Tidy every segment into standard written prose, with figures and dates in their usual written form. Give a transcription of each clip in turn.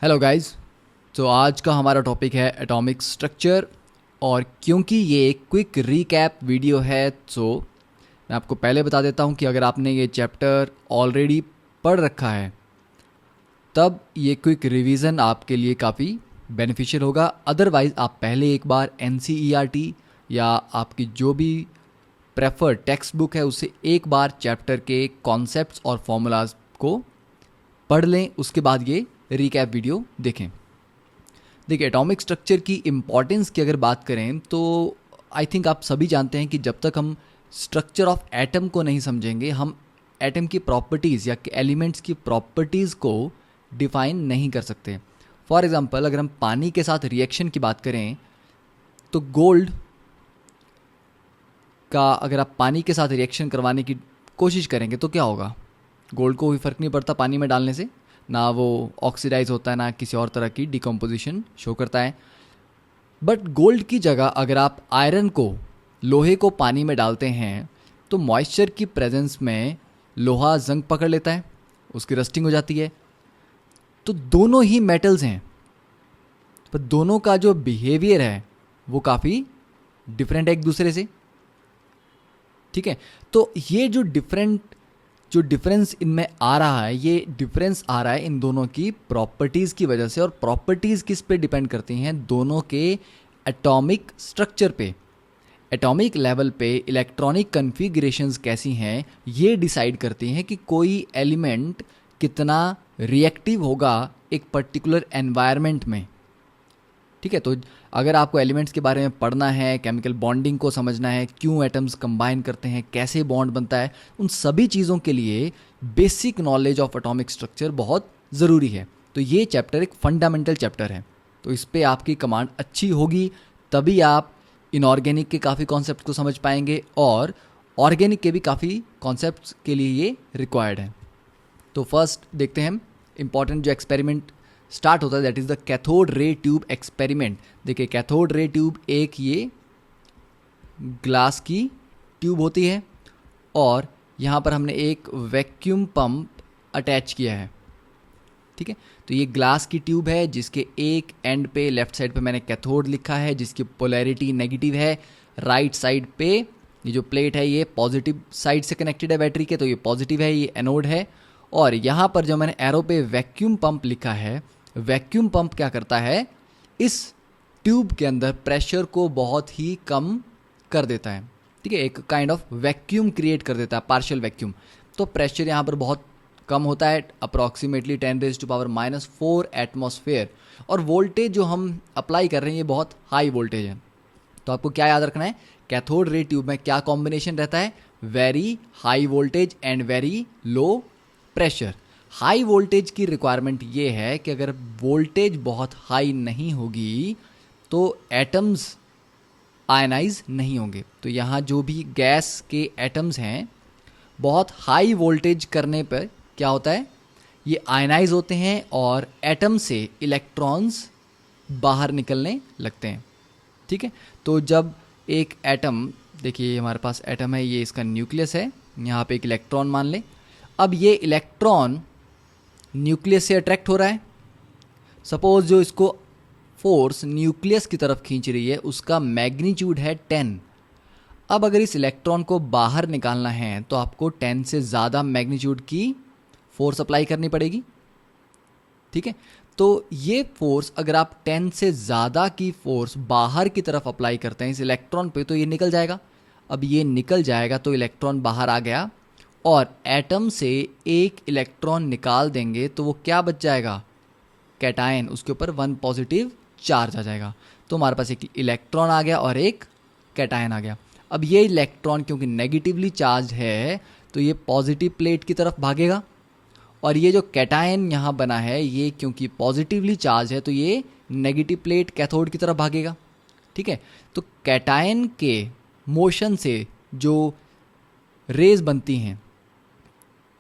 Hello guys. तो आज का हमारा टॉपिक है एटॉमिक स्ट्रक्चर। और क्योंकि ये एक क्विक रीकैप वीडियो है तो मैं आपको पहले बता देता हूँ कि अगर आपने ये चैप्टर ऑलरेडी पढ़ रखा है तब ये क्विक रिवीजन आपके लिए काफ़ी बेनिफिशियल होगा। अदरवाइज़ आप पहले एक बार एनसीईआरटी या आपकी जो भी प्रेफर्ड टेक्स्ट बुक है उससे एक बार चैप्टर के कॉन्सेप्ट्स और फॉर्मूलाज को पढ़ लें, उसके बाद ये रीकैप वीडियो देखें। देखिए, एटॉमिक स्ट्रक्चर की इम्पॉर्टेंस की अगर बात करें तो आई थिंक आप सभी जानते हैं कि जब तक हम स्ट्रक्चर ऑफ एटम को नहीं समझेंगे हम एटम की प्रॉपर्टीज़ या एलिमेंट्स की प्रॉपर्टीज़ को डिफाइन नहीं कर सकते। फॉर एग्जांपल, अगर हम पानी के साथ रिएक्शन की बात करें तो गोल्ड का अगर आप पानी के साथ रिएक्शन करवाने की कोशिश करेंगे तो क्या होगा? गोल्ड को कोई फ़र्क नहीं पड़ता पानी में डालने से, ना वो ऑक्सीडाइज होता है ना किसी और तरह की डिकम्पोजिशन शो करता है। बट गोल्ड की जगह अगर आप आयरन को, लोहे को पानी में डालते हैं तो मॉइस्चर की प्रेजेंस में लोहा जंग पकड़ लेता है, उसकी रस्टिंग हो जाती है। तो दोनों ही मेटल्स हैं पर दोनों का जो बिहेवियर है वो काफ़ी डिफरेंट है एक दूसरे से। ठीक है, तो ये जो डिफरेंस इनमें आ रहा है, ये डिफरेंस आ रहा है इन दोनों की प्रॉपर्टीज़ की वजह से। और प्रॉपर्टीज़ किस पे डिपेंड करती हैं? दोनों के एटॉमिक स्ट्रक्चर पे। एटॉमिक लेवल पे इलेक्ट्रॉनिक कन्फिगरेशंस कैसी हैं ये डिसाइड करती हैं कि कोई एलिमेंट कितना रिएक्टिव होगा एक पर्टिकुलर एनवायरनमेंट में। ठीक है, तो अगर आपको एलिमेंट्स के बारे में पढ़ना है, केमिकल बॉन्डिंग को समझना है, क्यों एटम्स कंबाइन करते हैं, कैसे बॉन्ड बनता है, उन सभी चीज़ों के लिए basic knowledge of atomic structure बहुत ज़रूरी है। तो ये चैप्टर एक फंडामेंटल चैप्टर है, तो इस पर आपकी कमांड अच्छी होगी तभी आप इनऑर्गेनिक के काफ़ी कॉन्सेप्ट को समझ पाएंगे और ऑर्गेनिक के भी काफ़ी कॉन्सेप्ट्स के लिए ये रिक्वायर्ड है। तो फर्स्ट देखते हैं इंपॉर्टेंट जो एक्सपेरिमेंट स्टार्ट होता है, that is the cathode ray tube experiment. देखिए, कैथोड रे ट्यूब एक ये ग्लास की ट्यूब होती है और यहाँ पर हमने एक वैक्यूम पंप अटैच किया है। ठीक है, तो ये ग्लास की ट्यूब है जिसके एक एंड पे लेफ्ट साइड पे मैंने कैथोड लिखा है जिसकी पोलैरिटी नेगेटिव है। राइट साइड पे ये जो प्लेट है ये पॉजिटिव साइड से कनेक्टेड है बैटरी के, तो ये पॉजिटिव है, ये एनोड है। और यहाँ पर जो मैंने एरो पे वैक्यूम पंप लिखा है, वैक्यूम पंप क्या करता है, इस ट्यूब के अंदर प्रेशर को बहुत ही कम कर देता है। ठीक है, एक काइंड ऑफ वैक्यूम क्रिएट कर देता है, पार्शियल वैक्यूम। तो प्रेशर यहाँ पर बहुत कम होता है, अप्रॉक्सीमेटली 10⁻⁻⁴ एटमॉस्फेयर। और वोल्टेज जो हम अप्लाई कर रहे हैं ये बहुत हाई वोल्टेज है। तो आपको क्या याद रखना है, कैथोड रे ट्यूब में क्या कॉम्बिनेशन रहता है? Very high voltage and very low pressure. High voltage की रिक्वायरमेंट ये है कि अगर वोल्टेज बहुत हाई नहीं होगी तो एटम्स आयनाइज नहीं होंगे। तो यहाँ जो भी गैस के एटम्स हैं बहुत हाई वोल्टेज करने पर क्या होता है, ये आयनाइज होते हैं और एटम से इलेक्ट्रॉन्स बाहर निकलने लगते हैं। ठीक है, तो जब एक एटम, देखिए हमारे पास एटम है, ये इसका न्यूक्लियस है, यहाँ पे एक इलेक्ट्रॉन मान लें। अब ये इलेक्ट्रॉन न्यूक्लियस से अट्रैक्ट हो रहा है। सपोज जो इसको फोर्स न्यूक्लियस की तरफ खींच रही है उसका मैग्नीट्यूड है 10। अब अगर इस इलेक्ट्रॉन को बाहर निकालना है तो आपको 10 से ज़्यादा मैग्नीट्यूड की फोर्स अप्लाई करनी पड़ेगी। ठीक है, तो ये फोर्स अगर आप 10 से ज़्यादा की फोर्स बाहर की तरफ अप्लाई करते हैं इस इलेक्ट्रॉन पे तो ये निकल जाएगा। अब ये निकल जाएगा तो इलेक्ट्रॉन बाहर आ गया और एटम से एक इलेक्ट्रॉन निकाल देंगे तो वो क्या बच जाएगा? कैटायन, उसके ऊपर 1 पॉजिटिव चार्ज आ जाएगा। तो हमारे पास एक इलेक्ट्रॉन आ गया और एक कैटायन आ गया। अब ये इलेक्ट्रॉन क्योंकि नेगेटिवली चार्ज है तो ये पॉजिटिव प्लेट की तरफ भागेगा और ये जो कैटायन यहाँ बना है ये क्योंकि पॉजिटिवली चार्ज है तो ये नेगेटिव प्लेट कैथोड की तरफ भागेगा। ठीक है, तो कैटायन के मोशन से जो रेज बनती हैं,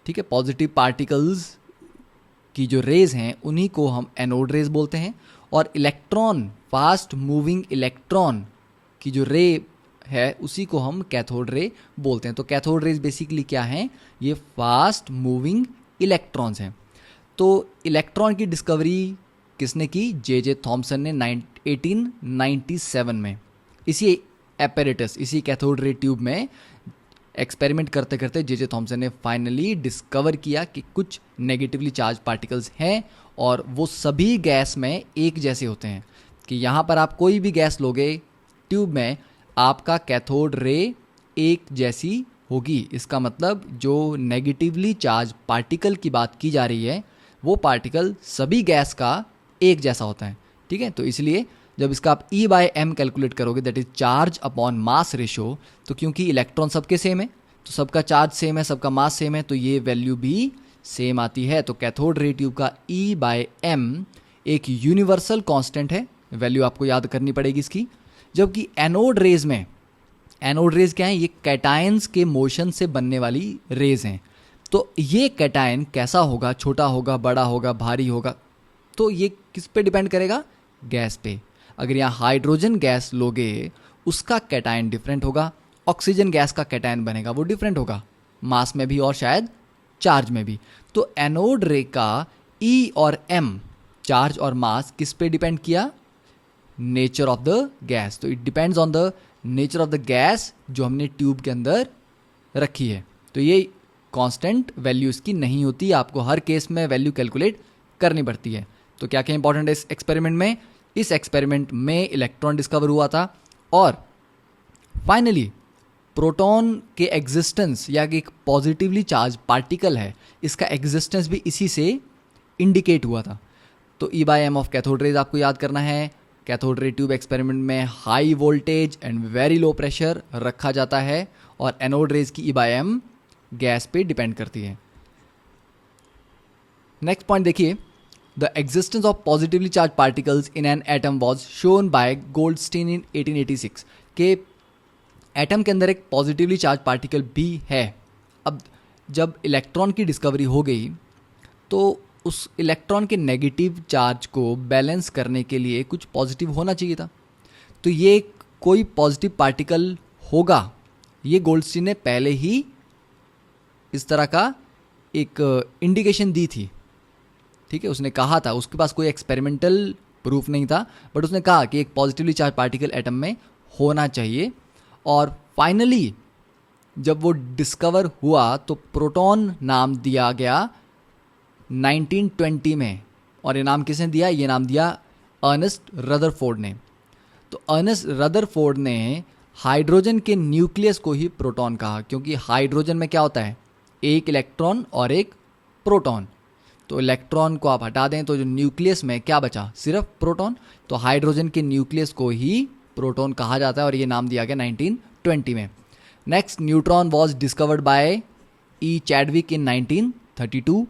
ठीक है, पॉजिटिव पार्टिकल्स की जो रेज हैं उन्हीं को हम एनोड रेज बोलते हैं। और इलेक्ट्रॉन, फास्ट मूविंग इलेक्ट्रॉन की जो रे है उसी को हम कैथोड रे बोलते हैं। तो कैथोड रेज बेसिकली क्या हैं? ये फास्ट मूविंग इलेक्ट्रॉन्स हैं। तो इलेक्ट्रॉन की डिस्कवरी किसने की? जे थॉमसन ने 1897 में। इसी एपेरेटस, इसी कैथोड रे ट्यूब में एक्सपेरिमेंट करते करते जे थॉमसन ने फाइनली डिस्कवर किया कि कुछ नेगेटिवली चार्ज पार्टिकल्स हैं और वो सभी गैस में एक जैसे होते हैं। कि यहाँ पर आप कोई भी गैस लोगे ट्यूब में, आपका कैथोड रे एक जैसी होगी। इसका मतलब जो नेगेटिवली चार्ज पार्टिकल की बात की जा रही है वो पार्टिकल सभी गैस का एक जैसा होता है। ठीक है, तो इसलिए जब इसका आप E/m कैलकुलेट करोगे, that is charge upon mass ratio, तो क्योंकि इलेक्ट्रॉन सबके सेम है तो सबका चार्ज सेम है, सबका मास सेम है, तो ये वैल्यू भी सेम आती है। तो कैथोड रे ट्यूब का E/m एक यूनिवर्सल कांस्टेंट है, वैल्यू आपको याद करनी पड़ेगी इसकी। जबकि एनोड रेज में, एनोड रेज क्या है? ये कैटायंस के मोशन से बनने वाली रेज हैं। तो ये कैटायन कैसा होगा? छोटा होगा, बड़ा होगा, भारी होगा? तो ये किस पे डिपेंड करेगा? गैस पे। अगर यहाँ हाइड्रोजन गैस लोगे उसका कैटायन डिफरेंट होगा, ऑक्सीजन गैस का कैटायन बनेगा वो डिफरेंट होगा, मास में भी और शायद चार्ज में भी। तो एनोड रे का E और M, चार्ज और मास, किस पे डिपेंड किया? Nature of the gas. तो it depends on the nature of the gas जो हमने ट्यूब के अंदर रखी है। तो ये कांस्टेंट वैल्यू इसकी नहीं होती, आपको हर केस में वैल्यू कैलकुलेट करनी पड़ती है। तो क्या क्या इंपॉर्टेंट है इस एक्सपेरिमेंट में? इस एक्सपेरिमेंट में इलेक्ट्रॉन डिस्कवर हुआ था और फाइनली प्रोटॉन के एग्जिस्टेंस, या कि एक पॉजिटिवली चार्ज पार्टिकल है, इसका एग्जिस्टेंस भी इसी से इंडिकेट हुआ था। तो E/m ऑफ कैथोड रेज आपको याद करना है। कैथोड रे ट्यूब एक्सपेरिमेंट में high voltage and very low pressure रखा जाता है और एनोड रेज की E/m गैस पे डिपेंड करती है। नेक्स्ट पॉइंट देखिए, the existence of positively charge particles in an atom was shown by Goldstein in 1886 के एटम के अंदर एक पॉजिटिवली चार्ज पार्टिकल भी है। अब जब इलेक्ट्रॉन की डिस्कवरी हो गई तो उस इलेक्ट्रॉन के नेगेटिव चार्ज को बैलेंस करने के लिए कुछ पॉजिटिव होना चाहिए था। तो ये कोई पॉजिटिव पार्टिकल होगा, ये गोल्डस्टीन ने पहले ही इस तरह का एक इंडिकेशन दी थी। ठीक है, उसने कहा था, उसके पास कोई एक्सपेरिमेंटल प्रूफ नहीं था, बट उसने कहा कि एक पॉजिटिवली चार्ज पार्टिकल एटम में होना चाहिए। और फाइनली जब वो डिस्कवर हुआ तो प्रोटॉन नाम दिया गया 1920 में। और ये नाम किसने दिया? ये नाम दिया अर्नेस्ट रदरफोर्ड ने। तो अर्नेस्ट रदरफोर्ड ने हाइड्रोजन के न्यूक्लियस को ही प्रोटॉन कहा, क्योंकि हाइड्रोजन में क्या होता है? एक इलेक्ट्रॉन और एक प्रोटॉन। तो इलेक्ट्रॉन को आप हटा दें तो जो न्यूक्लियस में क्या बचा? सिर्फ प्रोटॉन। तो हाइड्रोजन के न्यूक्लियस को ही प्रोटॉन कहा जाता है और ये नाम दिया गया 1920 में। Next, neutron was discovered by E Chadwick in 1932।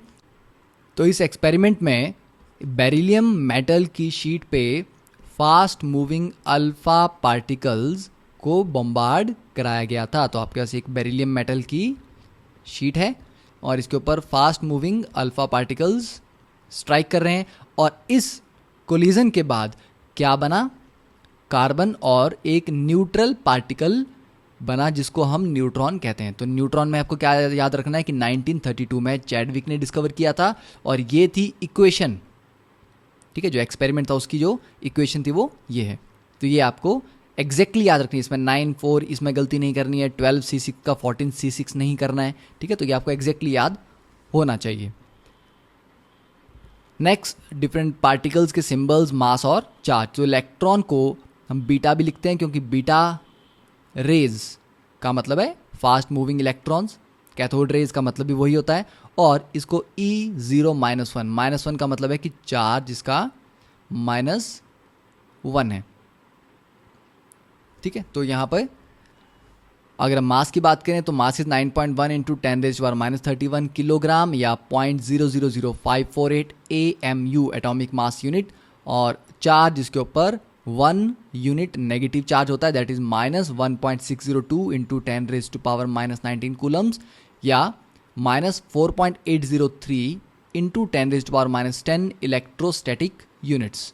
तो इस एक्सपेरिमेंट में बेरिलियम मेटल की शीट पे फास्ट मूविंग अल्फा पार्टिकल्स को बम्बार्ड कराया गया था। तो आपके पास एक बेरिलियम मेटल की शीट है और इसके ऊपर fast moving alpha particles strike कर रहे हैं और इस कोलिजन के बाद क्या बना? कार्बन और एक न्यूट्रल पार्टिकल बना जिसको हम न्यूट्रॉन कहते हैं। तो न्यूट्रॉन में आपको क्या याद रखना है कि 1932 में चैडविक ने डिस्कवर किया था और ये थी इक्वेशन। ठीक है, जो एक्सपेरिमेंट था उसकी जो इक्वेशन थी वो ये है। तो ये आपको एग्जैक्टली याद रखनी है, इसमें 9-4 इसमें गलती नहीं करनी है, 12C6 का 14C6 नहीं करना है। ठीक है, तो ये आपको एग्जैक्टली याद होना चाहिए। नेक्स्ट, डिफरेंट पार्टिकल्स के सिंबल्स, मास और चार्ज। तो इलेक्ट्रॉन को हम बीटा भी लिखते हैं क्योंकि बीटा रेज का मतलब है fast moving electrons, cathode rays का मतलब भी वही होता है। और इसको E0-1 -1 का मतलब है कि चार्ज इसका -1 है। ठीक है, तो यहाँ पर अगर हम मास की बात करें तो मास इज 9.1 × 10⁻31 किलोग्राम या 0.000548 AMU एटॉमिक मास यूनिट। और चार्ज इसके ऊपर 1 यूनिट नेगेटिव चार्ज होता है, दैट इज -1.602 × 10⁻19 कूलम्स या -4.803 × 10⁻10 इलेक्ट्रोस्टैटिक यूनिट्स।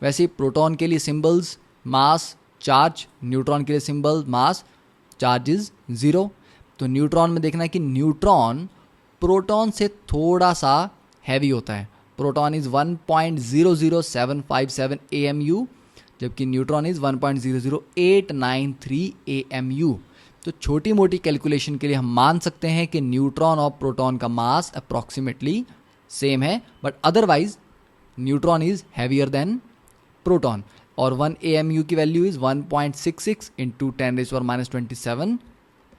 वैसे प्रोटॉन के लिए सिंबल्स मास चार्ज, न्यूट्रॉन के लिए सिंबल मास चार्ज इज 0। तो न्यूट्रॉन में देखना है कि न्यूट्रॉन प्रोटॉन से थोड़ा सा हैवी होता है प्रोटॉन इज़ 1.00757 AMU, जबकि न्यूट्रॉन इज़ 1.00893 AMU। तो छोटी मोटी कैलकुलेशन के लिए हम मान सकते हैं कि न्यूट्रॉन और प्रोटॉन का मास अप्रॉक्सीमेटली सेम है, but otherwise neutron is heavier than proton. और 1 AMU की value is 1.66 into 10⁻⁻27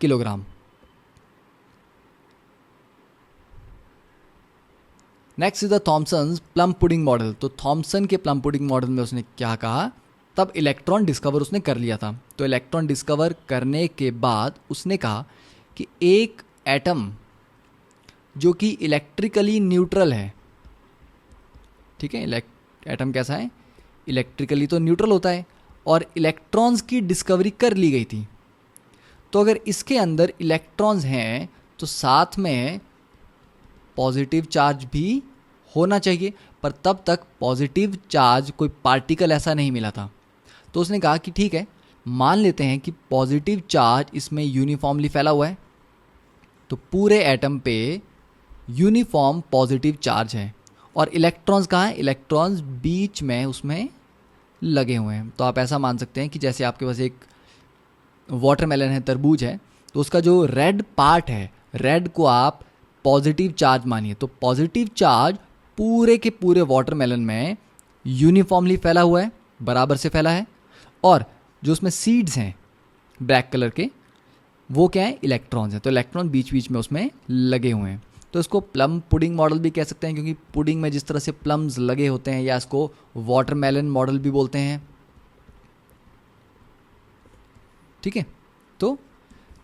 kilogram. Next is the Thomson's plum pudding model. तो थॉमसन के प्लम पुडिंग मॉडल में उसने क्या कहा, तब इलेक्ट्रॉन डिस्कवर उसने कर लिया था। तो इलेक्ट्रॉन डिस्कवर करने के बाद उसने कहा कि एक एटम जो कि इलेक्ट्रिकली न्यूट्रल है, ठीक है, एटम कैसा है, इलेक्ट्रिकली तो न्यूट्रल होता है, और इलेक्ट्रॉन्स की डिस्कवरी कर ली गई थी। तो अगर इसके अंदर इलेक्ट्रॉन्स हैं तो साथ में पॉजिटिव चार्ज भी होना चाहिए, पर तब तक पॉजिटिव चार्ज कोई पार्टिकल ऐसा नहीं मिला था। तो उसने कहा कि ठीक है, मान लेते हैं कि पॉजिटिव चार्ज इसमें यूनिफॉर्मली फैला हुआ है, तो पूरे एटम पे यूनिफॉर्म पॉजिटिव चार्ज है, और इलेक्ट्रॉन्स कहाँ हैं, इलेक्ट्रॉन्स बीच में उसमें लगे हुए हैं। तो आप ऐसा मान सकते हैं कि जैसे आपके पास एक वाटरमेलन है, तरबूज है, तो उसका जो रेड पार्ट है, रेड को आप पॉजिटिव चार्ज मानिए। तो पॉजिटिव चार्ज पूरे के पूरे वाटरमेलन में यूनिफॉर्मली फैला हुआ है, बराबर से फैला है, और जो उसमें सीड्स हैं ब्लैक कलर के, वो क्या है, इलेक्ट्रॉन्स हैं। तो इलेक्ट्रॉन बीच बीच में उसमें लगे हुए हैं। तो इसको प्लम पुडिंग मॉडल भी कह सकते हैं, क्योंकि पुडिंग में जिस तरह से प्लम्स लगे होते हैं, या इसको वाटरमेलन मॉडल भी बोलते हैं, ठीक है। तो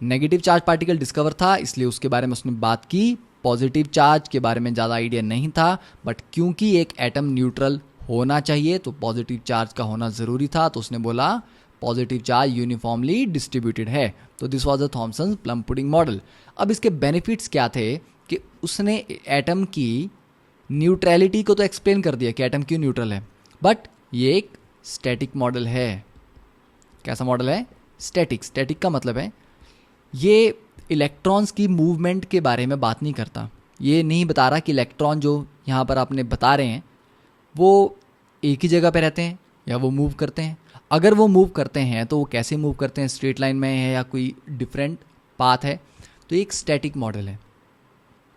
नेगेटिव चार्ज पार्टिकल डिस्कवर था, इसलिए उसके बारे में उसने बात की। पॉजिटिव चार्ज के बारे में ज़्यादा आइडिया नहीं था, बट क्योंकि एक एटम न्यूट्रल होना चाहिए तो पॉजिटिव चार्ज का होना ज़रूरी था, तो उसने बोला पॉजिटिव चार्ज यूनिफॉर्मली डिस्ट्रीब्यूटेड है। तो this was the Thomson plum pudding model. अब इसके बेनिफिट्स क्या थे कि उसने एटम की न्यूट्रलिटी को तो एक्सप्लेन कर दिया कि एटम क्यों न्यूट्रल है, बट ये एक स्टैटिक मॉडल है। कैसा मॉडल है, स्टैटिक। स्टैटिक का मतलब है ये इलेक्ट्रॉन्स की मूवमेंट के बारे में बात नहीं करता। ये नहीं बता रहा कि इलेक्ट्रॉन जो यहाँ पर आपने बता रहे हैं वो एक ही जगह पे रहते हैं या वो मूव करते हैं। अगर वो मूव करते हैं तो वो कैसे मूव करते हैं, स्ट्रेट लाइन में है या कोई डिफरेंट पाथ है। तो ये एक स्टैटिक मॉडल है,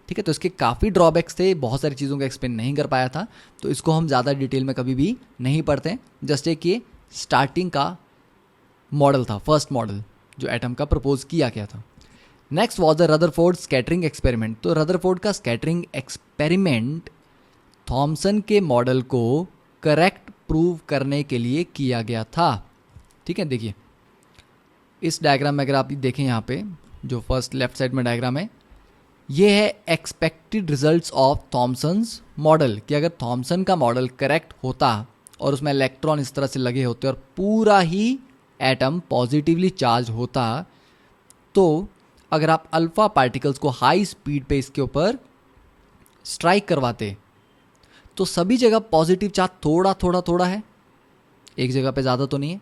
ठीक है। तो इसके काफ़ी ड्रॉबैक्स थे, बहुत सारी चीज़ों को एक्सप्लेन नहीं कर पाया था, तो इसको हम ज़्यादा डिटेल में कभी भी नहीं पढ़ते हैं। जस्ट एक ये स्टार्टिंग का मॉडल था, फर्स्ट मॉडल जो एटम का प्रपोज किया गया था। Next was the Rutherford scattering experiment. तो रदरफोर्ड का स्कैटरिंग एक्सपेरिमेंट थॉमसन के मॉडल को करेक्ट प्रूव करने के लिए किया गया था, ठीक है। देखिए इस डायग्राम में अगर आप देखें, यहाँ पे जो फर्स्ट लेफ्ट साइड में डायग्राम है, ये है expected results of Thomson's model, कि अगर थॉमसन का मॉडल करेक्ट होता और उसमें इलेक्ट्रॉन इस तरह से लगे होते और पूरा ही एटम पॉजिटिवली चार्ज होता, तो अगर आप अल्फा पार्टिकल्स को हाई स्पीड पे इसके ऊपर स्ट्राइक करवाते तो सभी जगह पॉजिटिव चार्ज थोड़ा थोड़ा थोड़ा है, एक जगह पे ज़्यादा तो नहीं है,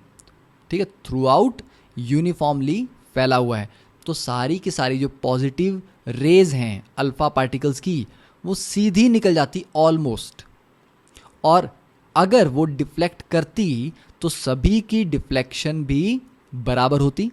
ठीक है, थ्रू आउट यूनिफॉर्मली फैला हुआ है। तो सारी की सारी जो पॉजिटिव रेज हैं अल्फा पार्टिकल्स की, वो सीधी निकल जाती ऑलमोस्ट, और अगर वो डिफ्लेक्ट करती तो सभी की डिफ्लेक्शन भी बराबर होती,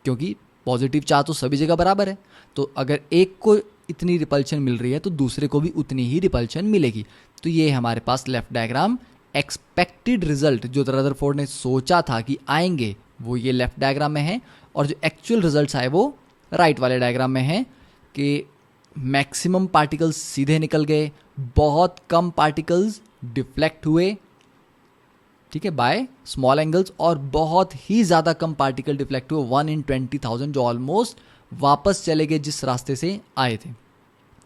क्योंकि पॉजिटिव चार्ज तो सभी जगह बराबर है। तो अगर एक को इतनी रिपल्शन मिल रही है तो दूसरे को भी उतनी ही रिपल्शन मिलेगी। तो ये हमारे पास लेफ्ट डायग्राम एक्सपेक्टेड रिजल्ट जो रदरफोर्ड ने सोचा था कि आएंगे, वो ये लेफ्ट डायग्राम में है, और जो एक्चुअल रिजल्ट्स आए वो राइट वाले डायग्राम में है, कि मैक्सिमम पार्टिकल्स सीधे निकल गए, बहुत कम पार्टिकल्स डिफ्लेक्ट हुए, ठीक है, बाय स्मॉल एंगल्स, और बहुत ही ज़्यादा कम पार्टिकल डिफ्लेक्ट हुए, 1 in 20,000, जो ऑलमोस्ट वापस चले गए जिस रास्ते से आए थे,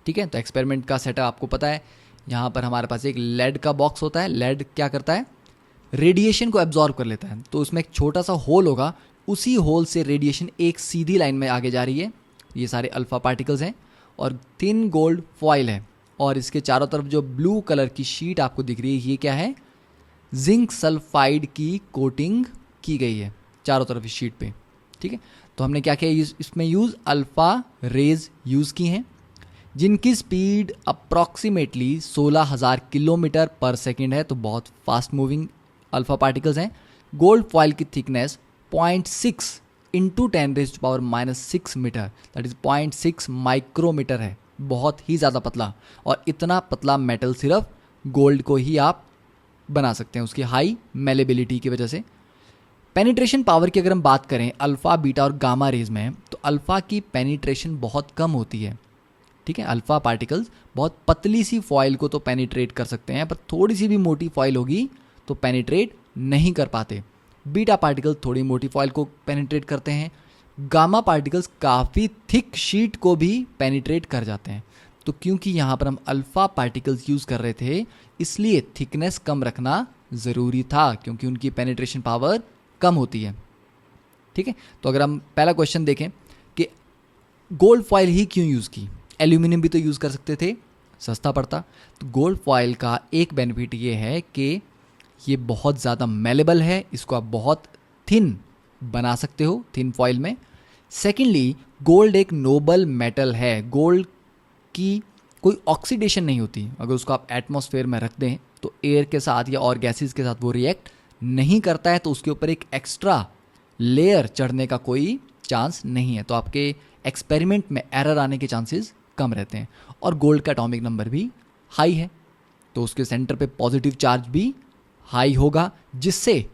ठीक है। तो एक्सपेरिमेंट का सेटअप आपको पता है। यहाँ पर हमारे पास एक लेड का बॉक्स होता है। लेड क्या करता है, रेडिएशन को एब्जॉर्ब कर लेता है। तो उसमें एक छोटा सा होल होगा, उसी होल से रेडिएशन एक सीधी लाइन में आगे जा रही है। ये सारे अल्फा पार्टिकल्स हैं, और थिन गोल्ड फॉइल है, और इसके चारों तरफ जो ब्लू कलर की शीट आपको दिख रही है, ये क्या है, जिंक सल्फाइड की कोटिंग की गई है चारों तरफ इस शीट पे, ठीक है। तो हमने क्या किया, इसमें यूज़ अल्फ़ा रेज यूज़ की हैं, जिनकी स्पीड अप्रॉक्सीमेटली 16,000 किलोमीटर पर सेकेंड है, तो बहुत फास्ट मूविंग अल्फा पार्टिकल्स हैं। गोल्ड फॉइल की thickness 0.6 into 10⁻⁻6 metre, that is 0.6 micrometre है, बहुत ही ज़्यादा पतला। और इतना पतला मेटल सिर्फ गोल्ड को ही आप बना सकते हैं उसकी हाई मेलेबिलिटी की वजह से। पेनिट्रेशन पावर की अगर हम बात करें अल्फ़ा, बीटा और गामा रेज में, तो अल्फ़ा की पेनिट्रेशन बहुत कम होती है। ठीक है, अल्फ़ा पार्टिकल्स बहुत पतली सी फॉइल को तो पेनिट्रेट कर सकते हैं, पर थोड़ी सी भी मोटी फॉइल होगी तो पेनिट्रेट नहीं कर पाते। बीटा पार्टिकल्स थोड़ी मोटी फॉइल को पेनिट्रेट करते हैं। गामा पार्टिकल्स काफ़ी थिक शीट को भी पेनिट्रेट कर जाते हैं। तो क्योंकि यहाँ पर हम अल्फ़ा पार्टिकल्स यूज़ कर रहे थे, इसलिए थिकनेस कम रखना ज़रूरी था, क्योंकि उनकी पेनिट्रेशन पावर कम होती है। ठीक है, तो अगर हम पहला क्वेश्चन देखें कि गोल्ड फॉइल ही क्यों यूज़ की, एल्यूमिनियम भी तो यूज़ कर सकते थे, सस्ता पड़ता। तो गोल्ड फॉइल का एक बेनिफिट ये है कि ये बहुत ज़्यादा मेलेबल है, इसको आप बहुत थिन बना सकते हो थिन फॉइल में। सेकेंडली, गोल्ड एक नोबल मेटल है, गोल्ड की कोई ऑक्सीडेशन नहीं होती। अगर उसको आप एटमॉस्फेयर में रख दें तो एयर के साथ या और गैसेस के साथ वो रिएक्ट नहीं करता है, तो उसके ऊपर एक एक्स्ट्रा लेयर चढ़ने का कोई चांस नहीं है, तो आपके एक्सपेरिमेंट में एरर आने के चांसेस कम रहते हैं। और गोल्ड का एटॉमिक नंबर भी हाई है, तो उसके सेंटर पे पॉजिटिव चार्ज भी हाई होगा, जिससे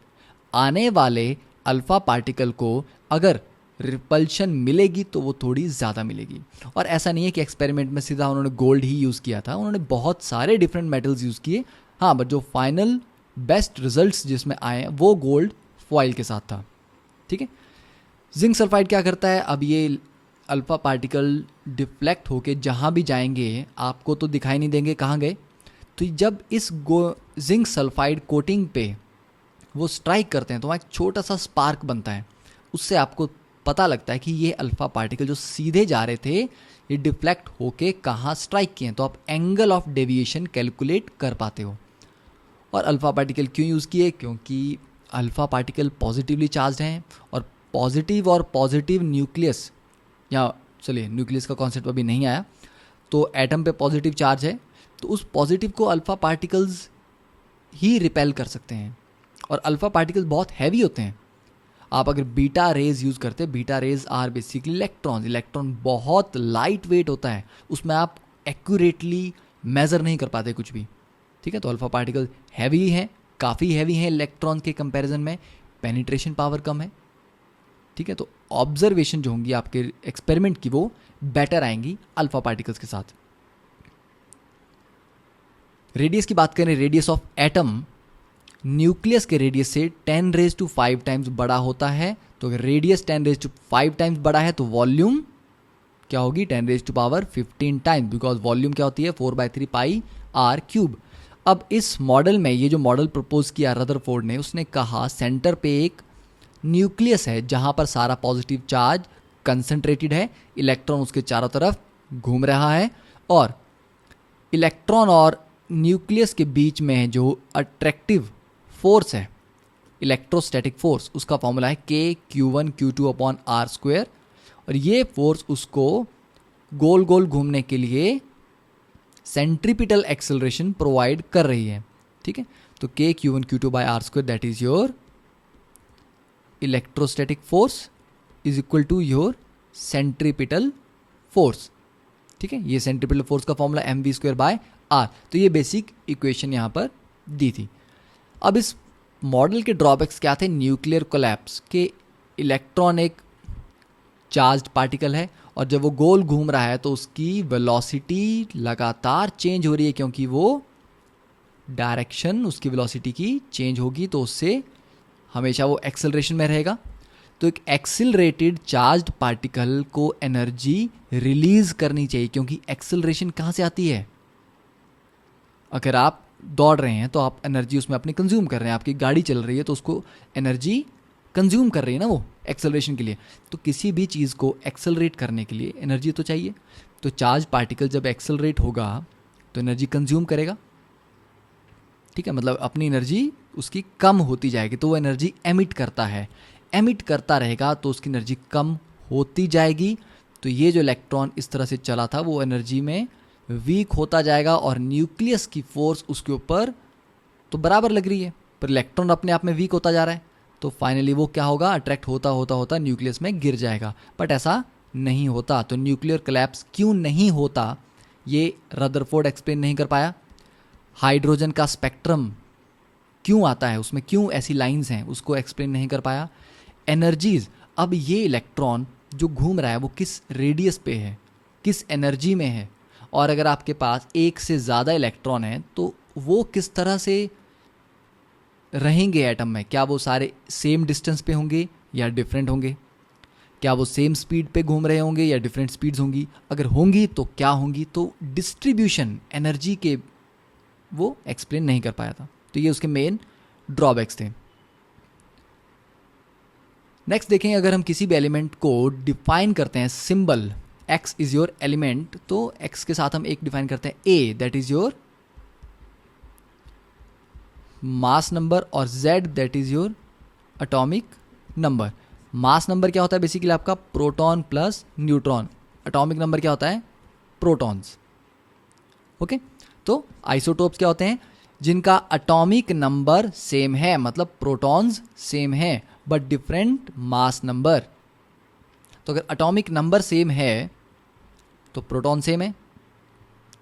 आने वाले अल्फ़ा पार्टिकल को अगर रिपल्शन मिलेगी तो वो थोड़ी ज़्यादा मिलेगी। और ऐसा नहीं है कि एक्सपेरिमेंट में सीधा उन्होंने गोल्ड ही यूज़ किया था, उन्होंने बहुत सारे डिफरेंट मेटल्स यूज़ किए। हाँ, बट जो फाइनल बेस्ट रिजल्ट्स जिसमें आए वो गोल्ड फॉइल के साथ था। ठीक है, जिंक सल्फाइड क्या करता है, अब ये अल्फ़ा पार्टिकल डिफ्लेक्ट होके जहाँ भी जाएंगे आपको तो दिखाई नहीं देंगे कहाँ गए। तो जब इस जिंक सल्फाइड कोटिंग पे वो स्ट्राइक करते हैं तो वहाँ एक छोटा सा स्पार्क बनता है, उससे आपको पता लगता है कि ये अल्फ़ा पार्टिकल जो सीधे जा रहे थे ये डिफ्लेक्ट होके कहाँ स्ट्राइक किए हैं, तो आप एंगल ऑफ डेविएशन कैलकुलेट कर पाते हो। और अल्फ़ा पार्टिकल क्यों यूज़ किए, क्योंकि अल्फ़ा पार्टिकल पॉजिटिवली चार्ज हैं, और पॉजिटिव न्यूक्लियस, या चलिए न्यूक्लियस का कॉन्सेप्ट अभी नहीं आया, तो एटम पे पॉजिटिव चार्ज है, तो उस पॉजिटिव को अल्फ़ा पार्टिकल्स ही रिपेल कर सकते हैं। और अल्फ़ा पार्टिकल्स बहुत हैवी होते हैं। आप अगर बीटा रेज यूज़ करते हैं, beta rays are basically electron बहुत लाइट वेट होता है, उसमें आप एक्यूरेटली मेज़र नहीं कर पाते कुछ भी। ठीक है, तो अल्फ़ा पार्टिकल हैवी हैं, काफ़ी हैवी हैं इलेक्ट्रॉन के कंपैरिजन में, पेनिट्रेशन पावर कम है। ठीक है, तो ऑब्जर्वेशन जो होंगी आपके एक्सपेरिमेंट की वो बेटर आएंगी अल्फ़ा पार्टिकल्स के साथ। रेडियस की बात करें, रेडियस ऑफ एटम न्यूक्लियस के रेडियस से 10⁵ टाइम्स बड़ा होता है। तो अगर रेडियस 10⁵ टाइम्स बड़ा है तो वॉल्यूम क्या होगी, 10⁻15 टाइम्स, बिकॉज वॉल्यूम क्या होती है 4/3 पाई आर क्यूब। अब इस मॉडल में, ये जो मॉडल प्रपोज किया रदरफोर्ड ने, उसने कहा सेंटर पे एक न्यूक्लियस है जहां पर सारा पॉजिटिव चार्ज कंसंट्रेटेड है, इलेक्ट्रॉन उसके चारों तरफ घूम रहा है, और इलेक्ट्रॉन और न्यूक्लियस के बीच में जो अट्रैक्टिव फोर्स है, इलेक्ट्रोस्टैटिक फोर्स, उसका फॉर्मूला है K(Q1Q2/r², और ये फोर्स उसको गोल गोल घूमने के लिए सेंट्रीपिटल एक्सेलरेशन प्रोवाइड कर रही है। ठीक है, तो K(Q1Q2/r², that is your electrostatic force is equal to your centripetal force. ठीक है, ये सेंट्रीपिटल फोर्स का फॉर्मूला mv²/r। तो ये बेसिक इक्वेशन यहाँ पर दी थी। अब इस मॉडल के ड्रॉबैक्स क्या थे, न्यूक्लियर कोलैप्स के, इलेक्ट्रॉन एक चार्ज्ड पार्टिकल है और जब वो गोल घूम रहा है तो उसकी वेलोसिटी लगातार चेंज हो रही है, क्योंकि वो डायरेक्शन उसकी वेलोसिटी की चेंज होगी, तो उससे हमेशा वो एक्सेलरेशन में रहेगा। तो एक एक्सिलरेटेड चार्ज्ड पार्टिकल को एनर्जी रिलीज करनी चाहिए, क्योंकि एक्सेलरेशन कहाँ से आती है, अगर आप दौड़ रहे हैं तो आप एनर्जी उसमें अपनी कंज्यूम कर रहे हैं, आपकी गाड़ी चल रही है तो उसको एनर्जी कंज्यूम कर रही है ना वो एक्सेलरेशन के लिए। तो किसी भी चीज़ को एक्सेलरेट करने के लिए एनर्जी तो चाहिए। तो चार्ज पार्टिकल जब एक्सेलरेट होगा तो एनर्जी कंज्यूम करेगा। ठीक है, मतलब अपनी एनर्जी उसकी कम होती जाएगी, तो वो एनर्जी एमिट करता है, एमिट करता रहेगा तो उसकी एनर्जी कम होती जाएगी। तो ये जो इलेक्ट्रॉन इस तरह से चला था वो एनर्जी में वीक होता जाएगा और न्यूक्लियस की फोर्स उसके ऊपर तो बराबर लग रही है, पर इलेक्ट्रॉन अपने आप में वीक होता जा रहा है, तो फाइनली वो क्या होगा, अट्रैक्ट होता होता होता न्यूक्लियस में गिर जाएगा। बट ऐसा नहीं होता। तो न्यूक्लियर कोलैप्स क्यों नहीं होता ये रदरफोर्ड एक्सप्लेन नहीं कर पाया। हाइड्रोजन का स्पेक्ट्रम क्यों आता है, उसमें क्यों ऐसी लाइंस हैं, उसको एक्सप्लेन नहीं कर पाया। एनर्जीज, अब ये इलेक्ट्रॉन जो घूम रहा है वो किस रेडियस पे है, किस एनर्जी में है, और अगर आपके पास एक से ज़्यादा इलेक्ट्रॉन है तो वो किस तरह से रहेंगे एटम में, क्या वो सारे सेम डिस्टेंस पे होंगे या डिफरेंट होंगे, क्या वो सेम स्पीड पे घूम रहे होंगे या डिफरेंट स्पीड्स होंगी, अगर होंगी तो क्या होंगी। तो डिस्ट्रीब्यूशन एनर्जी के वो एक्सप्लेन नहीं कर पाया था, तो ये उसके मेन ड्रॉबैक्स थे। नेक्स्ट देखें, अगर हम किसी भी एलिमेंट को डिफाइन करते हैं, symbol x is your element, तो x के साथ हम एक डिफाइन करते हैं a, that is your mass number, और z that is your atomic number. Mass number क्या होता है, बेसिकली आपका proton plus neutron. Atomic number क्या होता है, प्रोटॉन्स। ओके, तो आइसोटोप्स क्या होते हैं, जिनका एटॉमिक नंबर सेम है, मतलब प्रोटॉन्स सेम है बट डिफरेंट मास नंबर। तो अगर एटॉमिक नंबर सेम है तो प्रोटॉन सेम है,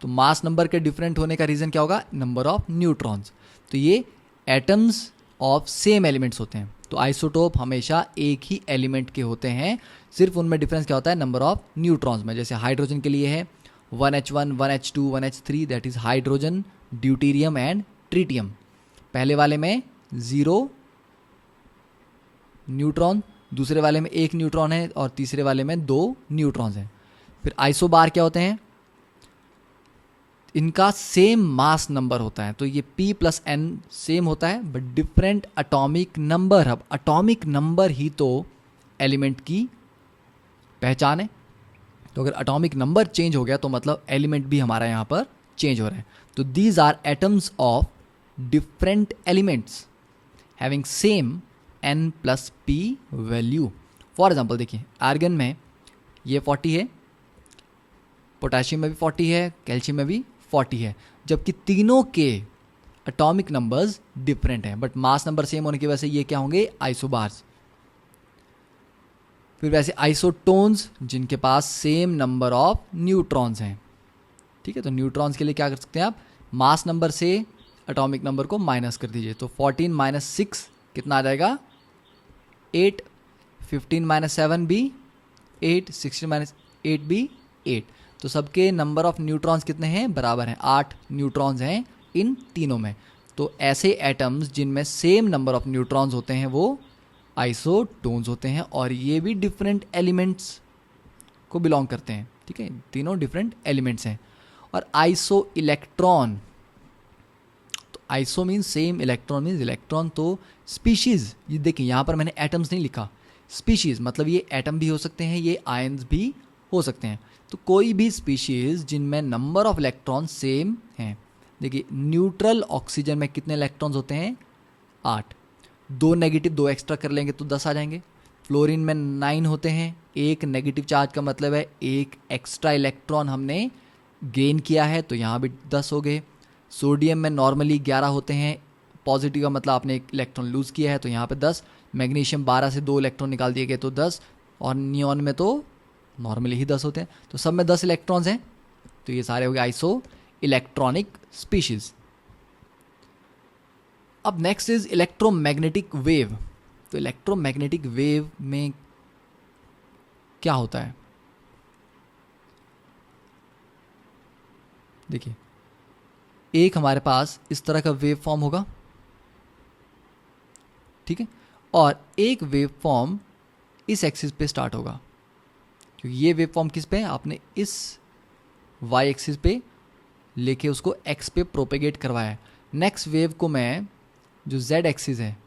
तो मास नंबर के डिफरेंट होने का रीज़न क्या होगा, नंबर ऑफ न्यूट्रॉन्स। तो ये एटम्स ऑफ सेम एलिमेंट्स होते हैं। तो आइसोटोप हमेशा एक ही एलिमेंट के होते हैं, सिर्फ उनमें डिफरेंस क्या होता है, नंबर ऑफ न्यूट्रॉन्स में। जैसे हाइड्रोजन के लिए है 1h1 1h2 1h3, that is hydrogen, deuterium and tritium. पहले वाले में 0 न्यूट्रॉन, दूसरे वाले में 1 न्यूट्रॉन है और तीसरे वाले में 2 न्यूट्रॉन्स हैं। फिर आइसोबार क्या होते हैं, इनका सेम मास नंबर होता है, तो ये p प्लस n सेम होता है बट डिफरेंट एटॉमिक नंबर। अब एटॉमिक नंबर ही तो एलिमेंट की पहचान है, तो अगर एटॉमिक नंबर चेंज हो गया तो मतलब एलिमेंट भी हमारा यहाँ पर चेंज हो रहा है। तो these are atoms of different elements having same n plus p value. For example देखिए, आर्गन में ये 40 है, पोटाशियम में भी 40 है, कैल्शियम में भी 40 है, जबकि तीनों के एटॉमिक नंबर्स डिफरेंट हैं बट मास नंबर सेम होने की वजह से ये क्या होंगे, आइसोबार्स। फिर वैसे आइसोटोन्स, जिनके पास सेम नंबर ऑफ न्यूट्रॉन्स हैं। ठीक है, तो न्यूट्रॉन्स के लिए क्या कर सकते हैं आप, मास नंबर से एटॉमिक नंबर को माइनस कर दीजिए, तो 14 माइनस 6 कितना आ जाएगा, 8, 15 माइनस 7 भी 8, 16 माइनस 8 भी 8। तो सबके नंबर ऑफ न्यूट्रॉन्स कितने हैं, बराबर हैं, 8 न्यूट्रॉन्स हैं इन तीनों में। तो ऐसे एटम्स जिनमें सेम नंबर ऑफ न्यूट्रॉन्स होते हैं वो आइसोटोन्स होते हैं, और ये भी डिफरेंट एलिमेंट्स को बिलोंग करते हैं। ठीक है, तीनों डिफरेंट एलिमेंट्स हैं। और आइसो इलेक्ट्रॉन, तो iso means same, electron means electron. तो स्पीशीज़, ये देखिए यहाँ पर मैंने एटम्स नहीं लिखा, स्पीशीज़ मतलब ये एटम भी हो सकते हैं, ये आयन्स भी हो सकते हैं। तो कोई भी स्पीशीज़ जिनमें नंबर ऑफ इलेक्ट्रॉन सेम हैं, देखिए न्यूट्रल ऑक्सीजन में कितने इलेक्ट्रॉन्स होते हैं, 8, 2 नेगेटिव 2 एक्स्ट्रा कर लेंगे तो 10 आ जाएंगे। फ्लोरीन में 9 होते हैं, 1 नेगेटिव चार्ज का मतलब है 1 एक्स्ट्रा इलेक्ट्रॉन हमने गेन किया है, तो यहाँ भी 10 हो गए। सोडियम में नॉर्मली 11 होते हैं, पॉजिटिव का मतलब आपने एक इलेक्ट्रॉन लूज़ किया है, तो यहाँ पे 10। मैग्नीशियम 12 से 2 इलेक्ट्रॉन निकाल दिए गए तो 10, और नियॉन में तो नॉर्मली ही 10 होते हैं, तो सब में 10 इलेक्ट्रॉन्स हैं। तो ये सारे हो गए आइसो इलेक्ट्रॉनिक स्पीशीज। अब नेक्स्ट इज इलेक्ट्रोमैग्नेटिक वेव। तो इलेक्ट्रोमैग्नेटिक वेव में क्या होता है, देखिए एक हमारे पास इस तरह का वेव फॉर्म होगा, ठीक है, और एक वेव फॉर्म इस एक्सिस पे स्टार्ट होगा, क्योंकि ये वेव फॉर्म किस पे है, आपने इस वाई एक्सिस पे लेके उसको एक्स पे प्रोपेगेट करवाया है। नेक्स्ट वेव को मैं जो जेड एक्सिस है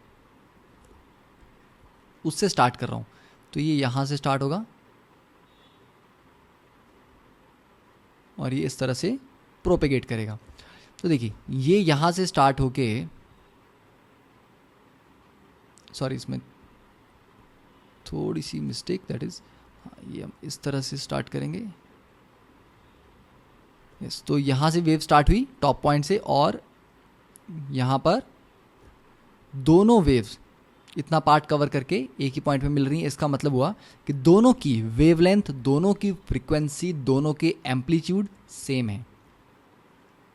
उससे स्टार्ट कर रहा हूँ, तो ये यहाँ से स्टार्ट होगा और ये इस तरह से प्रोपेगेट करेगा। तो देखिए ये यहाँ से स्टार्ट होके, सॉरी इसमें थोड़ी सी मिस्टेक, दैट इज़ ये हम इस तरह से स्टार्ट करेंगे। यस, तो यहाँ से वेव स्टार्ट हुई टॉप पॉइंट से, और यहाँ पर दोनों वेव्स इतना पार्ट कवर करके एक ही पॉइंट पे मिल रही हैं। इसका मतलब हुआ कि दोनों की वेवलेंथ, दोनों की फ्रीक्वेंसी, दोनों के एम्पलीट्यूड सेम है।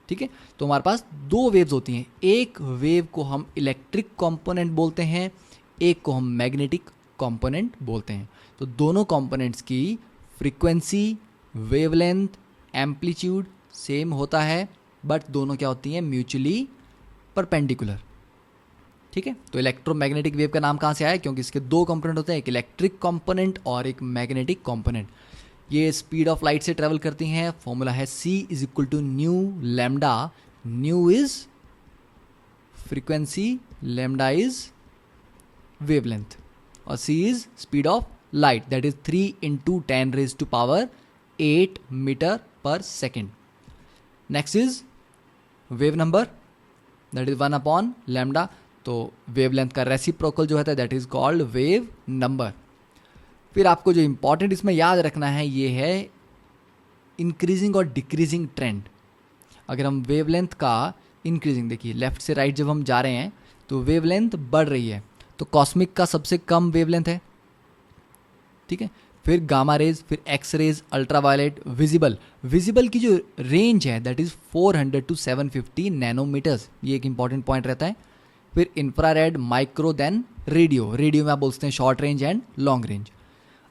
ठीक है, तो हमारे पास दो वेव्स होती हैं। एक वेव को हम इलेक्ट्रिक कंपोनेंट बोलते हैं, एक को हम मैग्नेटिक कंपोनेंट बोलते हैं। तो दोनों कंपोनेंट्स की फ्रीक्वेंसी, वेवलेंथ, एम्पलीट्यूड सेम होता है, बट दोनों क्या होती हैं, म्यूचुअली परपेंडिकुलर। ठीक है, तो इलेक्ट्रोमैग्नेटिक वेव का नाम कहाँ से आया, क्योंकि इसके दो कंपोनेंट होते हैं, एक इलेक्ट्रिक कंपोनेंट और एक मैग्नेटिक कंपोनेंट। ये स्पीड ऑफ लाइट से ट्रेवल करती हैं। फॉर्मूला है c is equal to nu lambda. Nu is frequency, lambda is wavelength, और c is speed of light, that is 3 × 10⁸ metre पर second. Next is wave number, that is 1/λ। तो wavelength का reciprocal जो है that is called wave number. फिर आपको जो important इसमें याद रखना है ये है इंक्रीजिंग और डिक्रीजिंग ट्रेंड। अगर हम वेवलेंथ का इंक्रीजिंग, देखिए लेफ्ट से राइट जब हम जा रहे हैं तो वेवलेंथ बढ़ रही है, तो कॉस्मिक का सबसे कम वेवलेंथ है। ठीक है, फिर गामा रेज, फिर X rays, ultraviolet, visible. Visible की जो रेंज है दैट इज 400 to 750 नैनोमीटर्स, ये एक इंपॉर्टेंट पॉइंट रहता है। फिर infrared, micro, then radio. Radio में आप बोलते हैं short range and long range.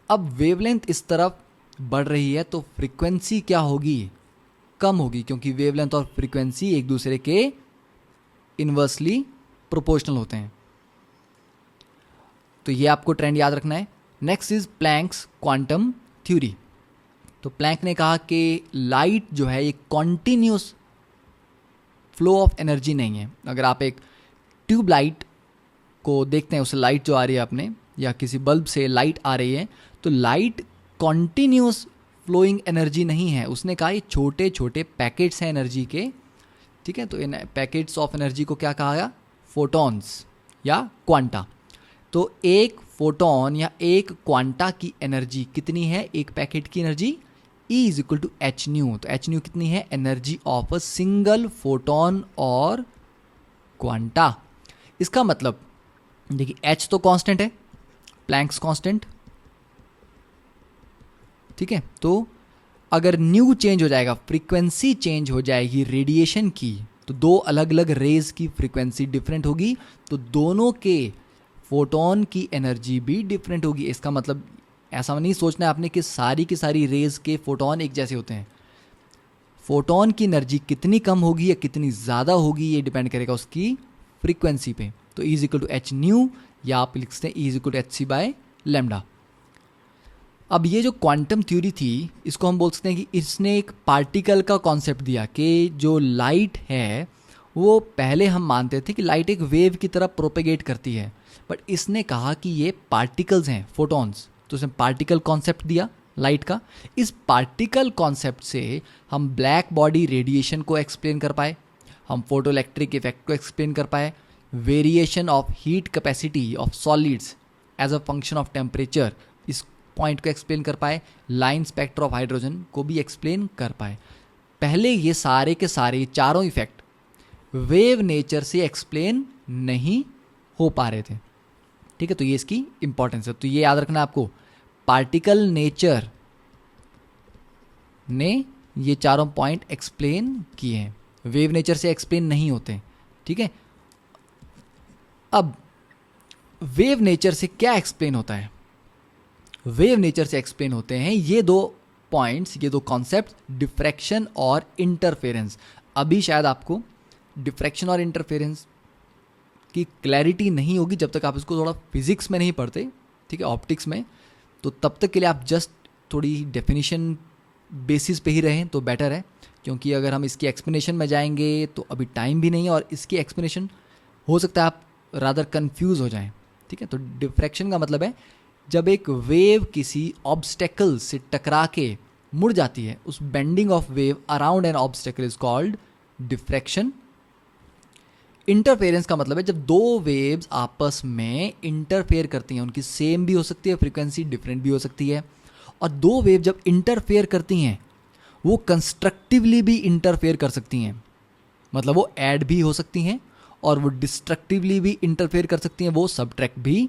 अब वेवलेंथ इस तरफ बढ़ रही है तो फ्रीक्वेंसी क्या होगी, कम होगी, क्योंकि वेवलेंथ और फ्रीक्वेंसी एक दूसरे के इन्वर्सली प्रोपोर्शनल होते हैं। तो ये आपको ट्रेंड याद रखना है। Next is Planck's quantum theory. तो प्लैंक ने कहा कि लाइट जो है ये कॉन्टिन्यूस फ्लो ऑफ एनर्जी नहीं है। अगर आप एक ट्यूब लाइट को देखते हैं, उससे लाइट जो आ रही है अपने, या किसी बल्ब से लाइट आ रही है, तो लाइट कॉन्टिन्यूस फ्लोइंग एनर्जी नहीं है। उसने कहा ये छोटे छोटे पैकेट्स हैं एनर्जी के। ठीक है, तो इन पैकेट्स ऑफ एनर्जी को क्या कहा गया, फोटॉन्स या क्वांटा। तो एक फोटॉन या एक क्वांटा की एनर्जी कितनी है, एक पैकेट की energy E is equal to H nu. तो एच न्यू कितनी है, energy of a single photon और क्वांटा। इसका मतलब देखिए H तो कांस्टेंट है, प्लैंक्स कांस्टेंट। ठीक है, तो अगर न्यू चेंज हो जाएगा, फ्रीक्वेंसी चेंज हो जाएगी रेडिएशन की, तो दो अलग अलग रेज की फ्रीक्वेंसी डिफरेंट होगी, तो दोनों के फोटोन की एनर्जी भी डिफरेंट होगी। इसका मतलब ऐसा नहीं सोचना है आपने कि सारी की सारी रेज के फोटोन एक जैसे होते हैं। फोटोन की एनर्जी कितनी कम होगी या कितनी ज़्यादा होगी ये डिपेंड करेगा उसकी फ्रीक्वेंसी पे। तो E is equal to H nu, या आप लिख सकते हैं E is equal to H C by lambda. अब ये जो क्वांटम थ्योरी थी, इसको हम बोल सकते हैं कि इसने एक पार्टिकल का कॉन्सेप्ट दिया कि जो लाइट है वो पहले हम मानते थे कि लाइट एक वेव की तरह प्रोपेगेट करती है, बट इसने कहा कि ये पार्टिकल्स हैं, फोटॉन्स। तो उसने पार्टिकल कॉन्सेप्ट दिया लाइट का। इस पार्टिकल कॉन्सेप्ट से हम ब्लैक बॉडी रेडिएशन को एक्सप्लेन कर पाए, हम फोटो इलेक्ट्रिक इफेक्ट को एक्सप्लेन कर पाए, variation of heat capacity of solids as a function of temperature, इस पॉइंट को एक्सप्लेन कर पाए, लाइन स्पेक्टर ऑफ हाइड्रोजन को भी एक्सप्लेन कर पाए। पहले ये सारे के सारे चारों इफेक्ट वेव नेचर से एक्सप्लेन नहीं हो पा रहे थे। ठीक है, तो ये इसकी इंपॉर्टेंस है। तो ये याद रखना आपको, पार्टिकल नेचर ने ये चारों पॉइंट एक्सप्लेन किए हैं, वेव नेचर से एक्सप्लेन नहीं होते। ठीक है, अब वेव नेचर से क्या एक्सप्लेन होता है, वेव नेचर से एक्सप्लेन होते हैं ये दो पॉइंट्स, ये दो कॉन्सेप्ट, डिफ्रैक्शन और इंटरफेरेंस। अभी शायद आपको डिफ्रैक्शन और इंटरफेरेंस की क्लैरिटी नहीं होगी जब तक आप इसको थोड़ा फिजिक्स में नहीं पढ़ते, ठीक है, ऑप्टिक्स में। तो तब तक के लिए आप जस्ट थोड़ी डेफिनेशन बेसिस पे ही रहें तो बेटर है, क्योंकि अगर हम इसकी एक्सप्लेनेशन में जाएंगे तो अभी टाइम भी नहीं है और इसकी एक्सप्लेनेशन हो सकता है आप रादर कंफ्यूज हो जाएं। ठीक है, तो डिफ्रैक्शन का मतलब है जब एक वेव किसी ऑब्स्टेकल से टकरा के मुड़ जाती है, उस bending of wave around an obstacle is called diffraction. Interference का मतलब है जब दो वेव्स आपस में इंटरफेयर करती हैं, उनकी सेम भी हो सकती है फ्रीक्वेंसी, डिफरेंट भी हो सकती है, और दो वेव जब इंटरफेयर करती हैं वो कंस्ट्रक्टिवली भी इंटरफेयर कर सकती हैं, मतलब वो ऐड भी हो सकती हैं और वो डिस्ट्रक्टिवली भी इंटरफेयर कर सकती हैं, वो सबट्रैक्ट भी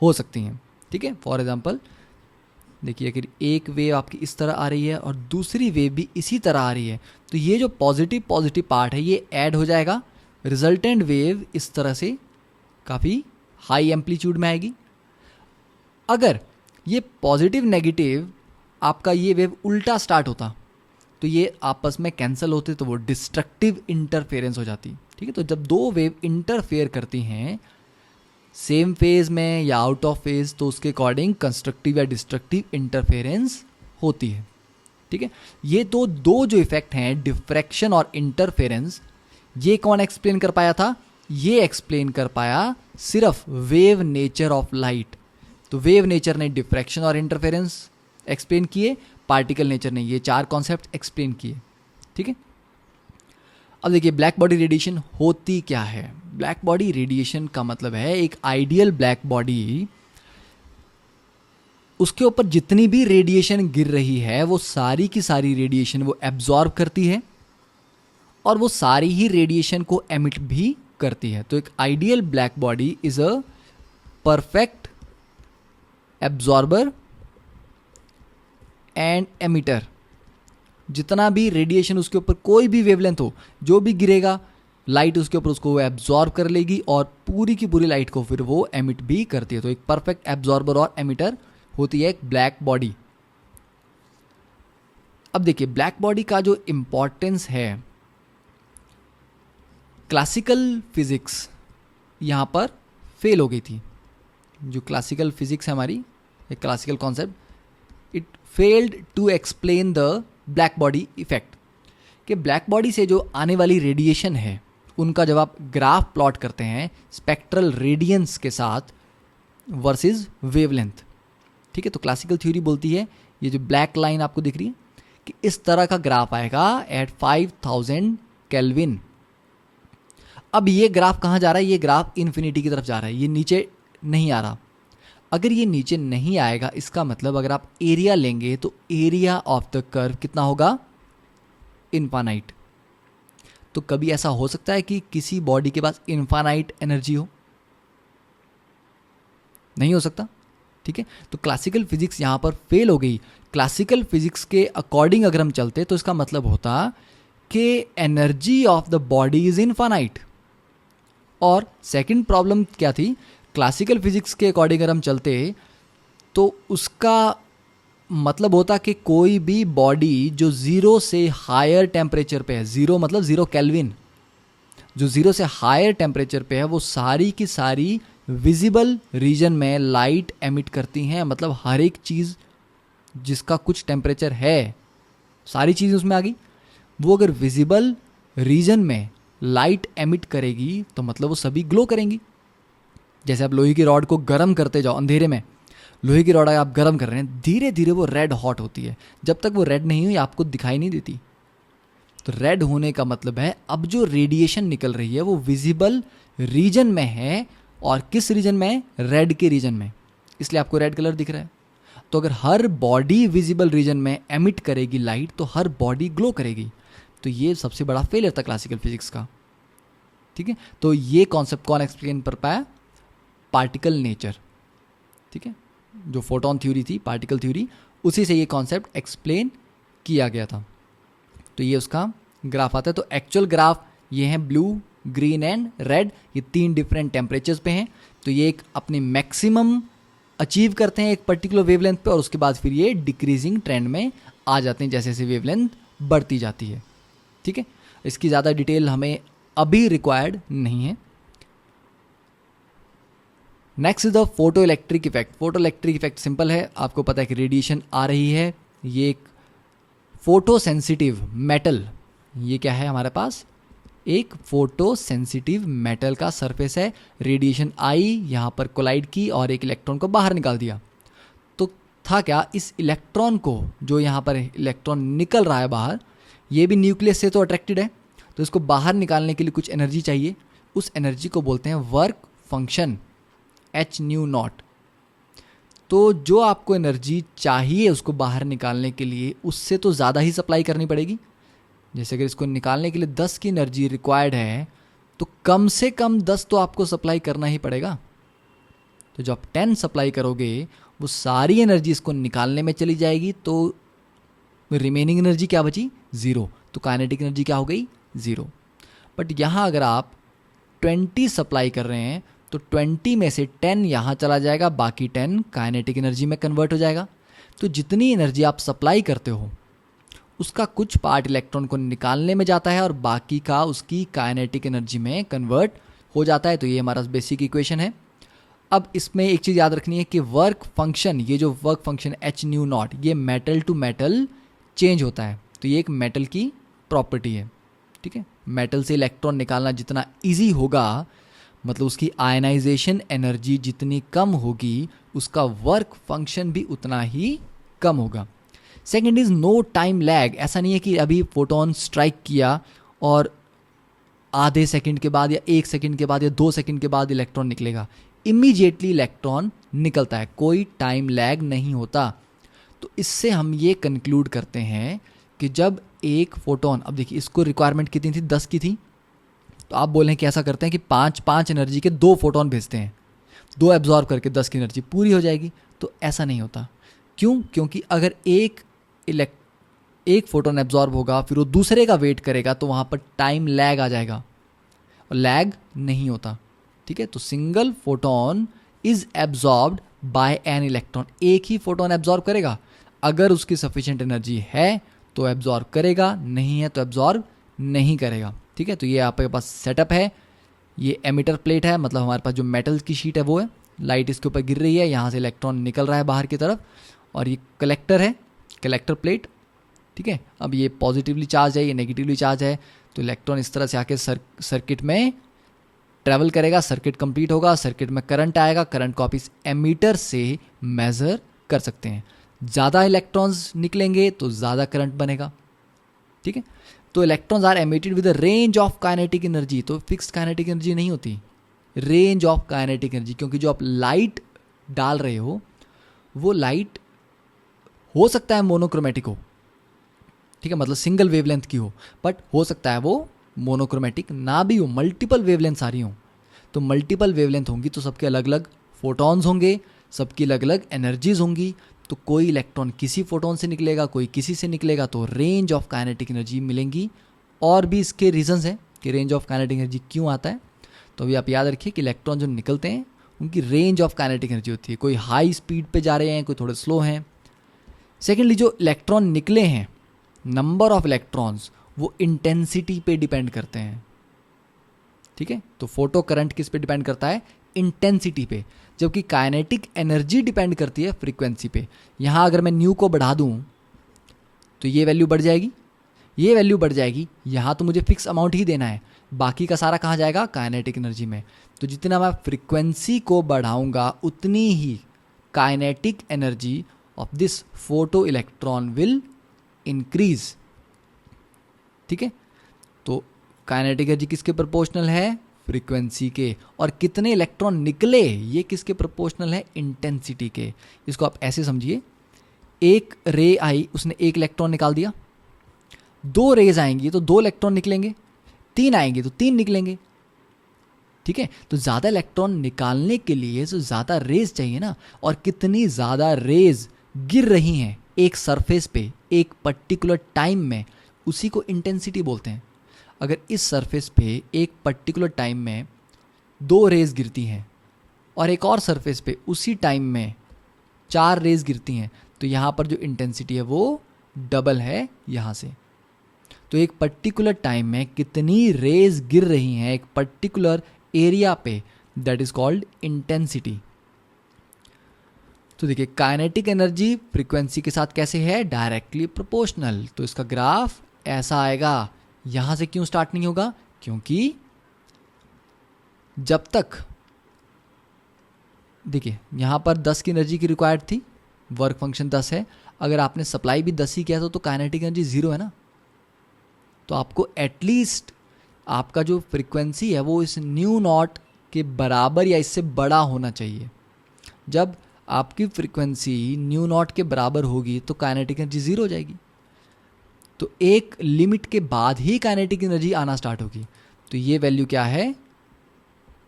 हो सकती हैं। ठीक है, फॉर एग्जांपल देखिए अगर एक वेव आपकी इस तरह आ रही है और दूसरी वेव भी इसी तरह आ रही है तो ये जो पॉजिटिव पॉजिटिव पार्ट है ये ऐड हो जाएगा, रिजल्टेंट वेव इस तरह से काफ़ी हाई एम्पलीट्यूड में आएगी। अगर ये पॉजिटिव नेगेटिव आपका ये वेव उल्टा स्टार्ट होता तो ये आपस में कैंसिल होते, तो वो डिस्ट्रक्टिव इंटरफेरेंस हो जाती। ठीक है, तो जब दो वेव इंटरफेयर करती हैं सेम फेज में या आउट ऑफ फेज तो उसके अकॉर्डिंग कंस्ट्रक्टिव या डिस्ट्रक्टिव इंटरफेरेंस होती है। ठीक है, ये तो दो जो इफेक्ट हैं डिफ्रैक्शन और इंटरफेरेंस, ये कौन एक्सप्लेन कर पाया था? ये एक्सप्लेन कर पाया सिर्फ वेव नेचर ऑफ लाइट। तो वेव नेचर ने डिफ्रैक्शन और इंटरफेरेंस एक्सप्लेन किए, पार्टिकल नेचर ने ये चार कॉन्सेप्ट एक्सप्लेन किए। ठीक है, अब देखिए ब्लैक बॉडी रेडिएशन होती क्या है। ब्लैक बॉडी रेडिएशन का मतलब है एक आइडियल ब्लैक बॉडी, उसके ऊपर जितनी भी रेडिएशन गिर रही है वो सारी की सारी रेडिएशन वो एब्जॉर्ब करती है और वो सारी ही रेडिएशन को एमिट भी करती है। तो एक ideal black body is a perfect absorber and emitter. जितना भी रेडिएशन उसके ऊपर कोई भी वेवलेंथ हो, जो भी गिरेगा लाइट उसके ऊपर उसको वो एब्जॉर्ब कर लेगी और पूरी की पूरी लाइट को फिर वो एमिट भी करती है। तो एक परफेक्ट एब्जॉर्बर और एमिटर होती है एक ब्लैक बॉडी। अब देखिए ब्लैक बॉडी का जो इंपॉर्टेंस है, क्लासिकल फिजिक्स यहाँ पर फेल हो गई थी। जो क्लासिकल फिजिक्स है हमारी, एक classical concept, it failed to explain the black body effect. कि ब्लैक बॉडी से जो आने वाली रेडिएशन है उनका जब आप ग्राफ प्लॉट करते हैं स्पेक्ट्रल रेडियंस के साथ वर्सेस वेवलेंथ। ठीक है, तो क्लासिकल थ्योरी बोलती है ये जो ब्लैक लाइन आपको दिख रही है कि इस तरह का ग्राफ आएगा एट 5000 केल्विन। अब ये ग्राफ कहाँ जा रहा है? ये ग्राफ इन्फिनिटी की तरफ जा रहा है, ये नीचे नहीं आ रहा। अगर ये नीचे नहीं आएगा इसका मतलब अगर आप एरिया लेंगे तो एरिया ऑफ द कर्व कितना होगा? इनफाइनाइट। तो कभी ऐसा हो सकता है कि किसी बॉडी के पास इनफाइनाइट एनर्जी हो? नहीं हो सकता। ठीक है, तो क्लासिकल फिजिक्स यहां पर फेल हो गई। क्लासिकल फिजिक्स के अकॉर्डिंग अगर हम चलते तो इसका मतलब होता कि energy of the body is infinite. और सेकंड प्रॉब्लम क्या थी? क्लासिकल फिजिक्स के अकॉर्डिंग अगर हम चलते तो उसका मतलब होता कि कोई भी बॉडी जो ज़ीरो से हायर टेम्परेचर पे है, ज़ीरो मतलब ज़ीरो केल्विन, जो ज़ीरो से हायर टेम्परेचर पे है वो सारी की सारी विजिबल रीजन में लाइट एमिट करती हैं। मतलब हर एक चीज़ जिसका कुछ टेम्परेचर है सारी चीज़ उसमें आ गई। वो अगर विजिबल रीजन में लाइट एमिट करेगी तो मतलब वो सभी ग्लो करेंगी। जैसे आप लोहे की रॉड को गर्म करते जाओ अंधेरे में, लोहे की रॉड आप गर्म कर रहे हैं, धीरे धीरे वो रेड हॉट होती है। जब तक वो रेड नहीं हुई आपको दिखाई नहीं देती। तो रेड होने का मतलब है अब जो रेडिएशन निकल रही है वो विजिबल रीजन में है। और किस रीजन में? रेड के रीजन में, इसलिए आपको रेड कलर दिख रहा है। तो अगर हर बॉडी विजिबल रीजन में एमिट करेगी लाइट तो हर बॉडी ग्लो करेगी। तो ये सबसे बड़ा फेलियर था क्लासिकल फिजिक्स का। ठीक है, तो ये कॉन्सेप्ट कौन एक्सप्लेन कर पाया? Particle nature. ठीक है, जो फोटोन थ्योरी थी, पार्टिकल थ्योरी, उसी से ये कॉन्सेप्ट एक्सप्लेन किया गया था। तो ये उसका ग्राफ आता है। तो एक्चुअल ग्राफ ये है ब्लू, ग्रीन एंड रेड, ये तीन डिफरेंट टेम्परेचर्स पे हैं। तो ये एक अपने मैक्सिमम अचीव करते हैं एक पर्टिकुलर वेवलेंथ पे और उसके बाद फिर ये डिक्रीजिंग ट्रेंड में आ जाते हैं जैसे जैसे वेवलेंथ बढ़ती जाती है। ठीक है, इसकी ज़्यादा डिटेल हमें अभी रिक्वायर्ड नहीं है। Next is the photo electric effect. Photo electric effect simple है, आपको पता है कि रेडिएशन आ रही है, ये एक फोटो सेंसिटिव मेटल, ये क्या है हमारे पास? एक फोटो सेंसिटिव मेटल का सरफेस है। रेडिएशन आई, यहाँ पर कोलाइड की और एक इलेक्ट्रॉन को बाहर निकाल दिया। तो था क्या? इस इलेक्ट्रॉन को, जो यहाँ पर इलेक्ट्रॉन निकल रहा है बाहर, ये भी न्यूक्लियस से तो अट्रैक्टेड है, तो इसको बाहर निकालने के लिए कुछ एनर्जी चाहिए। उस एनर्जी को बोलते हैं work function, h nu not. तो जो आपको एनर्जी चाहिए उसको बाहर निकालने के लिए उससे तो ज़्यादा ही सप्लाई करनी पड़ेगी। जैसे अगर इसको निकालने के लिए 10 की एनर्जी रिक्वायर्ड है तो कम से कम 10 तो आपको सप्लाई करना ही पड़ेगा। तो जब आप 10 सप्लाई करोगे वो सारी एनर्जी इसको निकालने में चली जाएगी, तो रिमेनिंग एनर्जी क्या बची? 0। तो काइनेटिक एनर्जी क्या हो गई? 0। बट यहाँ अगर आप 20 सप्लाई कर रहे हैं तो 20 में से 10 यहाँ चला जाएगा, बाकी 10 काइनेटिक एनर्जी में कन्वर्ट हो जाएगा। तो जितनी एनर्जी आप सप्लाई करते हो उसका कुछ पार्ट इलेक्ट्रॉन को निकालने में जाता है और बाकी का उसकी काइनेटिक एनर्जी में कन्वर्ट हो जाता है। तो ये हमारा बेसिक इक्वेशन है। अब इसमें एक चीज़ याद रखनी है कि वर्क फंक्शन, ये जो work function h new not, ये मेटल टू मेटल चेंज होता है। तो ये एक मेटल की प्रॉपर्टी है, ठीक है। मेटल से इलेक्ट्रॉन निकालना जितना इजी होगा, मतलब उसकी आयनाइजेशन एनर्जी जितनी कम होगी, उसका वर्क फंक्शन भी उतना ही कम होगा। Second is no time lag. ऐसा नहीं है कि अभी फोटोन स्ट्राइक किया और आधे सेकंड के बाद या 1 सेकंड के बाद या 2 सेकंड के बाद इलेक्ट्रॉन निकलेगा। इमीडिएटली इलेक्ट्रॉन निकलता है, कोई टाइम लैग नहीं होता। तो इससे हम ये कंक्लूड करते हैं कि जब एक फोटोन, अब देखिए इसको रिक्वायरमेंट कितनी थी? 10 की थी। तो आप बोलें कि ऐसा करते हैं कि 5 एनर्जी के 2 फोटोन भेजते हैं, 2 एब्जॉर्ब करके 10 की एनर्जी पूरी हो जाएगी। तो ऐसा नहीं होता। क्यों? क्योंकि अगर एक फोटोन एब्जॉर्ब होगा फिर वो दूसरे का वेट करेगा तो वहाँ पर टाइम लैग आ जाएगा, और लैग नहीं होता, ठीक है। तो single photon is absorbed bye an electron. एक ही फोटोन एब्जॉर्ब करेगा, अगर उसकी सफिशिएंट एनर्जी है तो एब्जॉर्ब करेगा, नहीं है तो एब्जॉर्ब नहीं करेगा, ठीक है। तो ये आपके पास सेटअप है। ये एमिटर प्लेट है, मतलब हमारे पास जो मेटल की शीट है वो है, लाइट इसके ऊपर गिर रही है, यहाँ से इलेक्ट्रॉन निकल रहा है बाहर की तरफ, और ये कलेक्टर है, कलेक्टर प्लेट, ठीक है। अब ये पॉजिटिवली चार्ज है, ये नेगेटिवली चार्ज है, तो इलेक्ट्रॉन इस तरह से आके सर्किट में ट्रैवल करेगा, सर्किट कंप्लीट होगा, सर्किट में करंट आएगा, करंट को आप इस एमीटर से मेज़र कर सकते हैं। ज़्यादा इलेक्ट्रॉन्स निकलेंगे तो ज़्यादा करंट बनेगा, ठीक है। तो electrons are emitted with the range of kinetic energy. तो फिक्स्ड काइनेटिक एनर्जी नहीं होती, रेंज ऑफ काइनेटिक एनर्जी, क्योंकि जो आप लाइट डाल रहे हो वो लाइट हो सकता है मोनोक्रोमेटिक हो, ठीक है, मतलब सिंगल वेवलेंथ की हो, बट हो सकता है वो मोनोक्रोमेटिक ना भी हो, मल्टीपल वेवलेंथ आ रही हों। तो मल्टीपल वेवलेंथ होंगी तो सबके अलग अलग फोटॉन्स होंगे, सबकी अलग अलग एनर्जीज होंगी। तो कोई इलेक्ट्रॉन किसी फोटोन से निकलेगा, कोई किसी से निकलेगा, तो रेंज ऑफ काइनेटिक एनर्जी मिलेंगी। और भी इसके रीजंस हैं कि रेंज ऑफ काइनेटिक एनर्जी क्यों आता है। तो अभी आप याद रखिए कि इलेक्ट्रॉन जो निकलते हैं उनकी रेंज ऑफ काइनेटिक एनर्जी होती है, कोई हाई स्पीड पे जा रहे हैं, कोई थोड़े स्लो हैं। सेकेंडली, जो इलेक्ट्रॉन निकले हैं, नंबर ऑफ इलेक्ट्रॉन्स, वो इंटेंसिटी पे डिपेंड करते हैं, ठीक है। तो फोटो करंट किस पे डिपेंड करता है? इंटेंसिटी पे, जबकि काइनेटिक एनर्जी डिपेंड करती है फ्रीक्वेंसी पे। यहाँ अगर मैं न्यू को बढ़ा दूँ तो ये वैल्यू बढ़ जाएगी, ये वैल्यू बढ़ जाएगी, यहाँ तो मुझे फिक्स अमाउंट ही देना है, बाकी का सारा कहाँ जाएगा? काइनेटिक एनर्जी में। तो जितना मैं फ्रीक्वेंसी को बढ़ाऊंगा उतनी ही kinetic energy of this photoelectron will increase, ठीक है। तो काइनेटिक एनर्जी किसके प्रोपोर्शनल है? फ्रीक्वेंसी के। और कितने इलेक्ट्रॉन निकले ये किसके प्रोपोर्शनल है? इंटेंसिटी के। इसको आप ऐसे समझिए, एक रे आई, उसने 1 इलेक्ट्रॉन निकाल दिया, 2 रेज आएंगी तो 2 इलेक्ट्रॉन निकलेंगे, 3 आएंगे तो 3 निकलेंगे, ठीक है। तो ज़्यादा इलेक्ट्रॉन निकालने के लिए तो ज़्यादा रेज चाहिए ना, और कितनी ज़्यादा रेज गिर रही हैं एक सरफेस पे एक पर्टिकुलर टाइम में, उसी को इंटेंसिटी बोलते हैं। अगर इस सरफेस पे एक पर्टिकुलर टाइम में 2 रेज गिरती हैं और एक और सरफेस पे उसी टाइम में 4 रेज गिरती हैं, तो यहाँ पर जो इंटेंसिटी है वो डबल है यहाँ से। तो एक पर्टिकुलर टाइम में कितनी रेज गिर रही हैं एक पर्टिकुलर एरिया पे, दैट इज कॉल्ड इंटेंसिटी। तो देखिए, काइनेटिक एनर्जी फ्रीक्वेंसी के साथ कैसे है? Directly proportional. तो इसका ग्राफ ऐसा आएगा। यहां से क्यों स्टार्ट नहीं होगा? क्योंकि जब तक, देखिए यहां पर 10 की एनर्जी की रिक्वायर्ड थी, वर्क फंक्शन 10 है, अगर आपने सप्लाई भी 10 ही किया तो काइनेटिक एनर्जी 0 है ना। तो आपको एटलीस्ट आपका जो फ्रीक्वेंसी है वो इस न्यू नॉट के बराबर या इससे बड़ा होना चाहिए। जब आपकी फ्रीक्वेंसी न्यू नॉट के बराबर होगी तो काइनेटिक एनर्जी ज़ीरो हो जाएगी। तो एक लिमिट के बाद ही काइनेटिक एनर्जी आना स्टार्ट होगी। तो ये वैल्यू क्या है,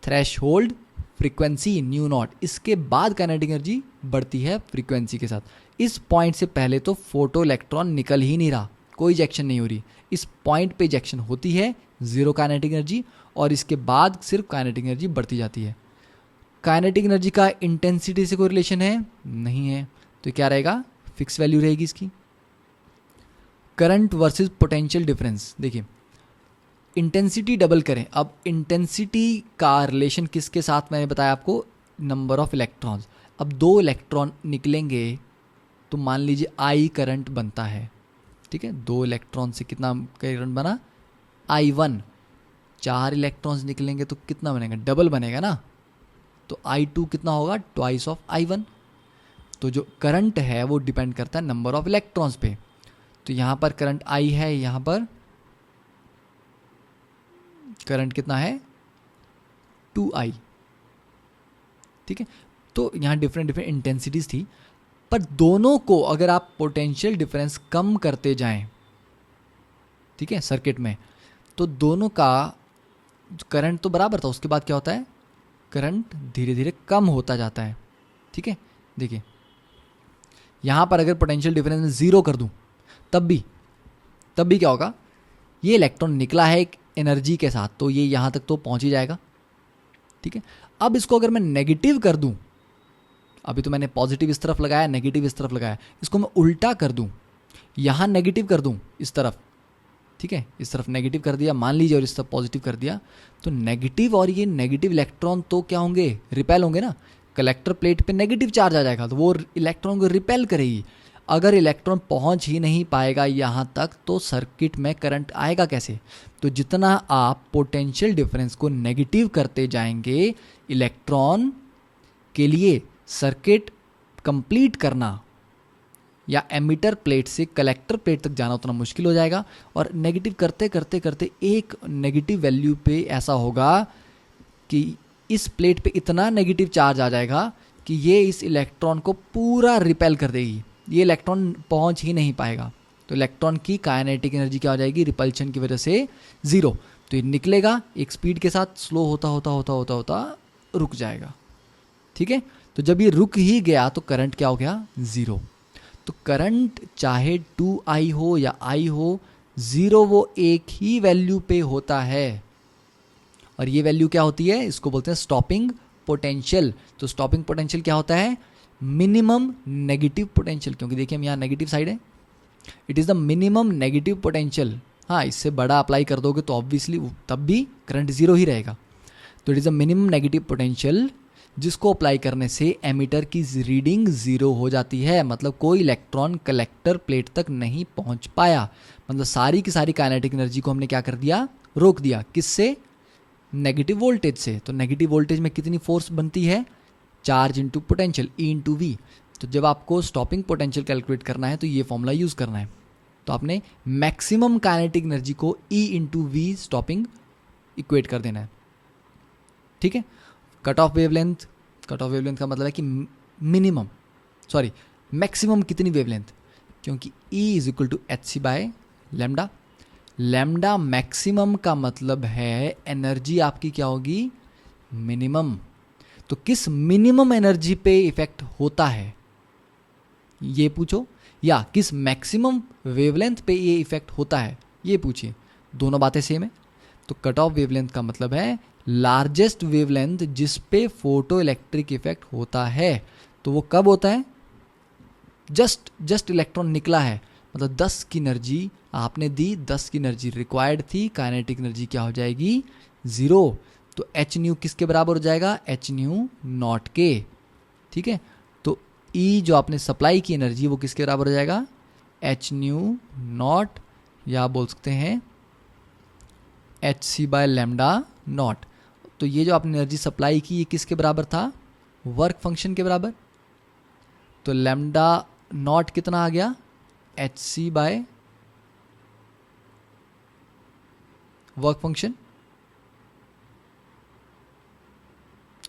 थ्रेशहोल्ड फ्रीक्वेंसी न्यू नॉट, इसके बाद काइनेटिक एनर्जी बढ़ती है फ्रीक्वेंसी के साथ। इस पॉइंट से पहले तो फोटो इलेक्ट्रॉन निकल ही नहीं रहा, कोई इजेक्शन नहीं हो रही। इस पॉइंट पे इजेक्शन होती है, जीरो काइनेटिक एनर्जी, और इसके बाद सिर्फ काइनेटिक एनर्जी बढ़ती जाती है। काइनेटिक एनर्जी का इंटेंसिटी से कोई रिलेशन है नहीं है, तो क्या रहेगा, फिक्स वैल्यू रहेगी इसकी। करंट वर्सेस पोटेंशियल डिफरेंस, देखिए इंटेंसिटी डबल करें। अब इंटेंसिटी का रिलेशन किसके साथ, मैंने बताया आपको, नंबर ऑफ इलेक्ट्रॉन्स। अब 2 इलेक्ट्रॉन निकलेंगे तो मान लीजिए आई करंट बनता है, ठीक है। 2 इलेक्ट्रॉन से कितना करंट बना, I1। 4 इलेक्ट्रॉन्स निकलेंगे तो कितना बनेगा, डबल बनेगा ना, तो I2 कितना होगा, ट्वाइस ऑफ I1। तो जो करंट है वो डिपेंड करता है नंबर ऑफ इलेक्ट्रॉन्स पे। तो यहाँ पर करंट I है, यहाँ पर करंट कितना है, 2I, ठीक है। तो यहाँ डिफरेंट डिफरेंट इंटेंसिटीज थी, पर दोनों को अगर आप पोटेंशियल डिफरेंस कम करते जाएं, ठीक है, सर्किट में, तो दोनों का करंट तो बराबर था, उसके बाद क्या होता है, करंट धीरे धीरे कम होता जाता है, ठीक है। देखिए यहाँ पर अगर पोटेंशियल डिफरेंस में 0 कर दूं तब भी क्या होगा, ये इलेक्ट्रॉन निकला है एक एनर्जी के साथ, तो ये यहाँ तक तो पहुँच ही जाएगा, ठीक है। अब इसको अगर मैं नेगेटिव कर दूं, अभी तो मैंने पॉजिटिव इस तरफ लगाया, नेगेटिव इस तरफ लगाया, इसको मैं उल्टा कर दूं, यहाँ नेगेटिव कर दूं इस तरफ, ठीक है, इस तरफ नेगेटिव कर दिया मान लीजिए और इस तरफ पॉजिटिव कर दिया, तो नेगेटिव और ये नेगेटिव इलेक्ट्रॉन तो क्या होंगे, रिपेल होंगे ना। कलेक्टर प्लेट पे नेगेटिव चार्ज आ जाएगा तो वो इलेक्ट्रॉन को रिपेल करेगी। अगर इलेक्ट्रॉन पहुंच ही नहीं पाएगा यहाँ तक तो सर्किट में करंट आएगा कैसे। तो जितना आप पोटेंशियल डिफरेंस को नेगेटिव करते जाएंगे, इलेक्ट्रॉन के लिए सर्किट कंप्लीट करना या एमिटर प्लेट से कलेक्टर प्लेट तक जाना उतना मुश्किल हो जाएगा। और नेगेटिव करते करते करते एक नेगेटिव वैल्यू पे ऐसा होगा कि इस प्लेट पे इतना नेगेटिव चार्ज आ जाएगा कि ये इस इलेक्ट्रॉन को पूरा रिपेल कर देगी, ये इलेक्ट्रॉन पहुंच ही नहीं पाएगा। तो इलेक्ट्रॉन की काइनेटिक एनर्जी क्या हो जाएगी, रिपल्शन की वजह से 0। तो ये निकलेगा एक स्पीड के साथ, स्लो होता होता होता होता होता रुक जाएगा, ठीक है। तो जब ये रुक ही गया तो करंट क्या हो गया, 0। तो करंट चाहे 2I हो या I हो, 0 वो एक ही वैल्यू पे होता है। और ये वैल्यू क्या होती है, इसको बोलते हैं स्टॉपिंग पोटेंशियल। तो स्टॉपिंग पोटेंशियल क्या होता है, मिनिमम नेगेटिव पोटेंशियल, क्योंकि देखिए हम यहाँ नेगेटिव साइड है, it is the minimum negative potential. हाँ, इससे बड़ा अप्लाई कर दोगे तो ऑब्वियसली तब भी करंट 0 ही रहेगा। तो it is the minimum negative potential जिसको अप्लाई करने से एमीटर की रीडिंग 0 हो जाती है, मतलब कोई इलेक्ट्रॉन कलेक्टर प्लेट तक नहीं पहुंच पाया, मतलब सारी की सारी काइनेटिक एनर्जी को हमने क्या कर दिया, रोक दिया। किससे, नेगेटिव वोल्टेज से। तो नेगेटिव वोल्टेज में कितनी फोर्स बनती है, charge into potential, E into V. तो जब आपको स्टॉपिंग पोटेंशियल कैलकुलेट करना है तो ये फॉर्मूला यूज़ करना है। तो आपने मैक्सिमम काइनेटिक एनर्जी को E into V stopping equate कर देना है, ठीक है। Cut off wavelength, cut off wavelength का मतलब है कि मिनिमम, सॉरी मैक्सिमम कितनी वेवलेंथ, क्योंकि E is equal to HC by lambda. Lambda maximum का मतलब है एनर्जी आपकी क्या होगी, मिनिमम। तो किस मिनिमम एनर्जी पे इफेक्ट होता है ये पूछो, या किस मैक्सिमम वेवलेंथ पे ये इफेक्ट होता है ये पूछिए, दोनों बातें सेम है। तो कट ऑफ वेवलेंथ का मतलब है लार्जेस्ट वेवलेंथ जिस पे फोटो इलेक्ट्रिक इफेक्ट होता है। तो वो कब होता है, जस्ट इलेक्ट्रॉन निकला है, मतलब 10 की एनर्जी आपने दी, 10 की एनर्जी रिक्वायर्ड थी, काइनेटिक एनर्जी क्या हो जाएगी, 0। तो एच न्यू किसके बराबर हो जाएगा, एच न्यू नॉट के, ठीक है। तो ई जो आपने सप्लाई की एनर्जी वो किसके बराबर हो जाएगा, एच न्यू नॉट, या बोल सकते हैं H C by lambda naught. तो ये जो आपने एनर्जी सप्लाई की ये किसके बराबर था, वर्क फंक्शन के बराबर। तो लैम्डा नॉट कितना आ गया, h C by work function,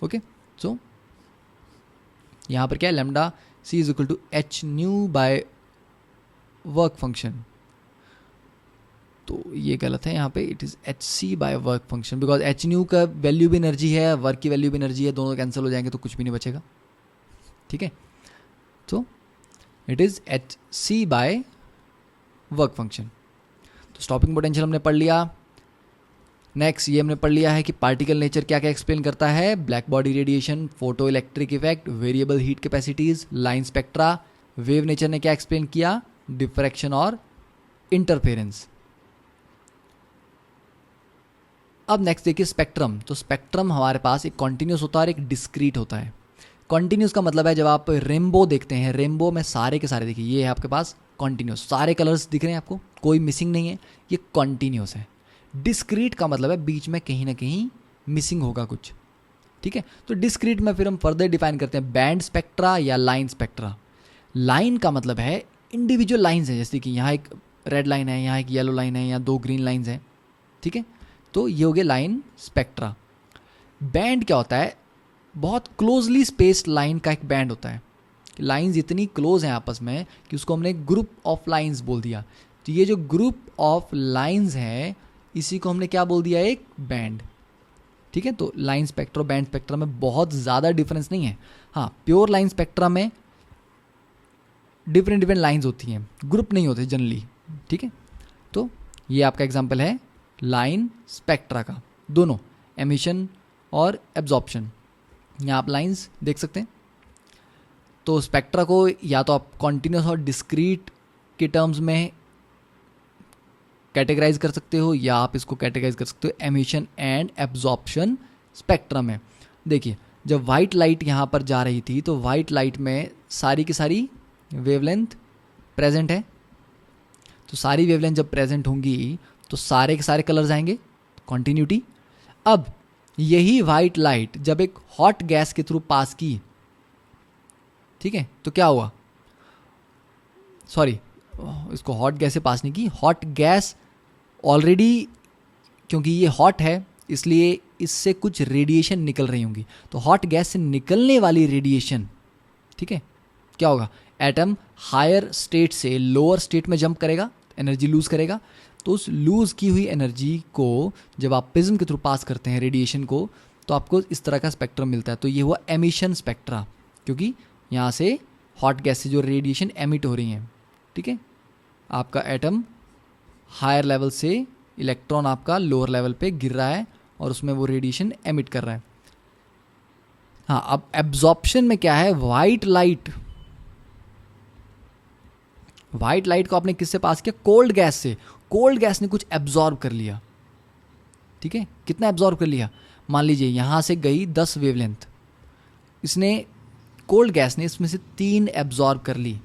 okay. So यहाँ पर क्या है, lambda c is equal to H nu by work function, तो ये गलत है यहाँ पे, it is H C by work function, because h nu का वैल्यू भी एनर्जी है, वर्क की वैल्यू भी एनर्जी है, दोनों कैंसिल हो जाएंगे तो कुछ भी नहीं बचेगा, ठीक है। तो it is H C by work function. तो स्टॉपिंग पोटेंशियल हमने पढ़ लिया। नेक्स्ट ये हमने पढ़ लिया है कि पार्टिकल नेचर क्या क्या एक्सप्लेन करता है, black body radiation, photo electric effect, variable heat capacities, line spectra. Wave nature ने क्या एक्सप्लेन किया, डिफ्रैक्शन और इंटरफेरेंस। अब नेक्स्ट देखिए स्पेक्ट्रम। तो स्पेक्ट्रम हमारे पास एक कॉन्टिन्यूस होता है और एक डिस्क्रीट होता है। कॉन्टिन्यूस का मतलब है जब आप रेनबो देखते हैं, रेनबो में सारे के सारे देखिए, ये है आपके पास कॉन्टिन्यूस, सारे कलर्स दिख रहे हैं आपको, कोई मिसिंग नहीं है, ये कॉन्टिन्यूस है। डिस्क्रीट का मतलब है बीच में कहीं ना कहीं मिसिंग होगा कुछ, ठीक है। तो डिस्क्रीट में फिर हम फर्दर डिफाइन करते हैं बैंड स्पेक्ट्रा या लाइन स्पेक्ट्रा। लाइन का मतलब है इंडिविजुअल लाइन्स है, जैसे कि यहाँ एक रेड लाइन है, यहाँ एक येलो लाइन है, यहाँ 2 ग्रीन लाइन्स हैं, ठीक है। तो ये हो गया लाइन स्पेक्ट्रा। बैंड क्या होता है, बहुत क्लोजली स्पेस्ड लाइन का एक बैंड होता है। लाइंस इतनी क्लोज हैं आपस में कि उसको हमने ग्रुप ऑफ लाइंस बोल दिया। तो ये जो ग्रुप ऑफ लाइंस है इसी को हमने क्या बोल दिया, एक बैंड, ठीक है। तो लाइन स्पेक्ट्रा और बैंड स्पेक्ट्रा में बहुत ज़्यादा डिफरेंस नहीं है। हाँ, प्योर लाइन स्पेक्ट्रा में डिफरेंट लाइंस होती हैं, ग्रुप नहीं होते जनरली, ठीक है। तो ये आपका एग्जांपल है लाइन स्पेक्ट्रा का, दोनों एमिशन और एब्जॉर्प्शन। यहाँ आप लाइंस देख सकते हैं। तो स्पेक्ट्रा को या तो आप कॉन्टिन्यूस और डिस्क्रीट के टर्म्स में कैटेगराइज कर सकते हो, या आप इसको कैटेगराइज कर सकते हो एमिशन एंड एब्जॉर्प्शन स्पेक्ट्रम में। देखिए जब वाइट लाइट यहाँ पर जा रही थी तो वाइट लाइट में सारी की सारी वेवलेंथ प्रेजेंट है। तो सारी वेवलेंथ जब प्रेजेंट होंगी तो सारे के सारे कलर्स आएंगे, कॉन्टिन्यूटी। अब यही वाइट लाइट जब एक हॉट गैस के थ्रू पास की, ठीक है, तो क्या हुआ, सॉरी इसको हॉट गैस से पास नहीं की, हॉट गैस ऑलरेडी, क्योंकि ये हॉट है इसलिए इससे कुछ रेडिएशन निकल रही होंगी। तो हॉट गैस से निकलने वाली रेडिएशन, ठीक है, क्या होगा, एटम हायर स्टेट से लोअर स्टेट में जंप करेगा, एनर्जी लूज करेगा। तो उस लूज की हुई एनर्जी को जब आप प्रिज्म के थ्रू पास करते हैं रेडिएशन को, तो आपको इस तरह का स्पेक्ट्रम मिलता है। तो ये हुआ एमिशन स्पेक्ट्रा, क्योंकि यहाँ से हॉट गैस से जो रेडिएशन एमिट हो रही हैं, ठीक है। आपका एटम हायर लेवल से इलेक्ट्रॉन आपका लोअर लेवल पे गिर रहा है और उसमें वो रेडिएशन एमिट कर रहा है। हाँ, अब एब्जॉर्प्शन में क्या है, वाइट लाइट, वाइट लाइट को आपने किससे पास किया, कोल्ड गैस से। कोल्ड गैस ने कुछ एब्जॉर्ब कर लिया, ठीक है। कितना एब्जॉर्ब कर लिया, मान लीजिए यहाँ से गई 10 वेवलेंथ, इसने कोल्ड गैस ने इसमें से 3 एब्जॉर्ब कर ली,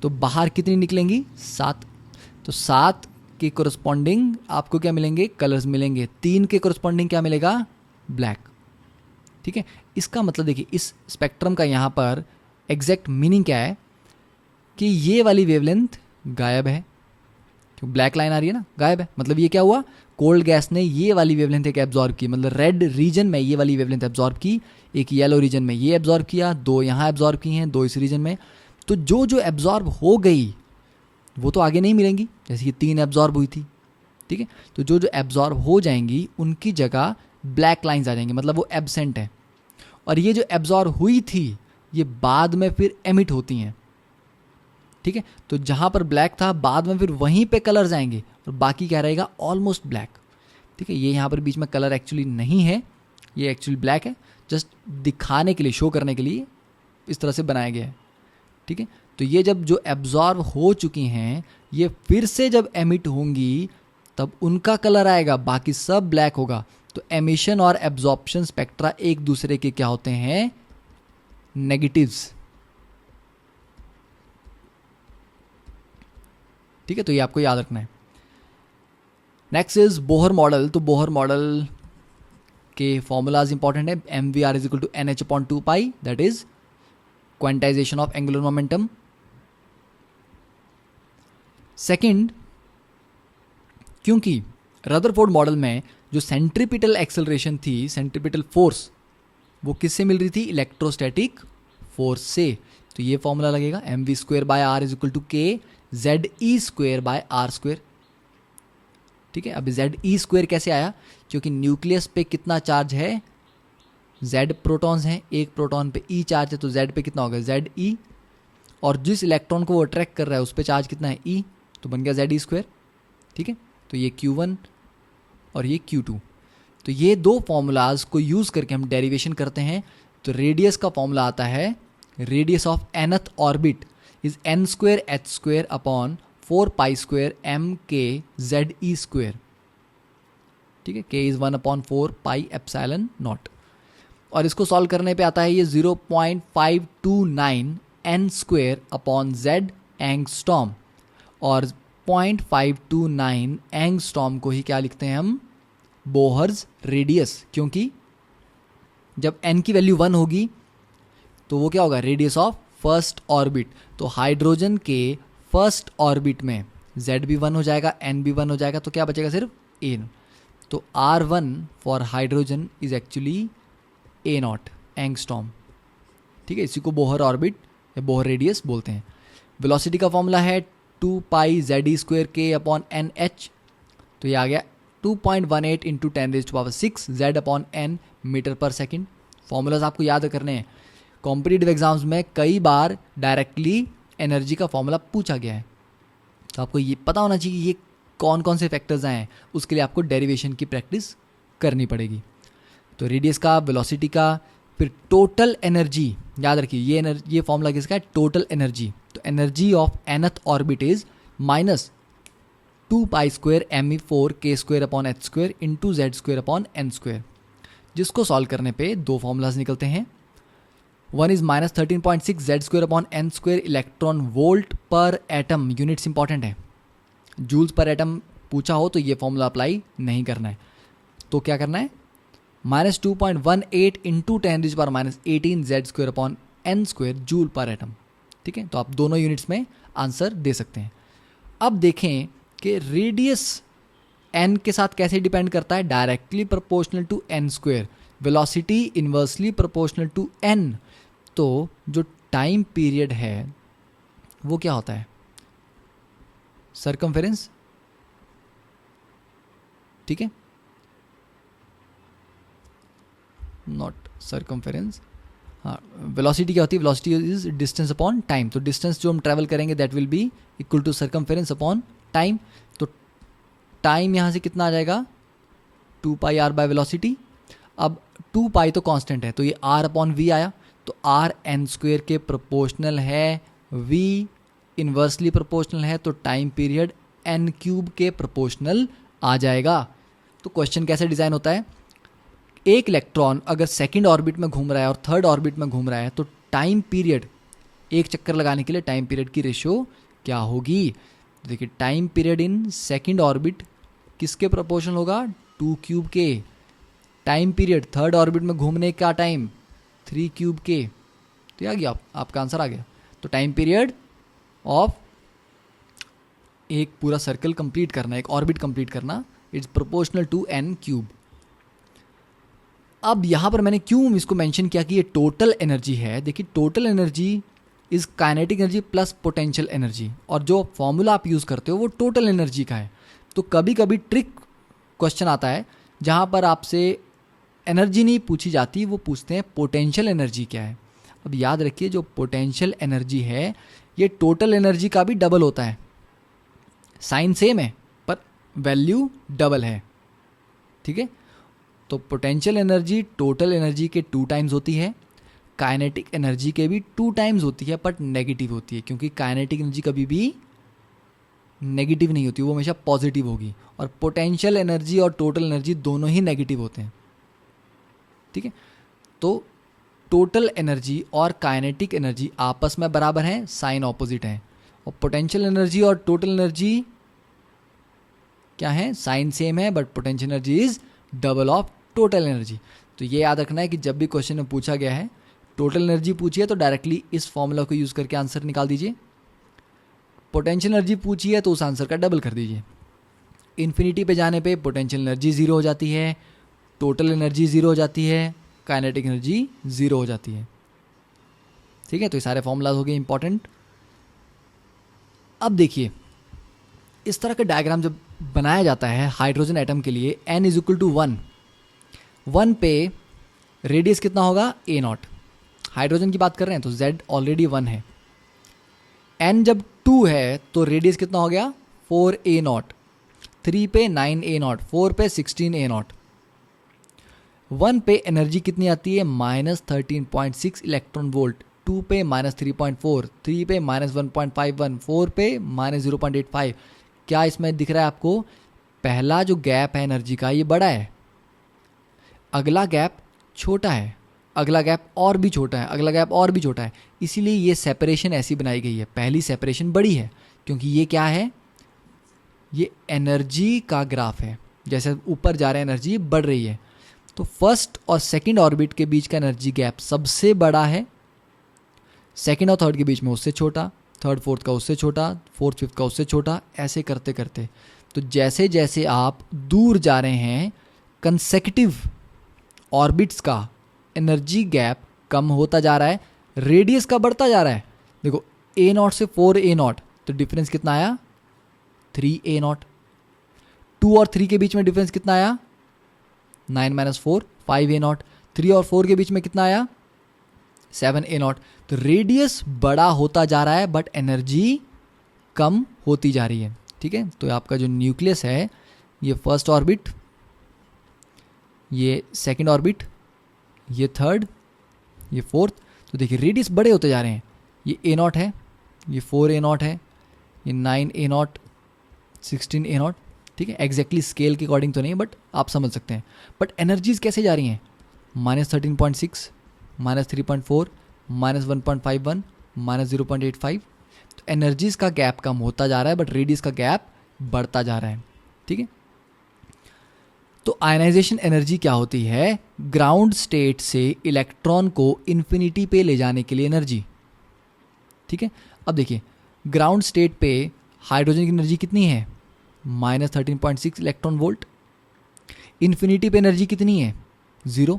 तो बाहर कितनी निकलेंगी, 7। तो 7 के कोरस्पॉन्डिंग आपको क्या मिलेंगे, कलर्स मिलेंगे। 3 के कोरस्पॉन्डिंग क्या मिलेगा, ब्लैक, ठीक है। इसका मतलब देखिए इस स्पेक्ट्रम का यहाँ पर एग्जैक्ट मीनिंग क्या है कि ये वाली वेवलेंथ गायब है, क्यों ब्लैक लाइन आ रही है ना, गायब है। मतलब ये क्या हुआ, कोल्ड गैस ने ये वाली वेवलेंथ एक एब्जॉर्ब की, मतलब रेड रीजन में ये वाली वेवलेंथ एब्जॉर्ब की, एक येलो रीजन में ये एब्जॉर्ब किया, 2 यहाँ एब्जॉर्ब की हैं, 2 इस रीजन में। तो जो जो एब्जॉर्ब हो गई वो तो आगे नहीं मिलेंगी, जैसे कि 3 एब्जॉर्ब हुई थी, ठीक है। तो जो जो एब्जॉर्ब हो जाएंगी उनकी जगह ब्लैक लाइंस आ जाएंगी, मतलब वो एब्सेंट है। और ये जो एब्जॉर्ब हुई थी ये बाद में फिर एमिट होती हैं, ठीक है। तो जहाँ पर ब्लैक था बाद में फिर वहीं पे कलर्स आएंगे और बाकी क्या रहेगा, ऑलमोस्ट ब्लैक, ठीक है। ये यहाँ पर बीच में कलर एक्चुअली नहीं है, ये एक्चुअली ब्लैक है, जस्ट दिखाने के लिए, शो करने के लिए इस तरह से बनाया गया है, ठीक है। तो ये जब जो एब्जॉर्ब हो चुकी हैं ये फिर से जब एमिट होंगी तब उनका कलर आएगा, बाकी सब ब्लैक होगा। तो एमिशन और एब्जॉर्प्शन स्पेक्ट्रा एक दूसरे के क्या होते हैं, नेगेटिव्स, ठीक है। तो ये आपको याद रखना है। Next is Bohr model. तो बोहर मॉडल के फॉर्मूलाज इंपॉर्टेंट है, mvr is equal to nh/2 pi, that is quantization of angular momentum. Second, क्योंकि रदरफोर्ड मॉडल में जो सेंट्रीपिटल एक्सेलरेशन थी, सेंट्रीपिटल फोर्स, वो किससे मिल रही थी, इलेक्ट्रोस्टैटिक फोर्स से। तो ये फॉर्मूला लगेगा mv²/r इज इक्वल टू के ZE²/r²। ठीक है, अभी ZE² कैसे आया, क्योंकि न्यूक्लियस पे कितना चार्ज है, Z प्रोटॉन्स हैं, एक प्रोटॉन पे E चार्ज है, तो Z पे कितना होगा ZE, और जिस इलेक्ट्रॉन को वो अट्रैक्ट कर रहा है उस पे चार्ज कितना है E, तो बन गया ZE²। ठीक है, तो ये Q1 और ये Q2। तो ये दो फॉर्मूलाज को यूज़ करके हम डेरिवेशन करते हैं। तो रेडियस का फॉर्मूला आता है, radius of nth orbit is n²h² upon 4π² mk/ZE²। ठीक है, k इज़ 1/4πε0। और इसको सॉल्व करने पे आता है ये 0.529 n² अपॉन z एंगस्ट्रॉम, और 0.529 एंगस्ट्रॉम को ही क्या लिखते हैं हम, बोहर्स रेडियस, क्योंकि जब n की वैल्यू 1 होगी तो वो क्या होगा, रेडियस ऑफ फर्स्ट ऑर्बिट। तो हाइड्रोजन के फर्स्ट ऑर्बिट में z भी 1 हो जाएगा, n भी 1 हो जाएगा, तो क्या बचेगा सिर्फ a। तो R1 for hydrogen is actually a0 angstrom. ठीक है, इसी को बोहर ऑर्बिट या बोहर रेडियस बोलते हैं। वेलोसिटी का फॉर्मूला है 2πZE² अपॉन NH। तो ये आ गया 2.18 into 10⁻⁶ Z upon n metre पर सेकेंड। फॉर्मूलाज आपको याद करने हैं, कॉम्पिटिटिव एग्जाम्स में कई बार डायरेक्टली एनर्जी का फॉर्मूला पूछा गया है, तो आपको ये पता होना चाहिए कि ये कौन कौन से फैक्टर्स आए हैं, उसके लिए आपको डेरिवेशन की प्रैक्टिस करनी पड़ेगी। तो रेडियस का, वेलोसिटी का, फिर टोटल एनर्जी याद रखिए, ये फॉर्मूला किसका है, टोटल एनर्जी। तो energy of nth orbit is -2π² me4k² upon h² into z² upon n², जिसको सॉल्व करने पे दो फॉर्मूलाज निकलते हैं। One is -13.6 z² upon n² electron volt per atom, units important है, जूल्स पर एटम पूछा हो तो ये फॉर्मूला अप्लाई नहीं करना है। तो क्या करना है, -2.18 into 10⁻18 z² upon n² joule पर एटम। ठीक है, तो आप दोनों यूनिट्स में आंसर दे सकते हैं। अब देखें कि रेडियस n के साथ कैसे डिपेंड करता है, directly proportional to n², velocity inversely proportional to n। तो जो टाइम पीरियड है वो क्या होता है, सर्कमफेरेंस। ठीक है, नॉट सर्कमफेरेंस, हाँ, वेलोसिटी क्या होती है, velocity is distance upon time. तो डिस्टेंस जो हम ट्रैवल करेंगे that will be equal to circumference upon time. तो टाइम यहाँ से कितना आ जाएगा, 2πr बाय वेलोसिटी। अब 2π तो कांस्टेंट है, तो ये r अपॉन v आया, तो r n² के प्रोपोर्शनल है, v इन्वर्सली प्रोपोर्शनल है, तो टाइम पीरियड n³ के प्रोपोर्शनल आ जाएगा। तो क्वेश्चन कैसे डिज़ाइन होता है, एक इलेक्ट्रॉन अगर सेकंड ऑर्बिट में घूम रहा है और थर्ड ऑर्बिट में घूम रहा है, तो टाइम पीरियड, एक चक्कर लगाने के लिए टाइम पीरियड की रेशियो क्या होगी। तो देखिए, time period in second orbit किसके प्रोपोर्शनल होगा, 2³ के। टाइम पीरियड थर्ड ऑर्बिट में घूमने का टाइम 3³ के। तो आ गया, आपका आंसर आ गया। तो टाइम पीरियड ऑफ एक पूरा सर्कल कंप्लीट करना, एक ऑर्बिट कंप्लीट करना, इट्स प्रोपोर्शनल टू n³। अब यहाँ पर मैंने क्यों इसको मेंशन किया कि ये टोटल एनर्जी है। देखिए, total energy is kinetic energy plus potential energy, और जो फॉर्मूला आप यूज़ करते हो वो टोटल एनर्जी का है। तो कभी कभी ट्रिक क्वेश्चन आता है जहाँ पर आपसे एनर्जी नहीं पूछी जाती, वो पूछते हैं पोटेंशियल एनर्जी क्या है। अब याद रखिए, जो पोटेंशियल एनर्जी है ये टोटल एनर्जी का भी डबल होता है, साइन सेम है पर वैल्यू डबल है। ठीक है, तो पोटेंशियल एनर्जी टोटल एनर्जी के 2 टाइम्स होती है, काइनेटिक एनर्जी के भी 2 टाइम्स होती है, बट नेगेटिव होती है, क्योंकि काइनेटिक एनर्जी कभी भी नेगेटिव नहीं होती, वो हमेशा पॉजिटिव होगी। और पोटेंशियल एनर्जी और टोटल एनर्जी दोनों ही नेगेटिव होते हैं। ठीक है, तो टोटल एनर्जी और काइनेटिक एनर्जी आपस में बराबर हैं, साइन ऑपोजिट हैं। और पोटेंशियल एनर्जी और टोटल एनर्जी क्या है, साइन सेम है, but potential energy is double of total energy. तो ये याद रखना है कि जब भी क्वेश्चन में पूछा गया है टोटल एनर्जी पूछिए तो डायरेक्टली इस फॉर्मूला को यूज़ करके आंसर निकाल दीजिए। पोटेंशियल एनर्जी पूछी है तो उस आंसर का डबल कर दीजिए। इन्फिनिटी पे जाने पे पोटेंशियल एनर्जी 0 हो जाती है, टोटल एनर्जी 0 हो जाती है, काइनेटिक एनर्जी 0 हो जाती है। ठीक है, तो ये सारे फॉर्मूलाज हो गए इंपॉर्टेंट। अब देखिए इस तरह का डायग्राम जब बनाया जाता है हाइड्रोजन एटम के लिए, n इज इक्वल टू 1 पे रेडियस कितना होगा a नॉट, हाइड्रोजन की बात कर रहे हैं तो z ऑलरेडी 1 है, n जब 2 है तो रेडियस कितना हो गया 4a नॉट, 3 पे 9a नॉट, 4 पे 16a नॉट, 1 पे एनर्जी कितनी आती है -13.6 इलेक्ट्रॉन वोल्ट, 2 पे -3.4, 3 पे -1.51, 4 पे -0.85। क्या इसमें दिख रहा है आपको, पहला जो गैप है एनर्जी का ये बड़ा है, अगला गैप छोटा है, अगला गैप और भी छोटा है, अगला गैप और भी छोटा है, इसीलिए ये सेपरेशन ऐसी बनाई गई है, पहली सेपरेशन बड़ी है क्योंकि ये क्या है, ये एनर्जी का ग्राफ है, जैसे ऊपर जा रहे हैं एनर्जी बढ़ रही है, तो फर्स्ट और सेकंड ऑर्बिट के बीच का एनर्जी गैप सबसे बड़ा है, सेकंड और थर्ड के बीच में उससे छोटा, थर्ड फोर्थ का उससे छोटा, फोर्थ फिफ्थ का उससे छोटा, ऐसे करते करते तो जैसे जैसे आप दूर जा रहे हैं कंसेक्यूटिव ऑर्बिट्स का एनर्जी गैप कम होता जा रहा है, रेडियस का बढ़ता जा रहा है। देखो a नॉट से 4a नॉट तो डिफरेंस कितना आया 3a नॉट, 2 और 3 के बीच में डिफरेंस कितना आया 9 - 4 5a नॉट, 3 और 4 के बीच में कितना आया 7a नॉट। तो रेडियस बड़ा होता जा रहा है बट एनर्जी कम होती जा रही है। ठीक है, तो आपका जो न्यूक्लियस है ये फर्स्ट ऑर्बिट, ये सेकंड ऑर्बिट, ये थर्ड, ये फोर्थ, तो देखिए रेडियस बड़े होते जा रहे हैं, ये a नॉट है, ये 4a नॉट है, ये 9a नॉट, 16a नॉट। ठीक है, एग्जैक्टली स्केल के अकॉर्डिंग तो नहीं बट आप समझ सकते हैं। बट एनर्जीज कैसे जा रही हैं -13.6, -3.4, -1.51, -0.85, तो एनर्जीज का गैप कम होता जा रहा है बट रेडियस का गैप बढ़ता जा रहा है। ठीक है, तो आयनाइजेशन एनर्जी क्या होती है, ग्राउंड स्टेट से इलेक्ट्रॉन को इन्फिनिटी पे ले जाने के लिए एनर्जी। ठीक है, अब देखिए ग्राउंड स्टेट पे हाइड्रोजन की एनर्जी कितनी है -13.6 इलेक्ट्रॉन वोल्ट, इन्फिनिटी पे एनर्जी कितनी है 0।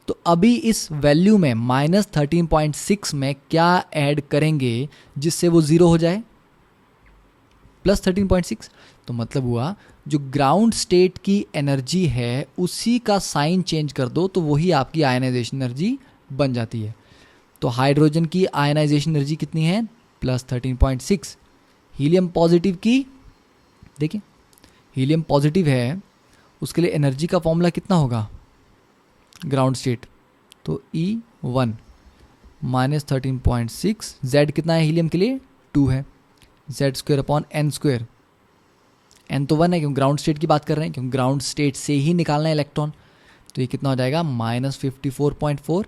तो अभी इस वैल्यू में -13.6 में क्या ऐड करेंगे जिससे वो 0 हो जाए, +13.6। तो मतलब हुआ जो ग्राउंड स्टेट की एनर्जी है उसी का साइन चेंज कर दो तो वही आपकी आयनाइजेशन एनर्जी बन जाती है। तो हाइड्रोजन की आयनाइजेशन एनर्जी कितनी है +13.6। हीलियम पॉजिटिव की देखिए, हीलियम पॉजिटिव है उसके लिए एनर्जी का फॉर्मूला कितना होगा ग्राउंड स्टेट, तो E1 -13.6, Z कितना है हीलियम के लिए 2 है, Z²/n², n तो 1 है क्योंकि ग्राउंड स्टेट की बात कर रहे हैं, क्योंकि ग्राउंड स्टेट से ही निकालना है इलेक्ट्रॉन, तो ये कितना हो जाएगा -54.4।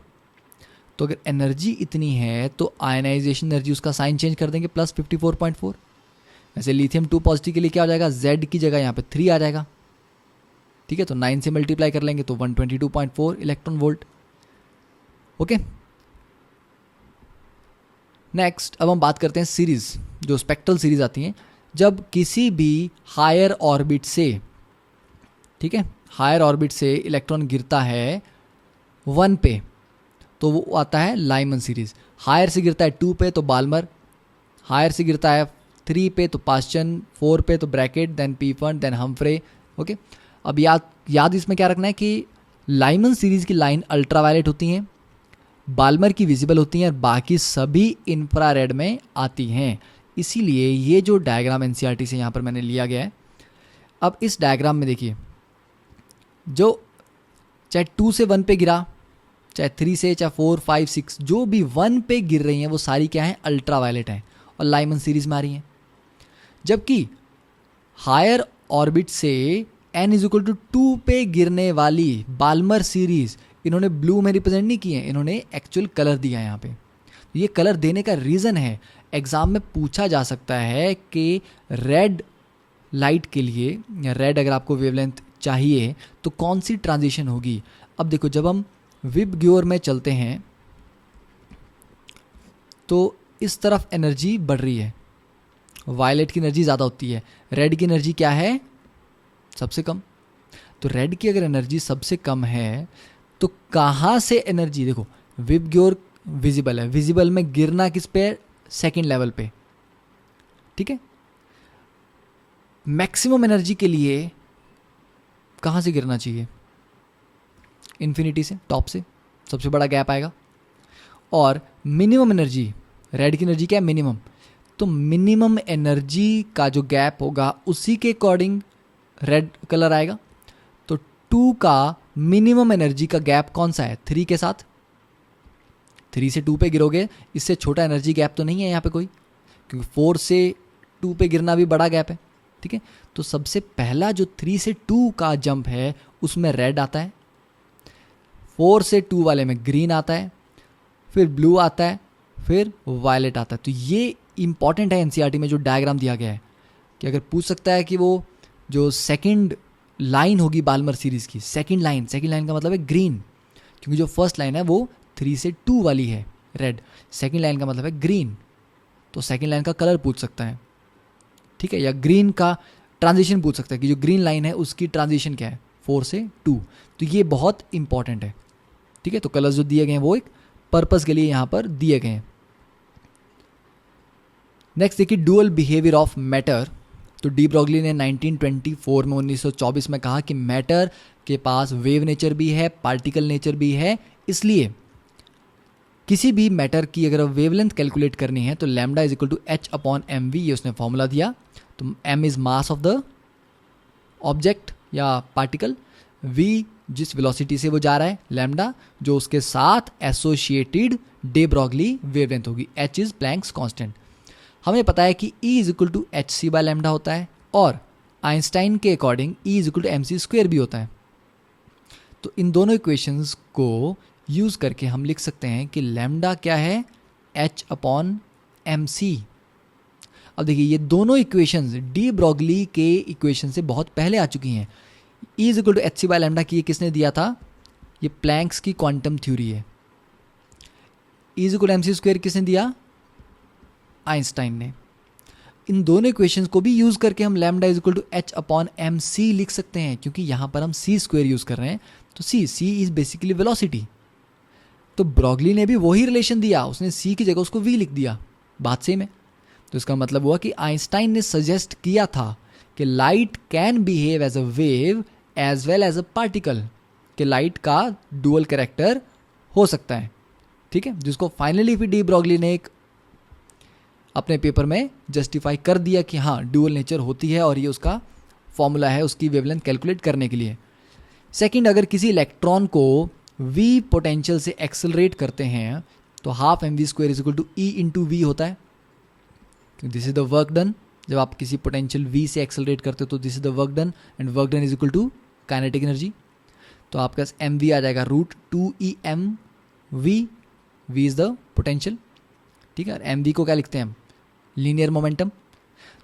तो अगर एनर्जी इतनी है तो आयनाइजेशन एनर्जी उसका साइन चेंज कर देंगे +54.4। वैसे लिथियम 2 पॉजिटिव के लिए क्या हो जाएगा, Z की जगह यहाँ पे 3 आ जाएगा। ठीक है, तो 9 से मल्टीप्लाई कर लेंगे तो 122.4 इलेक्ट्रॉन वोल्ट। ओके, नेक्स्ट अब हम बात करते हैं सीरीज, जो स्पेक्ट्रल सीरीज आती हैं जब किसी भी हायर ऑर्बिट से, ठीक है, हायर ऑर्बिट से इलेक्ट्रॉन गिरता है 1 पे तो वो आता है लाइमन सीरीज, हायर से गिरता है 2 पे तो बाल्मर, हायर से गिरता है 3 पे तो पास्चन, 4 पे तो ब्रैकेट, देन पीफर्न, देन हम्फ्रे। ओके, अब याद इसमें क्या रखना है कि लाइमन सीरीज की लाइन अल्ट्रावायलेट होती हैं, बाल्मर की विजिबल होती हैं और बाकी सभी इंफ्रारेड में आती हैं। इसीलिए ये जो डायग्राम एनसीईआरटी से यहाँ पर मैंने लिया गया है। अब इस डायग्राम में देखिए, जो चाहे 2 से 1 पे गिरा, चाहे 3 से, चाहे 4, 5, 6, जो भी 1 पे गिर रही हैं वो सारी क्या हैं अल्ट्रावायलेट हैं और लाइमन सीरीज में आ रही हैं। जबकि हायर ऑर्बिट से n = 2 पे गिरने वाली बाल्मर सीरीज इन्होंने ब्लू में रिप्रेजेंट नहीं की है, इन्होंने एक्चुअल कलर दिया है यहाँ पे। ये कलर देने का रीज़न है, एग्ज़ाम में पूछा जा सकता है कि रेड लाइट के लिए, या रेड अगर आपको वेवलेंथ चाहिए तो कौन सी ट्रांजिशन होगी। अब देखो जब हम विबग्योर में चलते हैं तो इस तरफ एनर्जी बढ़ रही है, वायलेट की एनर्जी ज़्यादा होती है, रेड की एनर्जी क्या है सबसे कम। तो रेड की अगर एनर्जी सबसे कम है तो कहाँ से एनर्जी, देखो विबग्योर विजिबल है, विजिबल में गिरना किस पे है, सेकेंड लेवल पे, ठीक है। मैक्सिमम एनर्जी के लिए कहाँ से गिरना चाहिए, इन्फिनिटी से, टॉप से, सबसे बड़ा गैप आएगा। और मिनिमम एनर्जी, रेड की एनर्जी क्या है, मिनिमम, तो मिनिमम एनर्जी का जो गैप होगा उसी के अकॉर्डिंग रेड कलर आएगा। तो 2 का मिनिमम एनर्जी का गैप कौन सा है, 3 के साथ, 3 से 2 पे गिरोगे, इससे छोटा एनर्जी गैप तो नहीं है यहाँ पे कोई, क्योंकि 4 से 2 पे गिरना भी बड़ा गैप है, ठीक है। तो सबसे पहला जो 3 से 2 का जंप है उसमें रेड आता है, 4 से 2 वाले में ग्रीन आता है, फिर ब्लू आता है, फिर वायलेट आता है। तो ये इंपॉर्टेंट है एनसीईआरटी में जो डायग्राम दिया गया है, कि अगर पूछ सकता है कि वो जो सेकंड लाइन होगी बाल्मर सीरीज़ की, सेकंड लाइन का मतलब है ग्रीन, क्योंकि जो फर्स्ट लाइन है वो 3 से 2 वाली है रेड, सेकंड लाइन का मतलब है ग्रीन, तो सेकंड लाइन का कलर पूछ सकता है, ठीक है। या ग्रीन का ट्रांजिशन पूछ सकता है कि जो ग्रीन लाइन है उसकी ट्रांजिशन क्या है, 4 से 2। तो ये बहुत इंपॉर्टेंट है, ठीक है। तो कलर्स जो दिए गए हैं वो एक पर्पस के लिए यहाँ पर दिए गए हैं। नेक्स्ट देखिए, डुअल बिहेवियर ऑफ मैटर। तो डी ब्रॉगली ने 1924 में 1924 में कहा कि मैटर के पास वेव नेचर भी है, पार्टिकल नेचर भी है, इसलिए किसी भी मैटर की अगर वेवलेंथ कैलकुलेट करनी है तो lambda is equal to H upon M V, ये उसने फॉर्मूला दिया। तो M is mass of the object या पार्टिकल, वी जिस वेलोसिटी से वो जा रहा है, लैम्डा जो उसके साथ एसोसिएटेड डे ब्रॉगली वेवलेंथ होगी, एच इज प्लैंक्स कांस्टेंट। हमें पता है कि E is equal to H C by lambda होता है, और आइंस्टाइन के according E is equal to M C square भी होता है। तो इन दोनों इक्वेशंस को यूज़ करके हम लिख सकते हैं कि लैम्डा क्या है, H अपॉन एम सी। अब देखिए ये दोनों इक्वेशंस डी ब्रॉगली के इक्वेशन से बहुत पहले आ चुकी हैं। E is equal to H C by lambda की ये किसने दिया था, ये प्लैंक्स की क्वांटम थ्योरी है। E is equal to M C square किसने दिया, आइंस्टाइन ने। इन दोनों इक्वेशंस को भी यूज़ करके हम lambda is equal to H upon M C लिख सकते हैं, क्योंकि यहाँ पर हम सी स्क्वेयर यूज़ कर रहे हैं, तो सी इज बेसिकली वेलोसिटी। तो ब्रॉगली ने भी वही रिलेशन दिया, उसने सी की जगह उसको वी लिख दिया, बात सेम है। तो इसका मतलब हुआ कि आइंस्टाइन ने सजेस्ट किया था कि light can behave as a wave as well as a particle, कि लाइट का डुअल कैरेक्टर हो सकता है, ठीक है। जिसको फाइनली फिर डी ब्रॉगली ने एक अपने पेपर में जस्टिफाई कर दिया कि हाँ डुअल नेचर होती है, और ये उसका फॉर्मूला है उसकी वेवलेंथ कैलकुलेट करने के लिए। सेकंड, अगर किसी इलेक्ट्रॉन को v पोटेंशियल से एक्सेलरेट करते हैं तो half M V square is equal to E into V होता है, this is the work done. जब आप किसी पोटेंशियल v से एक्सेलरेट करते हो तो this is the work done, and work done is equal to kinetic energy. तो आपके पास एम वी आ जाएगा root 2 EM V, V is the potential, ठीक है। और एम वी को क्या लिखते हैं हम, लीनियर मोमेंटम।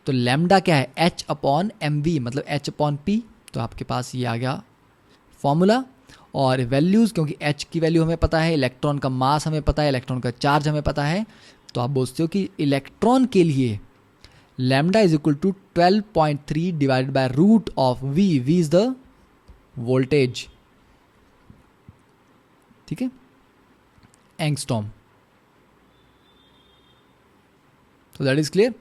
तो लैम्डा क्या है, एच अपॉन एम वी, मतलब एच अपॉन पी। तो आपके पास ये आ गया फॉर्मूला, और वैल्यूज़, क्योंकि एच की वैल्यू हमें पता है, इलेक्ट्रॉन का मास हमें पता है, इलेक्ट्रॉन का चार्ज हमें पता है, तो आप बोलते हो कि इलेक्ट्रॉन के लिए lambda is equal to 12.3 divided by root of V, V is the voltage, ठीक है, एंगस्ट्रॉम। तो दैट इज क्लियर।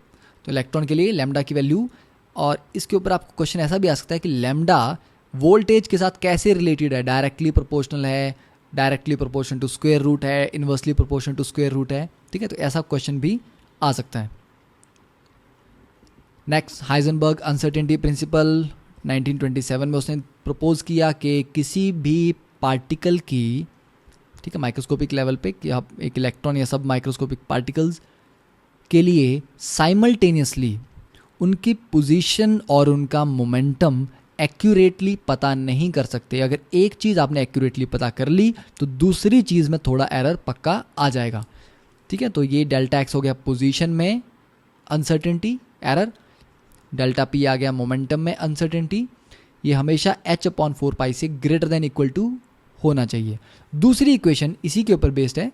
तो इलेक्ट्रॉन के लिए लैम्डा की वैल्यू, और इसके ऊपर आपको क्वेश्चन ऐसा भी आ सकता है कि लैम्डा वोल्टेज के साथ कैसे रिलेटेड है, डायरेक्टली प्रोपोर्शनल है, directly proportional to square root है, inversely proportional to square root है, ठीक है। तो ऐसा क्वेश्चन भी आ सकता है। नेक्स्ट, हाइजेनबर्ग अनसर्टेनिटी प्रिंसिपल 1927 में उसने प्रपोज किया कि किसी भी पार्टिकल की, ठीक है, माइक्रोस्कोपिक लेवल पे, कि आप एक इलेक्ट्रॉन या सब माइक्रोस्कोपिक पार्टिकल्स के लिए साइमल्टेनियसली उनकी पोजीशन और उनका मोमेंटम एक्यूरेटली पता नहीं कर सकते। अगर एक चीज़ आपने एक्यूरेटली पता कर ली तो दूसरी चीज़ में थोड़ा एरर पक्का आ जाएगा, ठीक है। तो ये डेल्टा एक्स हो गया पोजीशन में अनसर्टेनिटी एरर, डेल्टा पी आ गया मोमेंटम में अनसर्टेनिटी। ये हमेशा एच अपॉन 4 पाई से ग्रेटर देन इक्वल टू होना चाहिए। दूसरी इक्वेशन इसी के ऊपर बेस्ड है,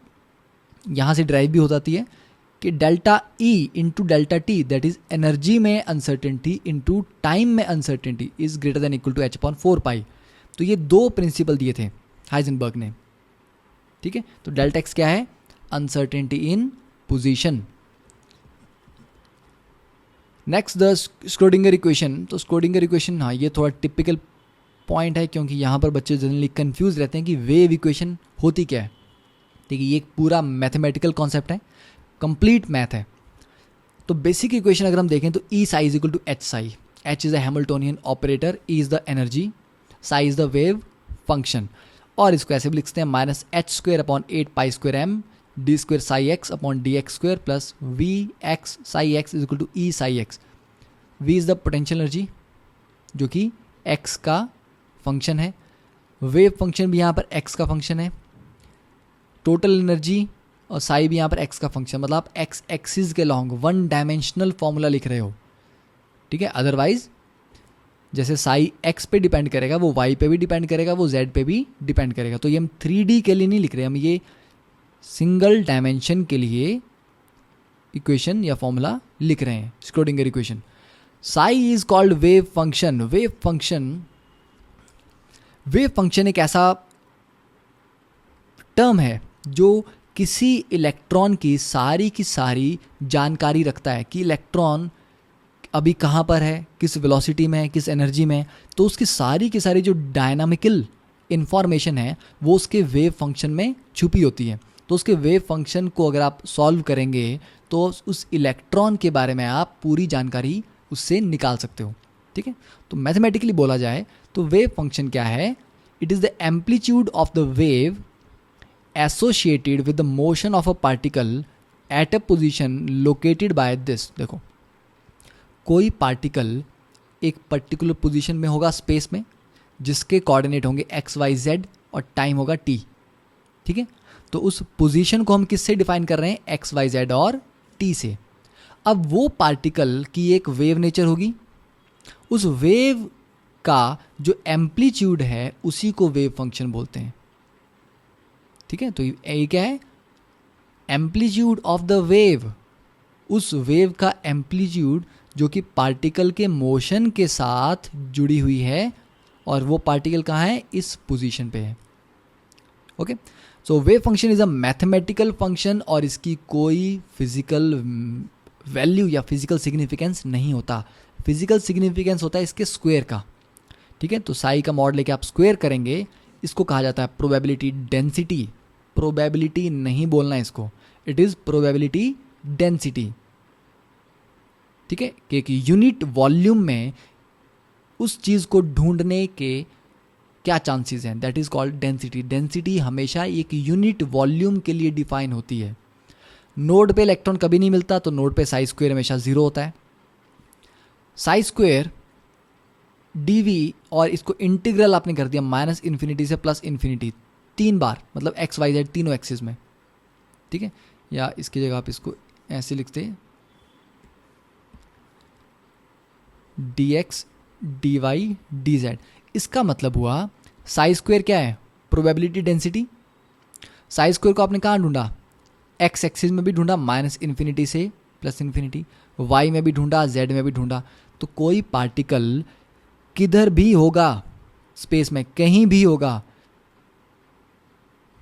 यहाँ से ड्राइव भी हो जाती है कि delta E into delta T, that is energy में अनसर्टेनिटी इंटू टाइम में uncertainty, is greater than equal to H upon 4 pi. तो ये दो प्रिंसिपल दिए थे हाइजेनबर्ग ने, ठीक है। तो डेल्टा एक्स क्या है, uncertainty in position. Next the Schrödinger equation. तो स्क्रोडिंगर इक्वेशन, हाँ ये थोड़ा टिपिकल पॉइंट है क्योंकि यहाँ पर बच्चे जनरली कंफ्यूज रहते हैं कि वेव इक्वेशन होती क्या है. ठीक है, ये एक पूरा मैथमेटिकल कॉन्सेप्ट है, कंप्लीट मैथ है. तो बेसिक इक्वेशन अगर हम देखें तो E psi is equal to H psi. H is a Hamiltonian operator, E is the energy, psi is the wave function. और इसको ऐसे भी लिखते हैं minus h square upon 8 pi square m d square psi x upon d x square plus V x psi x is equal to E Sai x. V is the potential energy जो कि x का function है. Wave function भी यहाँ पर x का function है. Total energy और साई भी यहाँ पर एक्स का फंक्शन, मतलब आप एक्स एक्सिस के लॉन्ग वन डायमेंशनल फॉर्मूला लिख रहे हो. ठीक है, अदरवाइज जैसे साई एक्स पे डिपेंड करेगा वो वाई पे भी डिपेंड करेगा, वो जेड पे भी डिपेंड करेगा. तो ये हम 3D के लिए नहीं लिख रहे, हम ये सिंगल डायमेंशन के लिए इक्वेशन या फॉर्मूला लिख रहे हैं, Schrödinger equation. Sai is called wave function. Wave function एक ऐसा टर्म है जो किसी इलेक्ट्रॉन की सारी जानकारी रखता है कि इलेक्ट्रॉन अभी कहाँ पर है, किस वेलोसिटी में है, किस एनर्जी में है. तो उसकी सारी जो डायनामिकल इन्फॉर्मेशन है वो उसके वेव फंक्शन में छुपी होती है. तो उसके वेव फंक्शन को अगर आप सॉल्व करेंगे तो उस इलेक्ट्रॉन के बारे में आप पूरी जानकारी उससे निकाल सकते हो. ठीक है, तो मैथमेटिकली बोला जाए तो वेव फंक्शन क्या है? It is the amplitude of the wave associated with the motion of a particle at a position located by this. देखो, कोई पार्टिकल एक पर्टिकुलर पोजीशन में होगा स्पेस में जिसके कोऑर्डिनेट होंगे एक्स वाई जेड और टाइम होगा टी. ठीक है, तो उस पोजीशन को हम किससे डिफाइन कर रहे हैं? एक्स वाई जेड और टी से. अब वो पार्टिकल की एक वेव नेचर होगी, उस वेव का जो एम्पलीट्यूड है उसी को वेव फंक्शन बोलते हैं. ठीक है, तो ये क्या है? Amplitude of the wave. उस वेव का एम्पलीट्यूड जो कि पार्टिकल के मोशन के साथ जुड़ी हुई है और वो पार्टिकल कहाँ है? इस पोजीशन पे है. Okay, so wave function is a mathematical function और इसकी कोई फिजिकल वैल्यू या फिजिकल सिग्निफिकेंस नहीं होता. फिजिकल सिग्निफिकेंस होता है इसके स्क्वायर का. ठीक है, तो साई का मॉड लेके आप स्क्वायर करेंगे, इसको कहा जाता है प्रोबेबिलिटी डेंसिटी. प्रोबेबिलिटी नहीं बोलना इसको, इट इज़ प्रोबेबिलिटी डेंसिटी. ठीक है, कि एक यूनिट वॉल्यूम में उस चीज़ को ढूंढने के क्या चांसेस हैं, that is called density. Density हमेशा एक यूनिट वॉल्यूम के लिए डिफाइन होती है. नोड पे इलेक्ट्रॉन कभी नहीं मिलता तो नोड पे साई स्क्वायर हमेशा ज़ीरो होता है. साई स्क्वायर डीवी और इसको इंटीग्रल आपने कर दिया माइनस इन्फिनिटी से प्लस इन्फिनिटी 3 बार, मतलब एक्स वाई जेड तीनों एक्सिस में. ठीक है, या इसकी जगह आप इसको ऐसे लिखते D X D Y D Z. इसका मतलब हुआ साई स्क्वायर क्या है? Probability density. साई स्क्वायर को आपने कहाँ ढूंढा? एक्स एक्सिस में भी ढूंढा माइनस इन्फिनिटी से प्लस इन्फिनिटी, वाई में भी ढूंढा, जेड में भी ढूंढा. तो कोई पार्टिकल किधर भी होगा स्पेस में, कहीं भी होगा,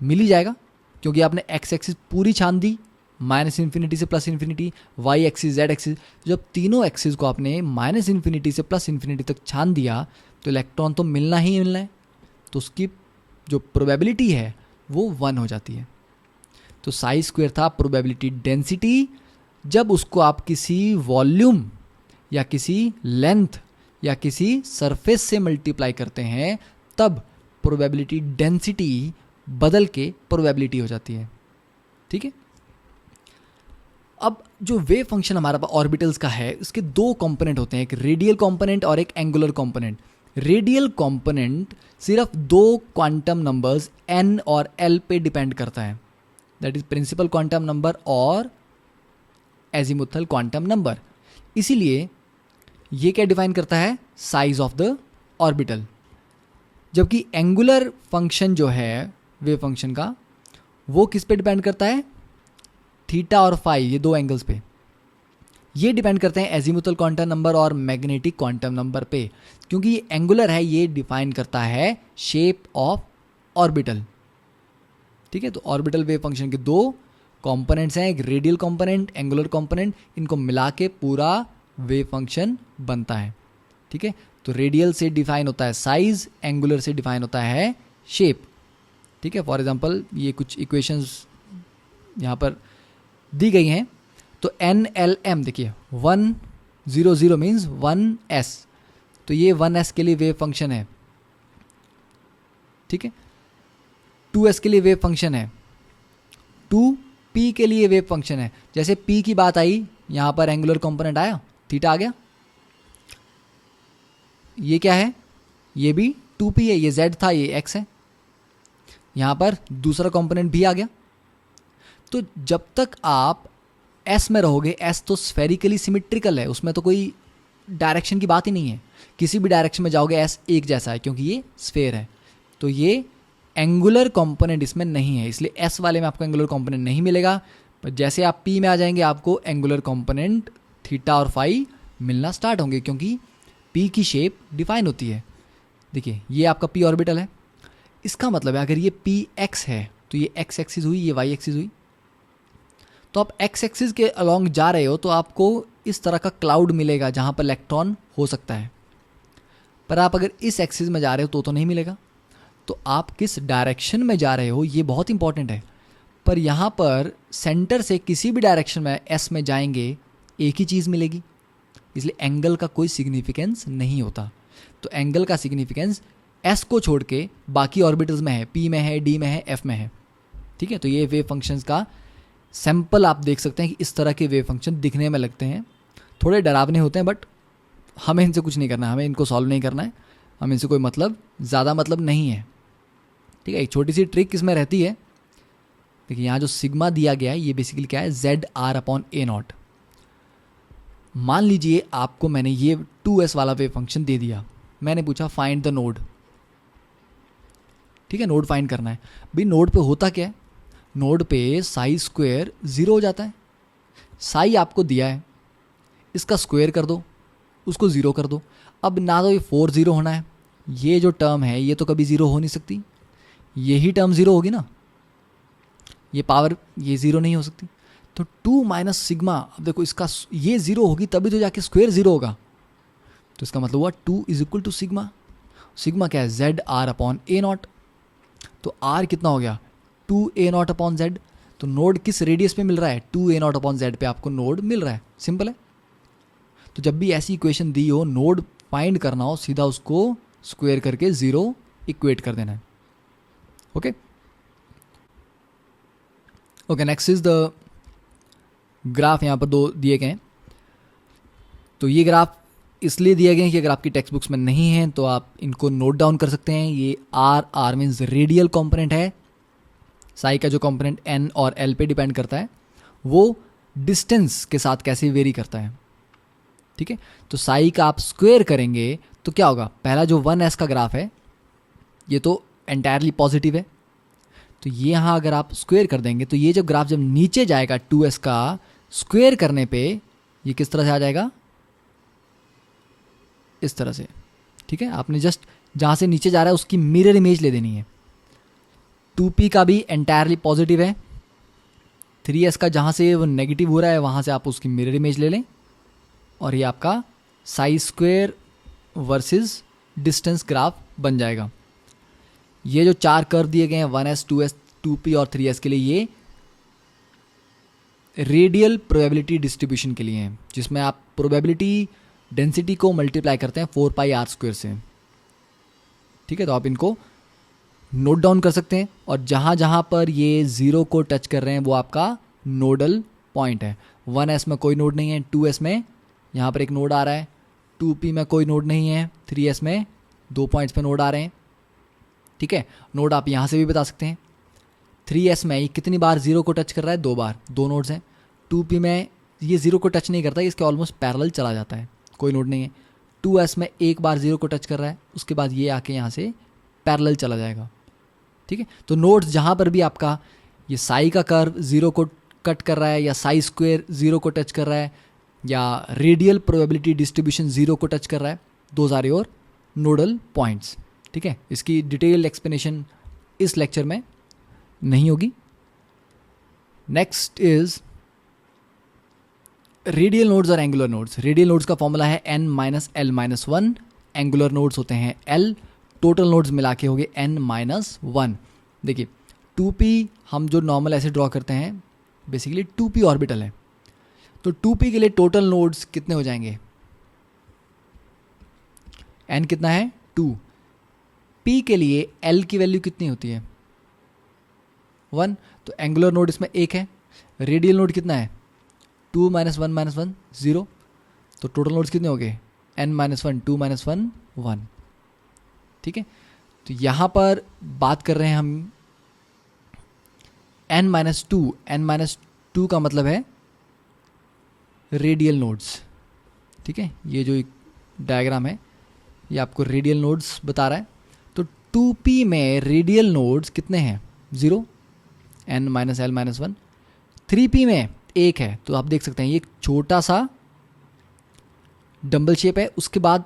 मिल ही जाएगा क्योंकि आपने एक्स एक्सिस पूरी छान दी माइनस इन्फिनिटी से plus infinity, Y axis Z axis. जब तीनों एक्सिस को आपने माइनस इन्फिनिटी से प्लस इन्फिनिटी तक छान दिया तो इलेक्ट्रॉन तो मिलना ही मिलना है. तो उसकी जो प्रोबेबिलिटी है वो 1 हो जाती है. तो साई स्क्वायर था प्रोबेबिलिटी डेंसिटी. जब उसको आप किसी वॉल्यूम या किसी लेंथ या किसी सरफेस से मल्टीप्लाई करते हैं तब प्रोबेबिलिटी डेंसिटी बदल के प्रोबेबिलिटी हो जाती है. ठीक है, अब जो वेव फंक्शन हमारा ऑर्बिटल्स का है उसके 2 कंपोनेंट होते हैं, एक रेडियल कंपोनेंट और एक एंगुलर कंपोनेंट. रेडियल कंपोनेंट सिर्फ 2 क्वांटम नंबर्स n और l पे डिपेंड करता है, that is principal quantum number और एजीमुथल क्वांटम नंबर. इसीलिए ये क्या डिफाइन करता है? Size of the orbital. जबकि एंगुलर फंक्शन जो है वेव फंक्शन का वो किस पे डिपेंड करता है? थीटा और फाई, ये 2 एंगल्स पे. ये डिपेंड करते हैं एजीमुथल क्वांटम नंबर और मैग्नेटिक क्वांटम नंबर पे. क्योंकि ये एंगुलर है, ये डिफाइन करता है शेप ऑफ ऑर्बिटल. ठीक है, तो ऑर्बिटल वेव फंक्शन के 2 कंपोनेंट्स हैं, एक रेडियल कंपोनेंट, एंगुलर कंपोनेंट, इनको मिला के पूरा वेव फंक्शन बनता है। ठीक है, तो रेडियल से डिफाइन होता है साइज, एंगुलर से डिफाइन होता है शेप। ठीक है, फॉर एग्जांपल ये कुछ इक्वेशंस यहाँ पर दी गई हैं। तो NLM देखिए 100 मीन्स 1s, तो ये 1s के लिए वेव फंक्शन है। ठीक है, 2s के लिए वेव फंक्शन है, 2p के लिए वेव फंक्शन है। जैसे p की बात आई, यहाँ पर एंगुलर कंपोनेंट आया, थीटा आ गया। ये क्या है, ये भी 2p है, ये z था, ये x है। यहाँ पर दूसरा कंपोनेंट भी आ गया। तो जब तक आप S में रहोगे, S तो स्फेरिकली सिमेट्रिकल है, उसमें तो कोई डायरेक्शन की बात ही नहीं है। किसी भी डायरेक्शन में जाओगे S एक जैसा है, क्योंकि ये स्फेयर है। तो ये एंगुलर कंपोनेंट इसमें नहीं है, इसलिए S वाले में आपको एंगुलर कंपोनेंट नहीं मिलेगा। पर जैसे आप P में आ जाएंगे, आपको एंगुलर कंपोनेंट थीटा और फाई मिलना स्टार्ट होंगे, क्योंकि P की शेप डिफाइन होती है। देखिए ये आपका P ऑर्बिटल है, इसका मतलब है अगर ये Px है तो ये x एक्सिस हुई, ये y एक्सिस हुई। तो आप x एक्सिस के अलोंग जा रहे हो तो आपको इस तरह का क्लाउड मिलेगा जहाँ पर इलेक्ट्रॉन हो सकता है। पर आप अगर इस एक्सिस में जा रहे हो तो नहीं मिलेगा। तो आप किस डायरेक्शन में जा रहे हो ये बहुत इंपॉर्टेंट है। पर यहाँ पर सेंटर से किसी भी डायरेक्शन में s में जाएंगे एक ही चीज़ मिलेगी, इसलिए एंगल का कोई सिग्निफिकेंस नहीं होता। तो एंगल का सिग्निफिकेंस s को छोड़ के बाकी ऑर्बिटल्स में है, p में है, d में है, f में है। ठीक है, तो ये वेव फंक्शंस का सैंपल आप देख सकते हैं कि इस तरह के वेव फंक्शन दिखने में लगते हैं, थोड़े डरावने होते हैं, बट हमें इनसे कुछ नहीं करना है, हमें इनको सॉल्व नहीं करना है, हमें इनसे कोई मतलब ज़्यादा मतलब नहीं है। ठीक है, एक छोटी सी ट्रिक इसमें रहती है। देखिए यहाँ जो सिग्मा दिया गया है ये बेसिकली क्या है, ZR/A0। मान लीजिए आपको मैंने ये 2s वाला वेव फंक्शन दे दिया, मैंने पूछा फाइंड द नोड। ठीक है, नोड फाइंड करना है। भाई नोड पे होता क्या है, नोड पे साई स्क्वायर 0 हो जाता है। साई आपको दिया है, इसका स्क्वायर कर दो, उसको 0 कर दो। अब ना तो ये 4 0 होना है, ये जो टर्म है ये तो कभी 0 हो नहीं सकती, यही टर्म 0 होगी ना, ये पावर ये 0 नहीं हो सकती। तो 2 माइनस सिग्मा, अब देखो इसका ये 0 होगी तभी तो जाके स्क्वायर 0 होगा। तो इसका मतलब हुआ 2 is equal to sigma. Sigma क्या है, ZR/A0। तो R कितना हो गया, 2A0/Z। तो नोड किस रेडियस पे मिल रहा है, 2A0/Z पे आपको नोड मिल रहा है, सिंपल है। तो जब भी ऐसी इक्वेशन दी हो, नोड फाइंड करना हो, सीधा उसको स्क्वायर करके 0 इक्वेट कर देना है। Okay okay, next is the graph. यहाँ पर 2 दिए गए हैं। तो ये ग्राफ इसलिए दिए गए हैं कि अगर आपकी टेक्स्ट बुक्स में नहीं है तो आप इनको नोट डाउन कर सकते हैं। ये R मीन्स रेडियल कंपोनेंट है। साई का जो कंपोनेंट N और L पे डिपेंड करता है, वो डिस्टेंस के साथ कैसे वेरी करता है। ठीक है, तो साई का आप स्क्वायर करेंगे तो क्या होगा, पहला जो 1s का ग्राफ है ये तो एंटायरली पॉजिटिव है। तो ये यहाँ अगर आप स्क्वायर कर देंगे तो ये जब ग्राफ जब नीचे जाएगा 2s का स्क्वायर करने पे ये किस तरह से आ जाएगा, इस तरह से। ठीक है, आपने जस्ट जहाँ से नीचे जा रहा है उसकी मिरर इमेज ले देनी है। 2p का भी एंटायरली पॉजिटिव है, 3s का जहाँ से वो नेगेटिव हो रहा है वहाँ से आप उसकी मिरर इमेज ले लें, और ये आपका Sai square versus distance graph बन जाएगा। ये जो 4 कर्व दिए गए हैं 1s 2s 2p और 3s के लिए, ये रेडियल प्रोबेबिलिटी डिस्ट्रीब्यूशन के लिए हैं, जिसमें आप प्रोबेबिलिटी डेंसिटी को मल्टीप्लाई करते हैं 4πr² से। ठीक है, तो आप इनको नोट डाउन कर सकते हैं, और जहाँ जहाँ पर ये 0 को टच कर रहे हैं वो आपका नोडल पॉइंट है। 1s में कोई नोड नहीं है, 2s में यहाँ पर एक नोड आ रहा है, 2p में कोई नोड नहीं है, 3s में 2 पॉइंट्स पे नोड आ रहे हैं। ठीक है, नोड आप यहाँ से भी बता सकते हैं। 3s में ये कितनी बार 0 को टच कर रहा है, 2 बार, 2 नोड्स हैं। 2p में ये 0 को टच नहीं करता, इसके ऑलमोस्ट पैरेलल चला जाता है, कोई नोड नहीं है। 2s में 1 बार 0 को टच कर रहा है, उसके बाद ये आके यहाँ से पैरेलल चला जाएगा। ठीक है, तो नोड्स जहाँ पर भी आपका ये साई का कर्व 0 को कट कर रहा है, या साई स्क्वायर 0 को टच कर रहा है, या रेडियल प्रोबेबिलिटी डिस्ट्रीब्यूशन 0 को टच कर रहा है, those are your nodal points. ठीक है, इसकी डिटेल एक्सप्लेनेशन इस लेक्चर में नहीं होगी, नेक्स्ट इज रेडियल नोड्स और एंगुलर नोड्स। रेडियल नोड्स का फॉर्मूला है n minus L minus one, angular nodes होते हैं l, टोटल नोड्स मिला के हो गए n माइनस वन। देखिए 2p हम जो नॉर्मल ऐसे ड्रॉ करते हैं बेसिकली 2p ऑर्बिटल है, तो 2p के लिए टोटल नोड्स कितने हो जाएंगे, n कितना है 2, p के लिए l की वैल्यू कितनी होती है 1, तो एंगुलर नोड इसमें एक है, रेडियल नोड कितना है 2 माइनस वन 0, तो टोटल नोड्स कितने हो गए n minus one 2 minus one 1। ठीक है, तो यहाँ पर बात कर रहे हैं हम n माइनस टू का मतलब है रेडियल नोड्स। ठीक है, ये जो एक डायग्राम है ये आपको रेडियल नोड्स बता रहा है। तो 2p में रेडियल नोड्स कितने हैं 0, n minus L minus one. 3p में एक है, तो आप देख सकते हैं ये एक छोटा सा डंबल शेप है, उसके बाद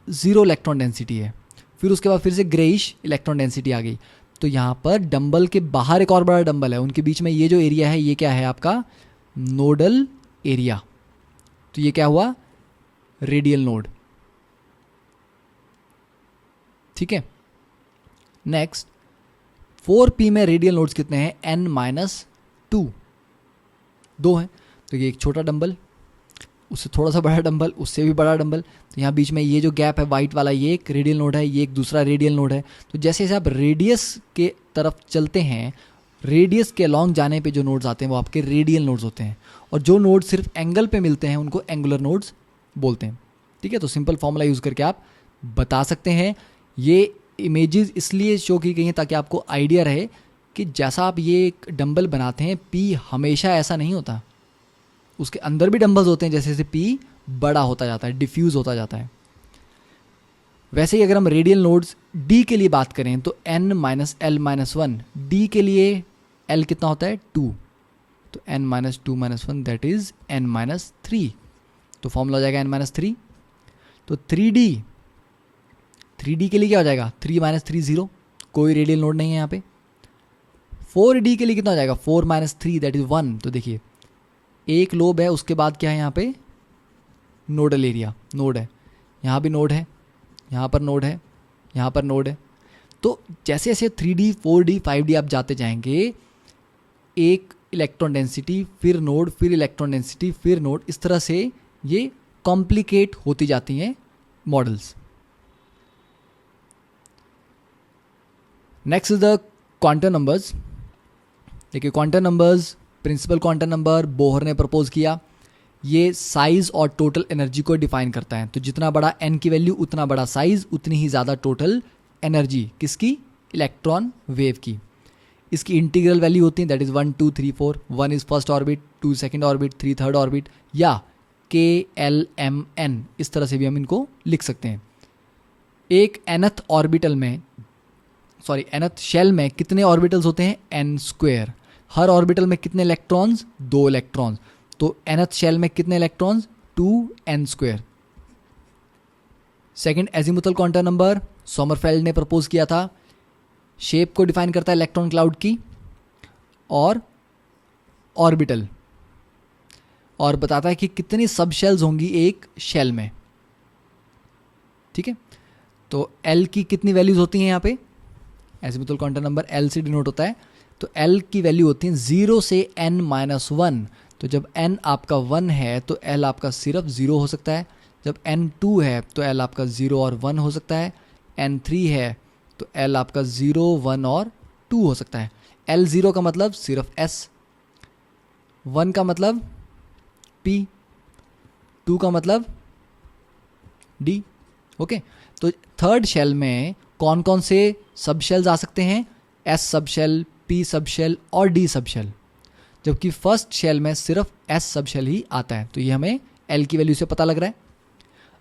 0 इलेक्ट्रॉन डेंसिटी है, फिर उसके बाद फिर से ग्रेइश इलेक्ट्रॉन डेंसिटी आ गई। तो यहाँ पर डंबल के बाहर एक और बड़ा डंबल है, उनके बीच में ये जो एरिया है ये क्या है आपका नोडल एरिया। तो ये क्या हुआ रेडियल नोड। ठीक है, नेक्स्ट 4p में रेडियल नोड्स कितने हैं n माइनस टू, 2 हैं। तो ये एक छोटा डंबल, उससे थोड़ा सा बड़ा डंबल, उससे भी बड़ा डंबल, तो यहाँ बीच में ये जो गैप है वाइट वाला ये एक रेडियल नोड है, ये एक दूसरा रेडियल नोड है। तो जैसे जैसे आप रेडियस के तरफ चलते हैं, रेडियस के अलॉन्ग जाने पे जो नोड्स आते हैं वो आपके रेडियल नोड्स होते हैं, और जो नोड सिर्फ एंगल पे मिलते हैं उनको एंगुलर नोड्स बोलते हैं। ठीक है, तो सिंपल फॉर्मूला यूज़ करके आप बता सकते हैं। ये इमेजेस इसलिए शो की गई हैं ताकि आपको आइडिया रहे कि जैसा आप ये एक डंबल बनाते हैं p हमेशा ऐसा नहीं होता, उसके अंदर भी डंबल्स होते हैं, जैसे जैसे p बड़ा होता जाता है, डिफ्यूज होता जाता है। वैसे ही अगर हम रेडियल नोड्स d के लिए बात करें तो n minus L minus one, d के लिए l कितना होता है 2, तो n minus two minus one that is n minus three, तो फॉर्मूला हो जाएगा n माइनस थ्री। तो 3D के लिए क्या हो जाएगा 3 माइनस थ्री 0, कोई रेडियल नोड नहीं है यहाँ पे। 4D के लिए कितना हो जाएगा 4 माइनस थ्री दैट इज 1। तो देखिए एक लोब है, उसके बाद क्या है यहाँ पे नोडल एरिया, नोड है, यहाँ भी नोड है, यहाँ पर नोड है, यहाँ पर नोड है। तो जैसे जैसे 3D 4D 5D आप जाते जाएंगे, एक इलेक्ट्रॉन डेंसिटी फिर नोड, फिर इलेक्ट्रॉन डेंसिटी फिर नोड, इस तरह से ये कॉम्प्लिकेट होती जाती हैं models. Next is the quantum numbers. देखिए quantum numbers, principal quantum number Bohr ने प्रपोज किया, ये साइज और टोटल एनर्जी को डिफाइन करता है। तो जितना बड़ा n की वैल्यू उतना बड़ा साइज, उतनी ही ज़्यादा टोटल एनर्जी, किसकी इलेक्ट्रॉन वेव की। इसकी इंटीग्रल वैल्यू होती है that is 1 2 3 4, 1 is first orbit, 2 second orbit, 3 third orbit, या KLMN, इस तरह से भी हम इनको लिख सकते हैं। एक nth ऑर्बिटल में nth शेल में कितने ऑर्बिटल्स होते हैं n स्क्वायर। हर ऑर्बिटल में कितने इलेक्ट्रॉन्स 2 इलेक्ट्रॉन्स, तो nth शेल में कितने electrons 2n square. Second azimuthal quantum number Sommerfeld ने प्रपोज किया था, शेप को डिफाइन करता है इलेक्ट्रॉन क्लाउड की और ऑर्बिटल, और बताता है कि कितनी सब शेल्स होंगी एक शेल में। ठीक है, तो L की कितनी वैल्यूज होती हैं यहाँ पे, एजीमुथल क्वांटम नंबर L से डिनोट होता है, तो L की वैल्यू होती है 0 से n माइनस वन। तो जब n आपका 1 है तो L आपका सिर्फ 0 हो सकता है, जब n 2 है तो L आपका 0 और 1 हो सकता है, n 3 है तो L आपका 0 1 और 2 हो सकता है। L 0 का मतलब सिर्फ S, 1 का मतलब P, 2 का मतलब D। ओके, तो थर्ड शेल में कौन कौन से सब शेल्स आ सकते हैं, S sub shell, P sub shell और D सब शेल, जबकि फर्स्ट शेल में सिर्फ S सब शेल ही आता है। तो ये हमें L की वैल्यू से पता लग रहा है।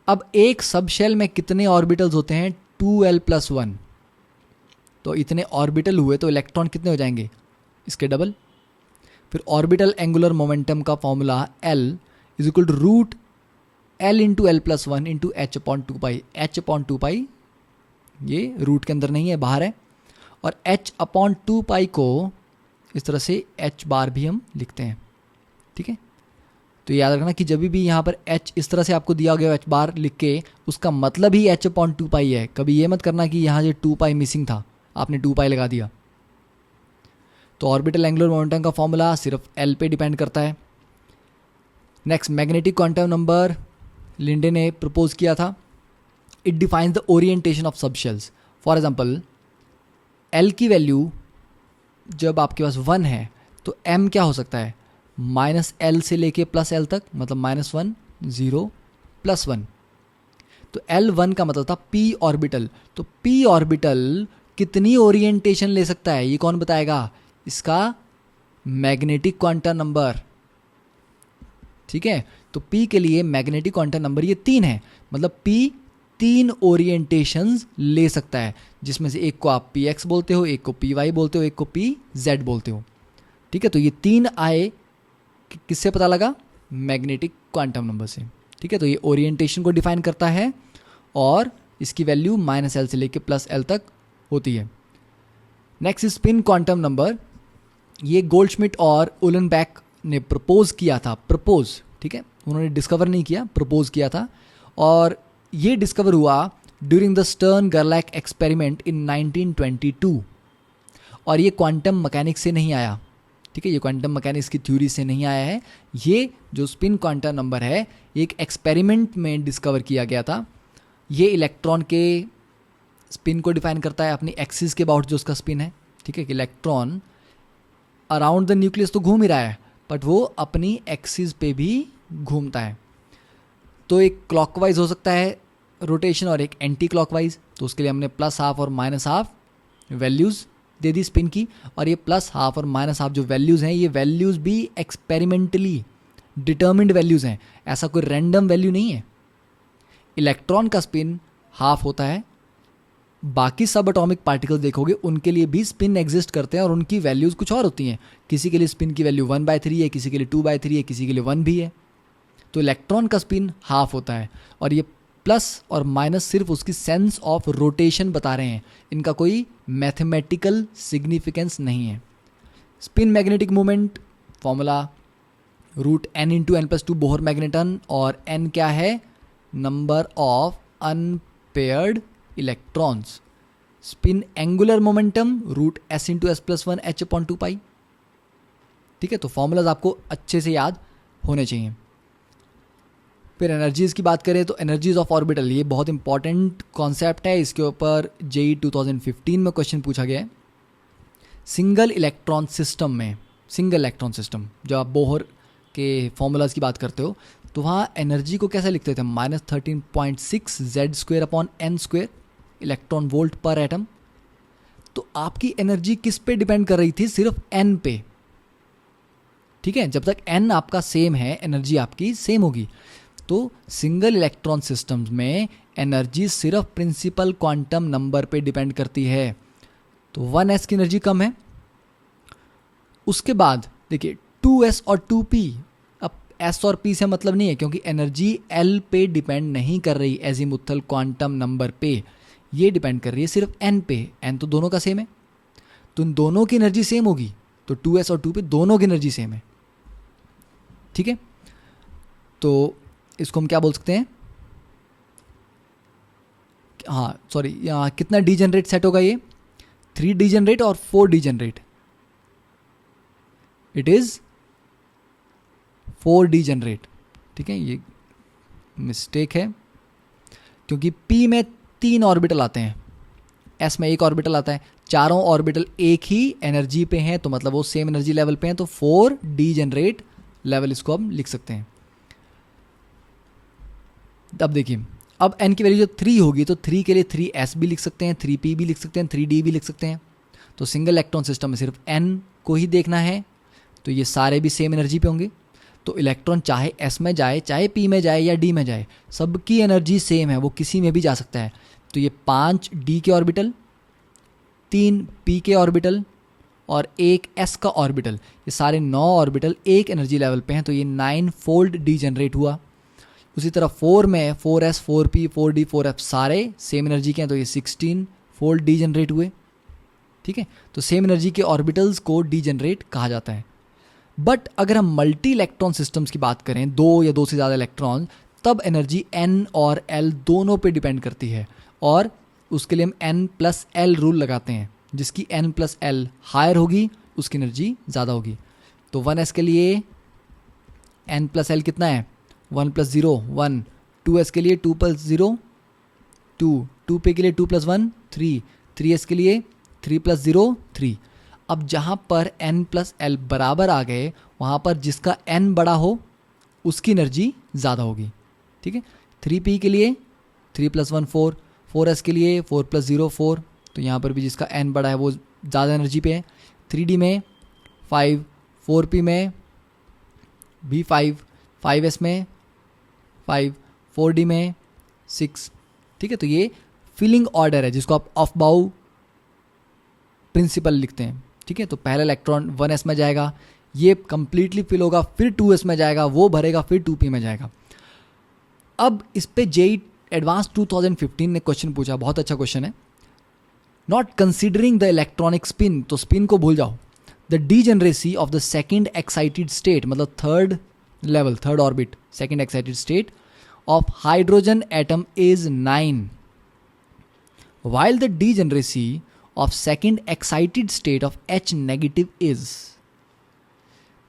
अब एक सब शेल में कितने ऑर्बिटल्स होते हैं 2L + 1, तो इतने ऑर्बिटल हुए तो इलेक्ट्रॉन कितने हो जाएंगे इसके डबल। फिर ऑर्बिटल एंगुलर मोमेंटम का formula L = √L × L + 1 × h/2π। h/2π ये रूट के अंदर नहीं है, बाहर है, और h/2π को इस तरह से एच बार भी हम लिखते हैं, ठीक है। तो याद रखना कि जब भी यहाँ पर एच इस तरह से आपको दिया गया एच बार लिख के, उसका मतलब ही एच अपॉन 2 पाई है। कभी ये मत करना कि यहाँ जो 2 पाई मिसिंग था, आपने 2 पाई लगा दिया। तो ऑर्बिटल एंगुलर मोमेंटम का फॉर्मूला सिर्फ एल पे डिपेंड करता है। Next, magnetic quantum number Linde ने प्रपोज किया था। It defines the orientation of सब शेल्स। फॉर एग्जाम्पल, एल की वैल्यू जब आपके पास 1 है तो एम क्या हो सकता है, माइनस एल से लेके प्लस एल तक, मतलब -1 0 +1। तो L1 का मतलब था p ऑर्बिटल। तो p ऑर्बिटल कितनी ओरिएंटेशन ले सकता है, ये कौन बताएगा, इसका मैग्नेटिक क्वांटम नंबर, ठीक है। तो p के लिए मैग्नेटिक क्वांटम नंबर ये 3 है, मतलब p 3 ओरिएंटेशंस ले सकता है, जिसमें से एक को आप px बोलते हो, एक को py बोलते हो, एक को pz बोलते हो, ठीक है। तो ये 3 आए किससे पता लगा, मैग्नेटिक क्वांटम नंबर से, ठीक है। तो ये ओरिएंटेशन को डिफाइन करता है और इसकी वैल्यू -L से लेके +L तक होती है। नेक्स्ट, स्पिन क्वांटम नंबर, ये गोल्डश्मिट और उलनबैक ने प्रपोज किया था, प्रपोज, ठीक है, उन्होंने डिस्कवर नहीं किया, प्रपोज किया था। और ये डिस्कवर हुआ ड्यूरिंग द स्टर्न गरलैक एक्सपेरिमेंट इन 1922। और ये क्वांटम मैकेनिक्स से नहीं आया, ठीक है, ये क्वांटम मैकेनिक्स की थ्योरी से नहीं आया है। ये जो स्पिन क्वांटम नंबर है एक एक्सपेरिमेंट में डिस्कवर किया गया था। ये इलेक्ट्रॉन के स्पिन को डिफाइन करता है, अपनी एक्सिस के अबाउट जो उसका स्पिन है, ठीक है, कि इलेक्ट्रॉन अराउंड द न्यूक्लियस तो घूम ही रहा है, बट वो अपनी एक्सिस पे भी घूमता है। तो एक क्लॉकवाइज हो सकता है रोटेशन और एक एंटी क्लॉकवाइज। तो उसके लिए हमने +½ और -½ वैल्यूज़ दे दी स्पिन की। और ये +½ और -½ जो वैल्यूज़ हैं, ये वैल्यूज़ भी एक्सपेरिमेंटली डिटर्मिन्ड वैल्यूज़ हैं, ऐसा कोई रैंडम वैल्यू नहीं है। इलेक्ट्रॉन का स्पिन हाफ होता है, बाकी सब एटॉमिक पार्टिकल्स देखोगे उनके लिए भी स्पिन एग्जिस्ट करते हैं और उनकी वैल्यूज़ कुछ और होती हैं। किसी के लिए स्पिन की वैल्यू 1/3 है, किसी के लिए 2/3 है, किसी के लिए 1 भी है। तो इलेक्ट्रॉन का स्पिन हाफ होता है और ये प्लस और माइनस सिर्फ उसकी सेंस ऑफ रोटेशन बता रहे हैं, इनका कोई मैथमेटिकल सिग्निफिकेंस नहीं है। Spin magnetic moment formula √n × n+2 Bohr magneton, और n क्या है, number of unpaired electrons. Spin angular momentum √s × s+1 h/2π, ठीक है। तो फॉर्मूलाज आपको अच्छे से याद होने चाहिए। फिर एनर्जीज़ की बात करें तो एनर्जीज ऑफ ऑर्बिटल, ये बहुत इंपॉर्टेंट कॉन्सेप्ट है, इसके ऊपर JEE 2015 में क्वेश्चन पूछा गया है। सिंगल इलेक्ट्रॉन सिस्टम में, सिंगल इलेक्ट्रॉन सिस्टम, जब आप बोहर के फॉर्मूलाज की बात करते हो तो वहाँ एनर्जी को कैसे लिखते थे, -13.6 Z²/n² electron volt per atom. तो आपकी एनर्जी किस पे डिपेंड कर रही थी, सिर्फ n पे, ठीक है। जब तक n आपका सेम है, एनर्जी आपकी सेम होगी। तो सिंगल इलेक्ट्रॉन सिस्टम्स में एनर्जी सिर्फ प्रिंसिपल क्वांटम नंबर पे डिपेंड करती है। तो 1s की एनर्जी कम है। उसके बाद देखिए 2s और 2p, अब s और p से मतलब नहीं है क्योंकि एनर्जी l पे डिपेंड नहीं कर रही एजीमुथल क्वांटम नंबर पे, ये डिपेंड कर रही है सिर्फ n पे। n तो दोनों का सेम है, तो इन दोनों की एनर्जी सेम होगी। तो 2s और 2p दोनों की एनर्जी सेम है, ठीक है। तो इसको हम क्या बोल सकते हैं, हाँ सॉरी, यहाँ कितना डीजेनरेट सेट होगा, ये 3 डीजेनरेट और 4 डीजेनरेट, इट इज 4 डीजेनरेट, ठीक है। ये मिस्टेक है क्योंकि P में 3 ऑर्बिटल आते हैं, S में 1 ऑर्बिटल आता है, चारों ऑर्बिटल एक ही एनर्जी पे हैं, तो मतलब वो सेम एनर्जी लेवल पे हैं, तो 4 डीजेनरेट लेवल इसको हम लिख सकते हैं। अब देखिए, अब n की वैल्यू जब 3 होगी तो 3 के लिए 3s भी लिख सकते हैं, 3p भी लिख सकते हैं, 3d भी लिख सकते हैं। तो सिंगल इलेक्ट्रॉन सिस्टम में सिर्फ n को ही देखना है, तो ये सारे भी सेम एनर्जी पे होंगे। तो इलेक्ट्रॉन चाहे s में जाए, चाहे p में जाए या d में जाए, सबकी एनर्जी सेम है, वो किसी में भी जा सकता है। तो ये 5 d के ऑर्बिटल, 3 p के ऑर्बिटल और 1 s का ऑर्बिटल, ये सारे 9 ऑर्बिटल एक एनर्जी लेवल पे हैं, तो ये 9 फोल्ड डीजेनरेट हुआ। उसी तरह 4 में 4s, 4p, 4d, 4f सारे सेम एनर्जी के हैं, तो ये 16 फोल्ड डीजेनरेट हुए, ठीक है, तो सेम एनर्जी के ऑर्बिटल्स को डीजनरेट कहा जाता है। बट अगर हम मल्टी इलेक्ट्रॉन सिस्टम्स की बात करें, दो या दो से ज़्यादा इलेक्ट्रॉन, तब एनर्जी n और l दोनों पे डिपेंड करती है, और उसके लिए हम n+l रूल लगाते हैं, जिसकी n+l हायर होगी उसकी एनर्जी ज़्यादा होगी। तो 1s के लिए n+l कितना है, 1 + 0 1, 2s के लिए 2 + 0 2, 2p के लिए 2 + 1 3, 3s के लिए 3 + 0 3। अब जहाँ पर n+l बराबर आ गए, वहाँ पर जिसका n बड़ा हो उसकी एनर्जी ज़्यादा होगी, ठीक है। 3p के लिए 3 + 1 4, 4s के लिए 4 + 0 4, तो यहाँ पर भी जिसका n बड़ा है वो ज़्यादा एनर्जी पे है। 3d में 5, 4p में भी 5, 5s में 5, 4d में 6, ठीक है। तो ये फिलिंग ऑर्डर है जिसको आप ऑफ बाउ प्रिंसिपल लिखते हैं, ठीक है। तो पहला इलेक्ट्रॉन 1s में जाएगा, ये कंप्लीटली फिल होगा, फिर 2s में जाएगा, वो भरेगा, फिर 2p में जाएगा। अब इस पे जेई एडवांस 2015 ने क्वेश्चन पूछा, बहुत अच्छा क्वेश्चन है। Not considering the electronic spin, तो स्पिन को भूल जाओ, the degeneracy of the second excited state, मतलब third level, third orbit, second excited state of hydrogen atom is 9, while the degeneracy of second excited state of H negative is,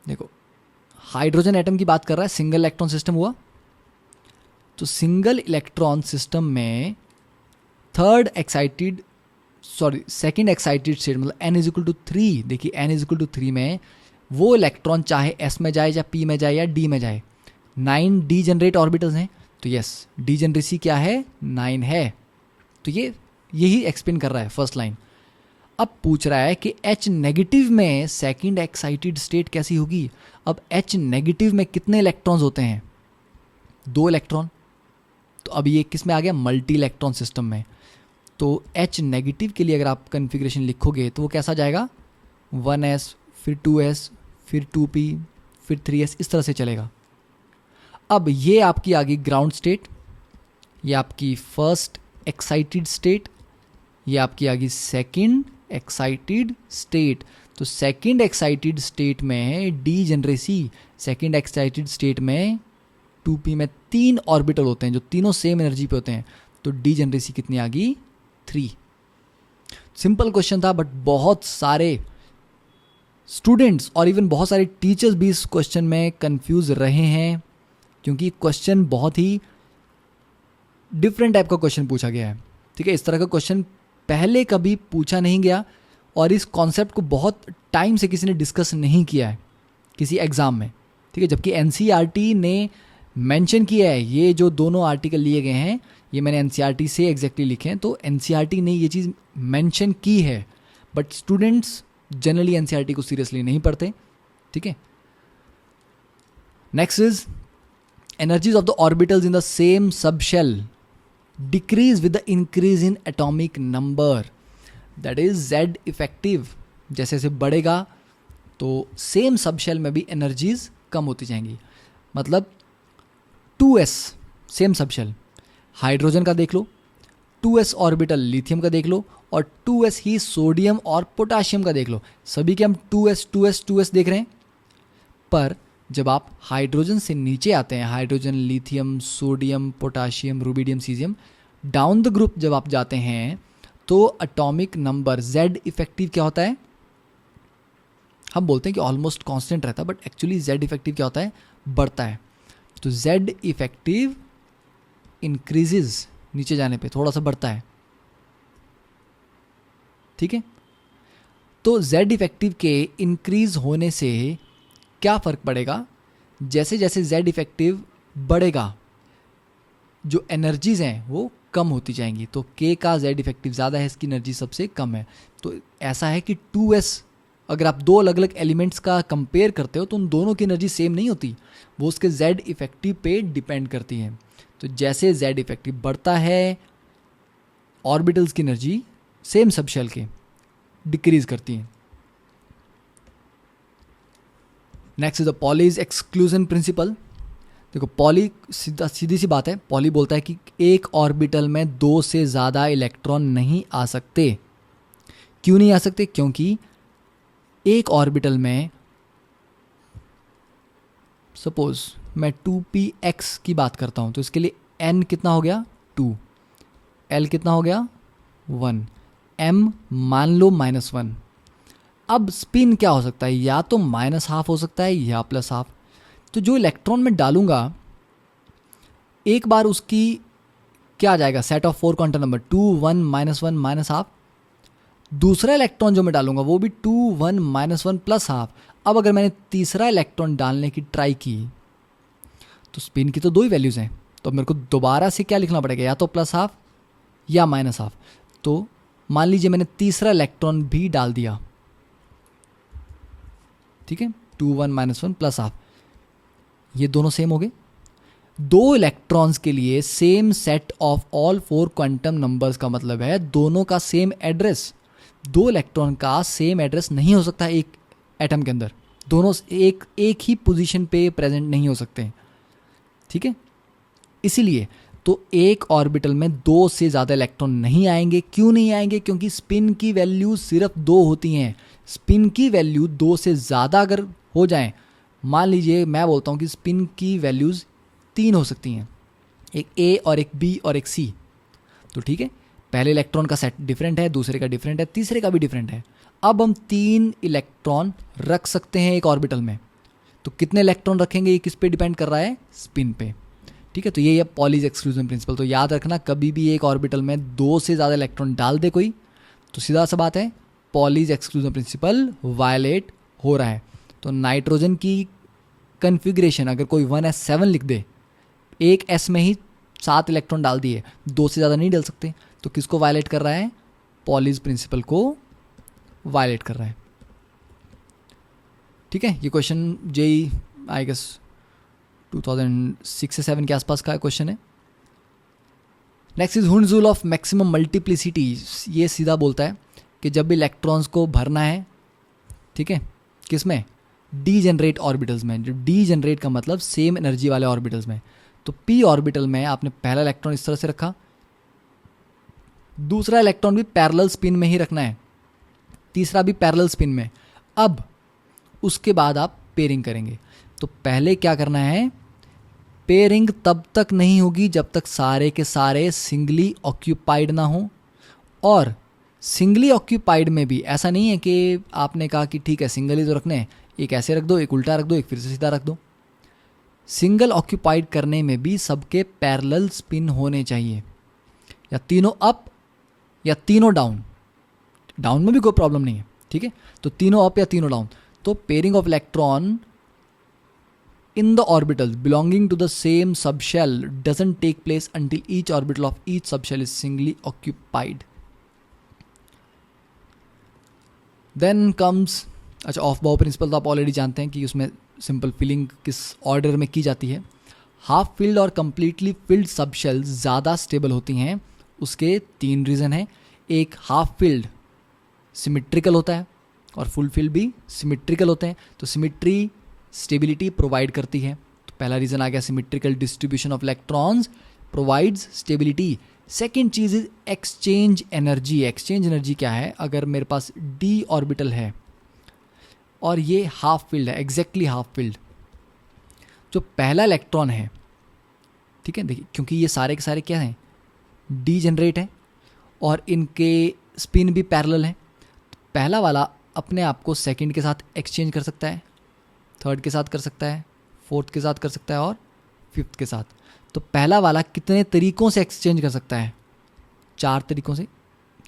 देखो hydrogen atom की बात कर रहा है, single electron system हुआ, तो single electron system में सेकेंड एक्साइटेड स्टेट मतलब n = 3, देखिए n = 3 में वो इलेक्ट्रॉन चाहे s में जाए या p में जाए या d में जाए, 9 डीजनरेट ऑर्बिटल्स हैं, तो यस डीजनरेसी क्या है, 9 है। तो ये यही एक्सप्लेन कर रहा है फर्स्ट लाइन। अब पूछ रहा है कि H नेगेटिव में सेकंड एक्साइटेड स्टेट कैसी होगी। अब H नेगेटिव में कितने इलेक्ट्रॉन्स होते हैं, 2 इलेक्ट्रॉन, तो अब ये किस में आ गया, मल्टी इलेक्ट्रॉन सिस्टम में। तो H नेगेटिव के लिए अगर आप कन्फिग्रेशन लिखोगे तो वो कैसा जाएगा, 1s फिर 2s फिर 2p फिर 3s, इस तरह से चलेगा। अब ये आपकी आ गई ग्राउंड स्टेट, ये आपकी फर्स्ट एक्साइटेड स्टेट, ये आपकी आ गई सेकेंड एक्साइटेड स्टेट। तो सेकेंड एक्साइटेड स्टेट में डीजनरेसी, सेकेंड एक्साइटेड स्टेट में 2p में 3 ऑर्बिटल होते हैं जो तीनों सेम एनर्जी पे होते हैं, तो डीजनरेसी कितनी आ गई, 3। सिंपल क्वेश्चन था, बट बहुत सारे स्टूडेंट्स और इवन बहुत सारे टीचर्स भी इस क्वेश्चन में कंफ्यूज रहे हैं, क्योंकि क्वेश्चन बहुत ही डिफरेंट टाइप का क्वेश्चन पूछा गया है, ठीक है। इस तरह का क्वेश्चन पहले कभी पूछा नहीं गया, और इस कॉन्सेप्ट को बहुत टाइम से किसी ने डिस्कस नहीं किया है किसी एग्ज़ाम में, ठीक है। जबकि एनसीईआरटी ने मेंशन किया है, ये जो दोनों आर्टिकल लिए गए हैं ये मैंने एनसीईआरटी से एग्जैक्टली लिखे हैं, तो एनसीईआरटी ने ये चीज़ मेंशन की है, बट स्टूडेंट्स जनरली एनसीईआरटी को सीरियसली नहीं पढ़ते, ठीक है। Next is energies of the orbitals in the same subshell decrease with the increase in atomic number, that is Z effective। जैसे जैसे बढ़ेगा तो सेम सबशेल में भी एनर्जीज कम होती जाएंगी। मतलब 2s सेम सबशेल, हाइड्रोजन का देख लो, 2s ऑर्बिटल लिथियम का देख लो, और 2s ही सोडियम और पोटाशियम का देख लो। सभी के हम 2s 2s 2s देख रहे हैं, पर जब आप हाइड्रोजन से नीचे आते हैं, hydrogen, lithium, sodium, potassium, rubidium, caesium, down the group जब आप जाते हैं तो एटॉमिक नंबर Z इफेक्टिव क्या होता है, हम बोलते हैं कि ऑलमोस्ट कांस्टेंट रहता है, बट एक्चुअली Z इफेक्टिव क्या होता है, बढ़ता है। तो Z इफेक्टिव इंक्रीजेज, नीचे जाने पे थोड़ा सा बढ़ता है, ठीक है। तो Z इफेक्टिव के इंक्रीज होने से क्या फ़र्क पड़ेगा, जैसे जैसे Z इफेक्टिव बढ़ेगा जो एनर्जीज़ हैं वो कम होती जाएंगी। तो K का Z इफेक्टिव ज़्यादा है, इसकी एनर्जी सबसे कम है। तो ऐसा है कि 2s अगर आप दो अलग अलग एलिमेंट्स का कंपेयर करते हो तो उन दोनों की एनर्जी सेम नहीं होती, वो उसके Z इफेक्टिव पे डिपेंड करती है। तो जैसे Z इफेक्टिव बढ़ता है, ऑर्बिटल्स की एनर्जी सेम सबशेल के डिक्रीज करती है। Next is the Pauli's exclusion principle. देखो पॉली सीधी सी बात है, पॉली बोलता है कि एक ऑर्बिटल में 2 से ज़्यादा इलेक्ट्रॉन नहीं आ सकते। क्यों नहीं आ सकते? क्योंकि एक ऑर्बिटल में सपोज मैं 2px की बात करता हूँ तो इसके लिए n कितना हो गया 2, l कितना हो गया 1, m मान लो -1। अब स्पिन क्या हो सकता है? या तो -½ हो सकता है या +½ तो जो इलेक्ट्रॉन मैं डालूंगा एक बार उसकी क्या आ जाएगा, सेट ऑफ 4 क्वांटम नंबर 2 1 -1 -½ दूसरा इलेक्ट्रॉन जो मैं डालूंगा वो भी 2 1 -1 +½ अब अगर मैंने तीसरा इलेक्ट्रॉन डालने की ट्राई की तो स्पिन की तो 2 ही वैल्यूज़ हैं, तो मेरे को दोबारा से क्या लिखना पड़ेगा, या तो +½ या -½ तो मान लीजिए मैंने तीसरा इलेक्ट्रॉन भी डाल दिया, ठीक है, 2 1 -1 +½ ये दोनों सेम हो गए। 2 इलेक्ट्रॉन्स के लिए same set of all 4 quantum numbers का मतलब है दोनों का सेम एड्रेस। 2 इलेक्ट्रॉन का सेम एड्रेस नहीं हो सकता एक एटम के अंदर, दोनों एक ही पोजीशन पे प्रेजेंट नहीं हो सकते, ठीक है। इसीलिए तो एक ऑर्बिटल में 2 से ज़्यादा इलेक्ट्रॉन नहीं आएंगे। क्यों नहीं आएंगे? क्योंकि स्पिन की वैल्यू सिर्फ 2 होती हैं। स्पिन की वैल्यू 2 से ज़्यादा अगर हो जाए, मान लीजिए मैं बोलता हूँ कि स्पिन की वैल्यूज़ 3 हो सकती हैं, एक ए और एक बी और एक सी, तो ठीक है, पहले इलेक्ट्रॉन का सेट डिफरेंट है, दूसरे का डिफरेंट है, तीसरे का भी डिफरेंट है। अब हम 3 इलेक्ट्रॉन रख सकते हैं एक ऑर्बिटल में, तो कितने इलेक्ट्रॉन रखेंगे ये किस पे डिपेंड कर रहा है, स्पिन पे, ठीक है। तो ये है पॉलीज एक्सक्लूजन प्रिंसिपल। तो याद रखना कभी भी एक ऑर्बिटल में 2 से ज़्यादा इलेक्ट्रॉन डाल दे कोई तो सीधा सा बात है पॉलीज एक्सक्लूजन प्रिंसिपल वायलेट हो रहा है। तो नाइट्रोजन की कन्फिग्रेशन अगर कोई 1s7 लिख दे, एक s में ही 7 इलेक्ट्रॉन डाल दिए, 2 से ज़्यादा नहीं डाल सकते, तो किसको वायलेट कर रहा है, पॉलीज प्रिंसिपल को वायलेट कर रहा है, ठीक है। ये क्वेश्चन जेई आई गेस 2006 से 7 के आसपास का क्वेश्चन है। Next is Hund's rule of maximum multiplicity. ये सीधा बोलता है कि जब भी इलेक्ट्रॉन्स को भरना है, ठीक है, किस में, डीजेनरेट ऑर्बिटल्स में। जो डीजेनरेट का मतलब सेम एनर्जी वाले ऑर्बिटल्स में, तो पी ऑर्बिटल में आपने पहला इलेक्ट्रॉन इस तरह से रखा, दूसरा इलेक्ट्रॉन भी पैरेलल स्पिन में ही रखना है, तीसरा भी पैरेलल स्पिन में। अब उसके बाद आप पेयरिंग करेंगे। तो पहले क्या करना है, पेयरिंग तब तक नहीं होगी जब तक सारे के सारे सिंगली ऑक्यूपाइड ना हो। और सिंगली ऑक्यूपाइड में भी ऐसा नहीं है कि आपने कहा कि ठीक है सिंगल ही तो रखने हैं, एक ऐसे रख दो, एक उल्टा रख दो, एक फिर से सीधा रख दो। सिंगल ऑक्यूपाइड करने में भी सबके पैरेलल स्पिन होने चाहिए, या तीनों अप या तीनों डाउन। डाउन में भी कोई प्रॉब्लम नहीं है, ठीक है, तो तीनों अप या तीनों डाउन। तो pairing of electron in the orbitals belonging to the same subshell doesn't take place until each orbital of each subshell is singly occupied. Then comes अच्छा ऑफ बाउ प्रिंसिपल तो आप ऑलरेडी जानते हैं कि उसमें सिंपल फिलिंग किस ऑर्डर में की जाती है। हाफ फिल्ड और कंप्लीटली फिल्ड सबशेल्स ज़्यादा स्टेबल होती हैं। उसके 3 रीज़न हैं। एक, हाफ फिल्ड सिमेट्रिकल होता है और फुल फिल्ड भी सिमेट्रिकल होते हैं, तो सिमेट्री स्टेबिलिटी प्रोवाइड करती है। तो पहला रीज़न आ गया, symmetrical distribution of electrons provides stability. Second cheese is exchange energy. Exchange energy क्या है, अगर मेरे पास डी ऑर्बिटल है और ये हाफ फील्ड है, एग्जैक्टली हाफ फील्ड, जो पहला इलेक्ट्रॉन है, ठीक है, देखिए क्योंकि ये सारे के सारे क्या हैं, डी जनरेट है और इनके स्पिन भी पैरेलल है, तो पहला वाला अपने आप को सेकंड के साथ एक्सचेंज कर सकता है, थर्ड के साथ कर सकता है, फोर्थ के साथ कर सकता है और फिफ्थ के साथ। तो पहला वाला कितने तरीक़ों से एक्सचेंज कर सकता है, 4 तरीक़ों से,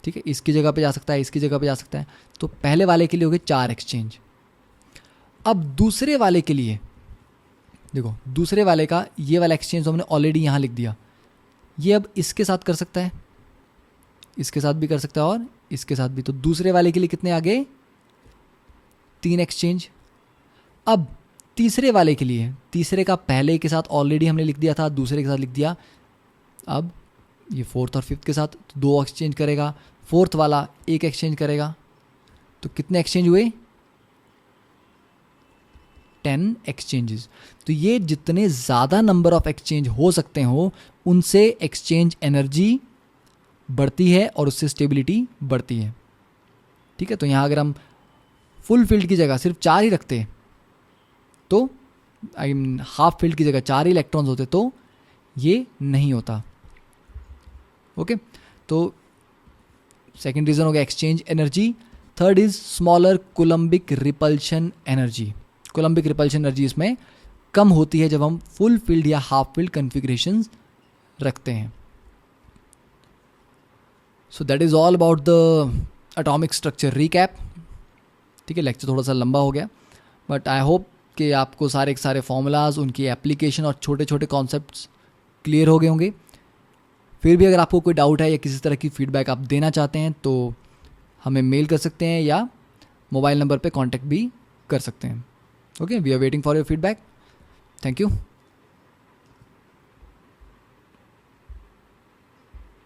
ठीक है, इसकी जगह पे जा सकता है, इसकी जगह पे जा सकता है। तो पहले वाले के लिए हो गए 4 एक्सचेंज। अब दूसरे वाले के लिए देखो, दूसरे वाले का ये वाला एक्सचेंज हमने ऑलरेडी यहाँ लिख दिया, ये अब इसके साथ कर सकता है, इसके साथ भी कर सकता है और इसके साथ भी। तो दूसरे वाले के लिए कितने आ गए, 3 एक्सचेंज। अब तीसरे वाले के लिए, तीसरे का पहले के साथ ऑलरेडी हमने लिख दिया था, दूसरे के साथ लिख दिया, अब ये फोर्थ और फिफ्थ के साथ 2 एक्सचेंज करेगा, फोर्थ वाला 1 एक्सचेंज करेगा। तो कितने एक्सचेंज हुए, 10 एक्सचेंजेस। तो ये जितने ज़्यादा नंबर ऑफ एक्सचेंज हो सकते हो उनसे एक्सचेंज एनर्जी बढ़ती है और उससे स्टेबिलिटी बढ़ती है। ठीक है, तो यहाँ अगर हम फुल फील्ड की जगह सिर्फ 4 ही रखते तो आई मीन हाफ फील्ड की जगह 4 ही इलेक्ट्रॉन्स होते तो ये नहीं होता। ओके, तो सेकेंड रीज़न हो गया exchange energy. Third is smaller coulombic repulsion energy. Coulombic repulsion energy इसमें कम होती है जब हम फुल फील्ड या हाफ फील्ड कन्फिग्रेशंस रखते हैं। So that is all about the atomic structure recap. ठीक है, लेक्चर थोड़ा सा लंबा हो गया, बट आई होप कि आपको सारे के सारे फॉर्मूलाज, उनकी एप्लीकेशन और छोटे छोटे कॉन्सेप्ट्स क्लियर हो गए होंगे। फिर भी अगर आपको कोई डाउट है या किसी तरह की फीडबैक आप देना चाहते हैं तो हमें मेल कर सकते हैं या मोबाइल नंबर पे कांटेक्ट भी कर सकते हैं। Okay, we are waiting for your feedback. Thank you.